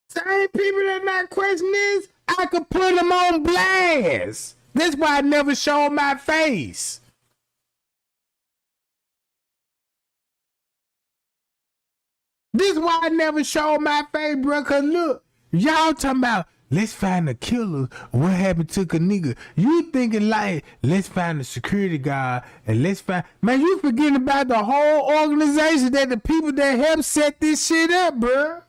same people that not questioning this, I could put them on blast. That's why I never show my face. This is why I never show my face, bro. Cause look, y'all talking about let's find the killer. What happened to Kenneka? You thinking like, let's find the security guard and let's find... Man, you forgetting about the whole organization that the people that helped set this shit up, bruh.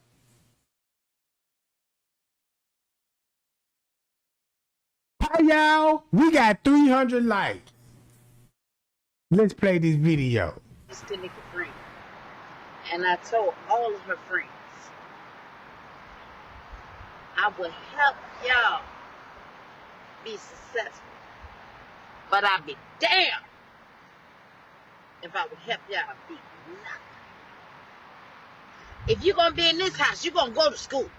Hi, y'all. We got 300 likes. Let's play this video. This Kenneka friend. And I told all of her friends, I will help y'all be successful. But I'll be damned if I would help y'all be nothing. If you're going to be in this house, you're going to go to school.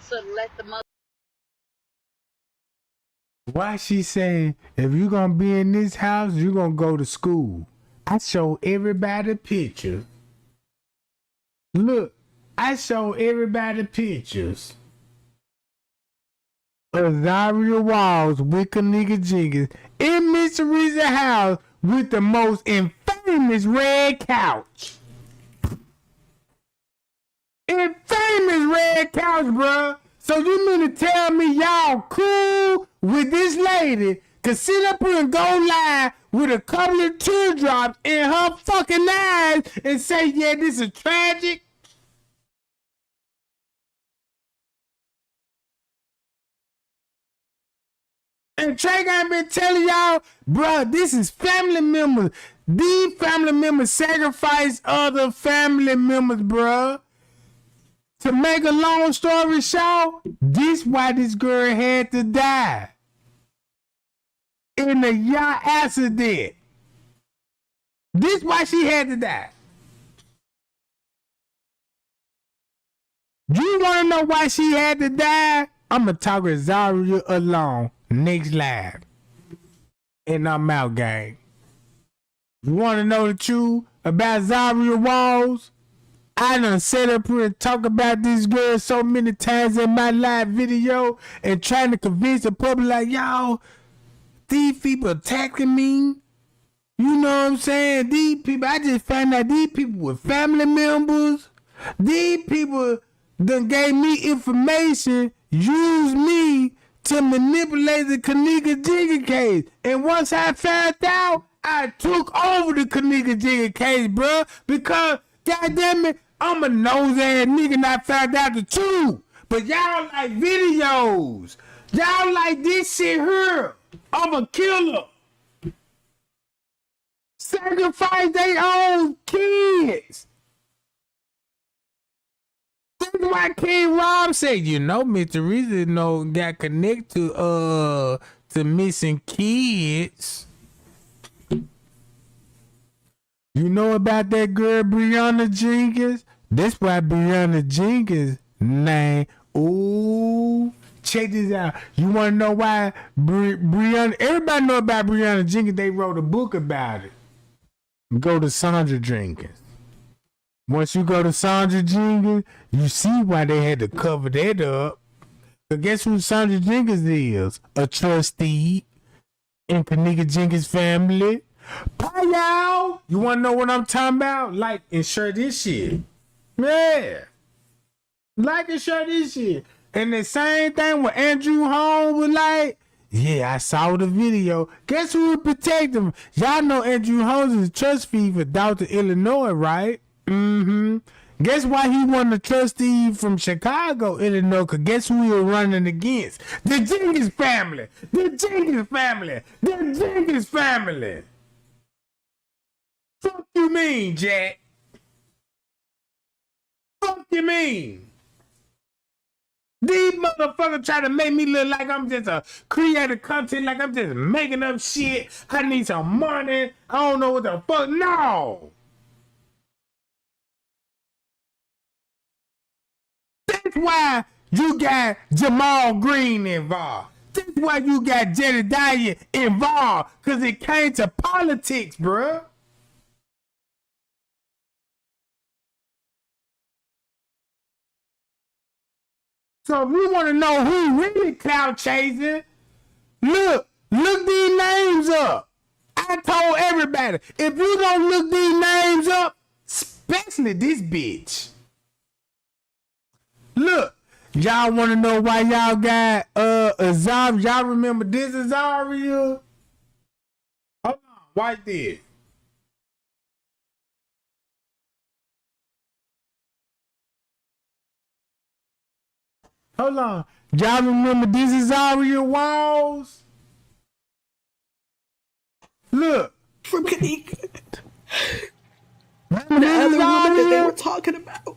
So let the mother... Why she saying, if you're going to be in this house, you're going to go to school? I show everybody pictures. Look, I show everybody pictures of Zahrie Walls with Kenneka Jenkins in Miss Teresa's house with the most infamous red couch. Infamous red couch, bruh. So you mean to tell me y'all cool with this lady could sit up here and go live with a couple of teardrops in her fucking eyes and say, yeah, this is tragic? And Trey ain't been telling y'all, bruh, this is family members. These family members sacrifice other family members, bruh. To make a long story short, this why this girl had to die. In a yacht accident. This why she had to die. You want to know why she had to die? I'm going to talk with Zahrie alone. Next live. And I'm out, gang. You want to know the truth about Zahrie Walls? I done sit up here and talk about this girl so many times in my live video and trying to convince the public like, y'all, these people attacking me. You know what I'm saying? These people, I just found out these people were family members. These people done gave me information, used me to manipulate the Kenneka Jenkins case. And once I found out, I took over the Kenneka Jenkins case, bro. Because, goddamn it, I'm a nose ass nigga and I found out the truth. But y'all like videos. Y'all like this shit here of a killer. Sacrifice their own kids. That's why King Rob said, you know, Miss Teresa got connected to missing kids. You know about that girl Brianna Jenkins? That's why Brianna Jenkins name. Ooh, check this out. You want to know why Brianna? Everybody know about Brianna Jenkins. They wrote a book about it. Go to Sandra Jenkins. Once you go to Sandra Jenkins, you see why they had to cover that up. But guess who Sandra Jenkins is? A trustee in Kenneka Jenkins' family. Bye, y'all. You want to know what I'm talking about? Like and share this shit. Yeah. Like and share this shit. And the same thing with Andrew Holmes was like, yeah, I saw the video. Guess who would protect him? Y'all know Andrew Holmes is a trust fee for Delta, Illinois, right? Mm-hmm. Guess why he won the trustee from Chicago, Illinois? Because guess who he was running against? The Jenkins family. The Jenkins family. The Jenkins family. Fuck you mean, Jack? Fuck you mean? These motherfuckers try to make me look like I'm just a creator content, like I'm just making up shit. I need some money. I don't know what the fuck. No. That's why you got Jamal Green involved. That's why you got Jedediah involved. Because it came to politics, bruh. So if you want to know who really clout chasing, look these names up. I told everybody, if you don't look these names up, especially this bitch, Look, y'all want to know why y'all got Zahrie? Y'all remember this is Zahrie? Hold on, right there. Hold on. Y'all remember this is Zahrie walls? Look. From Kenneka. The other woman that they were talking about,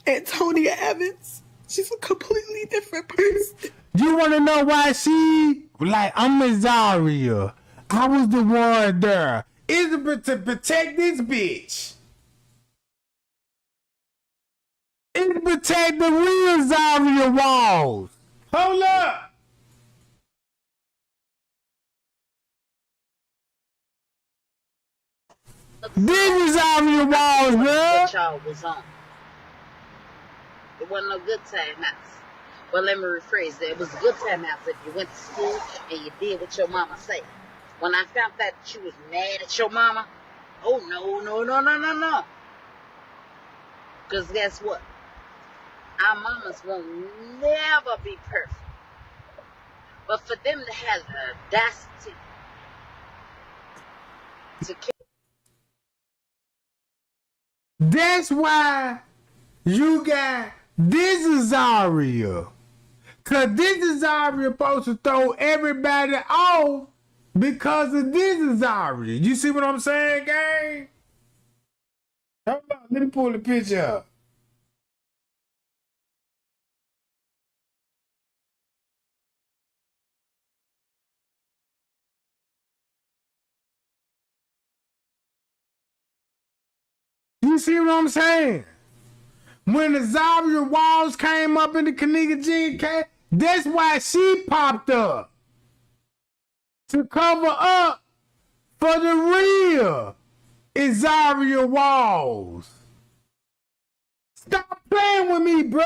Antonia Evans, she's a completely different person. You want to know why she, like, I'm a Zahrie. I was the one there. It's to protect this bitch. It's to protect the real Zahrie walls. Hold up. This is Zahrie walls, bro. That y'all was on. It wasn't no good time house. Well, let me rephrase that. It was a good time house if you went to school and you did what your mama said. When I found out that you was mad at your mama, oh no. Because guess what? Our mamas won't never be perfect. But for them to have the audacity to kill. That's why you got this is Zahrie. Cause this is Zahrie supposed to throw everybody off because of this is Zahrie. You see what I'm saying, gang? Hold on, let me pull the picture up. You see what I'm saying? When the Zahrie walls came up in the Kenneka Jenkins, that's why she popped up. To cover up for the real is Zahrie walls. Stop playing with me, bro.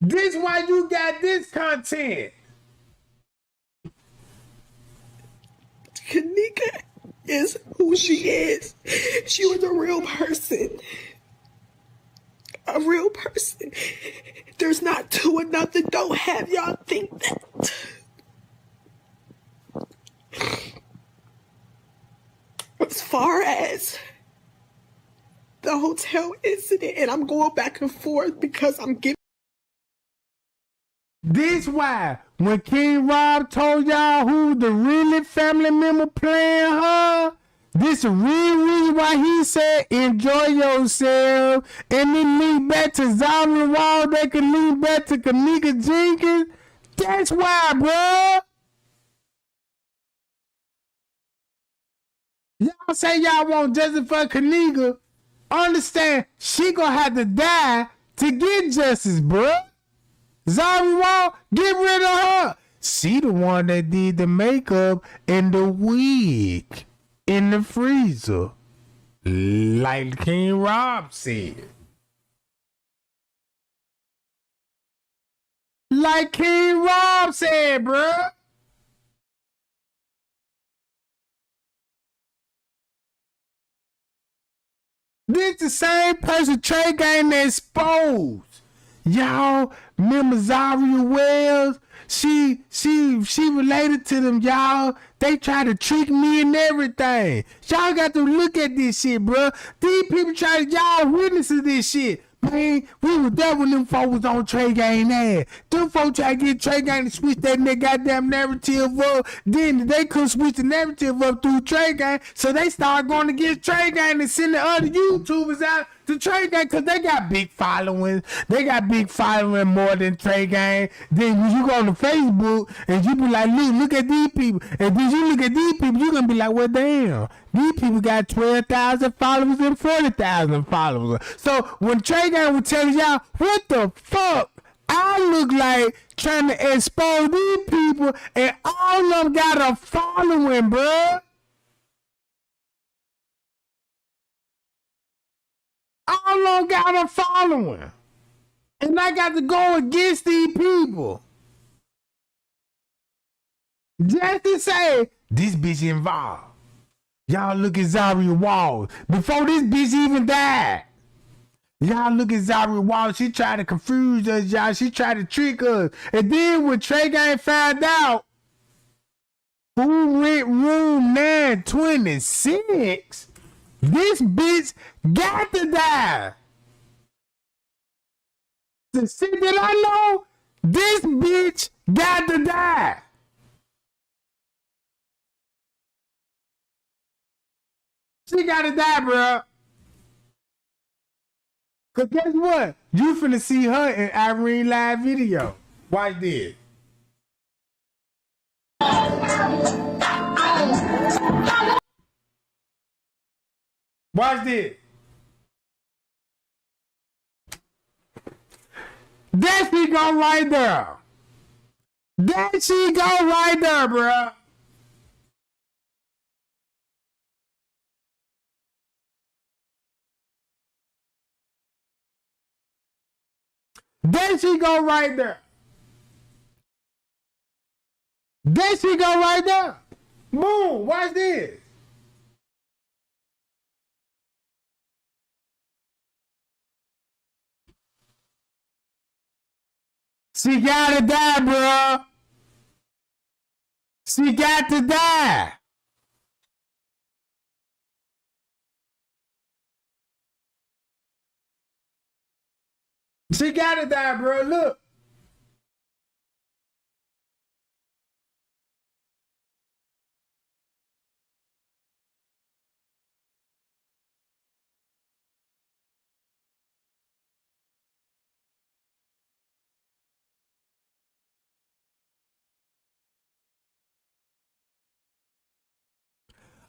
This why you got this content. Kenneka is who she is. She was a real person. A real person. There's not two or nothing. Don't have y'all think that. As far as the hotel incident, and I'm going back and forth because I'm giving. This why when King Rob told y'all who the really family member playing her, this the real reason why he said enjoy yourself and then link back to Zahrie Wall. They can link back to Kenneka Jenkins. That's why, bro. Y'all say y'all want justice for Kenneka. Understand, she gonna have to die to get justice, bro. Zahrie Wall, get rid of her. She the one that did the makeup and the wig in the freezer. Like King Rob said. Like King Rob said, bruh. This the same person Trey Gang that exposed. Y'all remember Zahrie Wells? She related to them, y'all. They try to trick me and everything. Y'all got to look at this shit, bro. These people try to, y'all witnesses this shit. Man, we was there when them folks was on Trey Gang ass. Them folks try to get Trey Gang to switch that goddamn narrative up. Then they couldn't switch the narrative up through Trey Gang, so they started going to get Trey Gang and send the other YouTubers out to Trey Gang because they got big followings. They got big following more than Trey Gang. Then when you go on the Facebook and you be like, look at these people. And then you look at these people, you going to be like, well, damn. These people got 12,000 followers and 40,000 followers. So when Trey Gang was telling y'all, what the fuck? I look like trying to expose these people and all of them got a following, bruh. All of them got a following. And I got to go against these people. Just to say, This bitch involved. Y'all look at Zahrie Walls. Before this bitch even died. Y'all look at Zahrie Walls. She tried to confuse us, y'all. She tried to trick us. And then when Trey Gang found out who rent room 926, this bitch got to die. The shit that I know, this bitch got to die. She got to die, bro. Cause guess what? You finna see her in Irene live video. Watch this. Watch this. There she go right there. There she go right there, bro. There she go right there. There she go right there. Boom, watch this. She gotta die, bro. She got to die. She gotta die, bro. Look.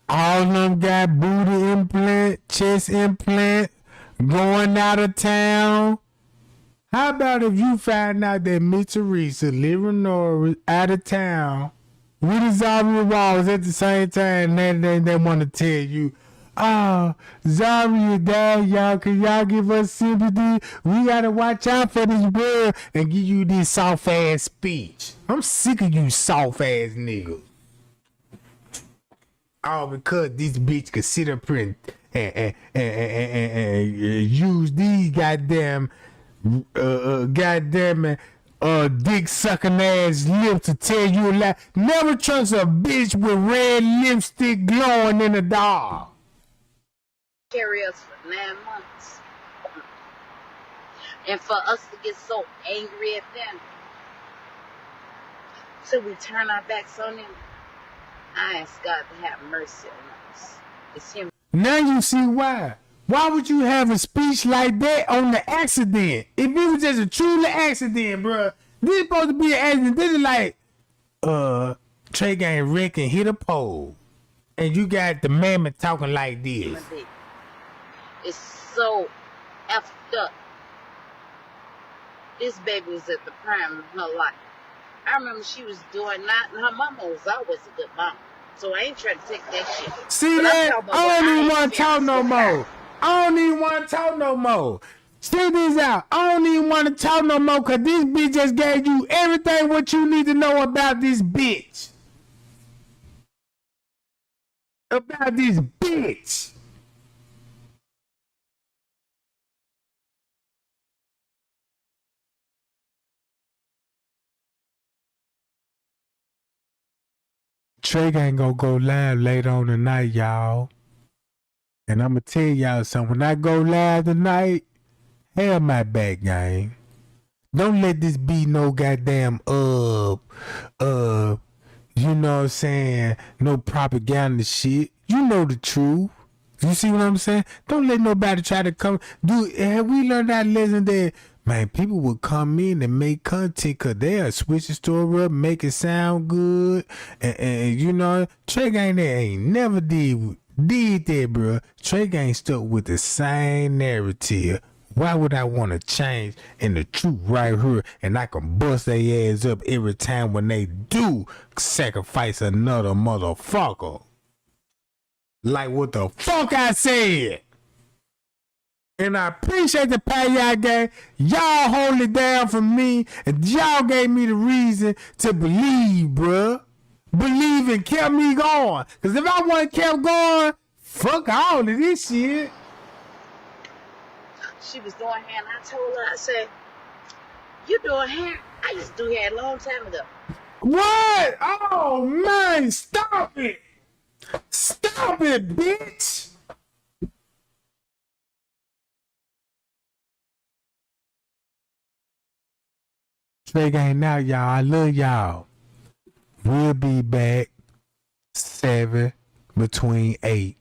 All of them got booty implant, chest implant, going out of town. How about if you find out that Miss Teresa, Leonora, out of town, with the Zahrie Walls at the same time, and they want to tell you, Zahrie is dead, y'all. Can y'all give us sympathy? We gotta watch out for this world, and give you this soft ass speech. I'm sick of you soft ass niggas. All because this bitch could sit up here and use these goddamn dick sucking ass lips to tell you a lie. Never trust a bitch with red lipstick glowing in the dark. Carry us for 9 months. And for us to get so angry at them, till we turn our backs on them, I ask God to have mercy on us. It's Him. Now you see why. Why would you have a speech like that on the accident? If it was just a truly accident, bro. This is supposed to be an accident. This is like, Trey Gang wreck and hit a pole. And you got the mammoth talking like this. It's so effed up. This baby was at the prime of her life. I remember she was doing that, and her mama was always a good mom. So I ain't trying to take that shit. See that? I don't even want to talk no more. I don't even want to talk no more. Check this out. I don't even want to talk no more because this bitch just gave you everything what you need to know about this bitch. About this bitch. Trey Gang gonna go live later on tonight, y'all. And I'ma tell y'all something. When I go live tonight, have my back, gang. Don't let this be no goddamn you know what I'm saying, no propaganda shit. You know the truth. You see what I'm saying? Don't let nobody try to come. Dude, have we learned that lesson that, man, people will come in and make content because they'll switch the story up, make it sound good. And you know, Trey Gang there ain't never did that, bro. Trey Gang stuck with the same narrative. Why would I want to change in the truth right here and I can bust their ass up every time when they do sacrifice another motherfucker? Like what the fuck I said. And I appreciate the pay y'all gave. Y'all hold it down for me. And y'all gave me the reason to believe, bruh. believe and kept me going. Cause if I wouldn't kept going, fuck all of this shit. She was doing hair, and I told her, I said, "You doing hair? I used to do hair a long time ago." What? Oh man, stop it! Stop it, bitch! Trey Gang now, y'all. I love y'all. We'll be back 7 between 8.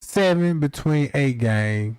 7 between 8, gang.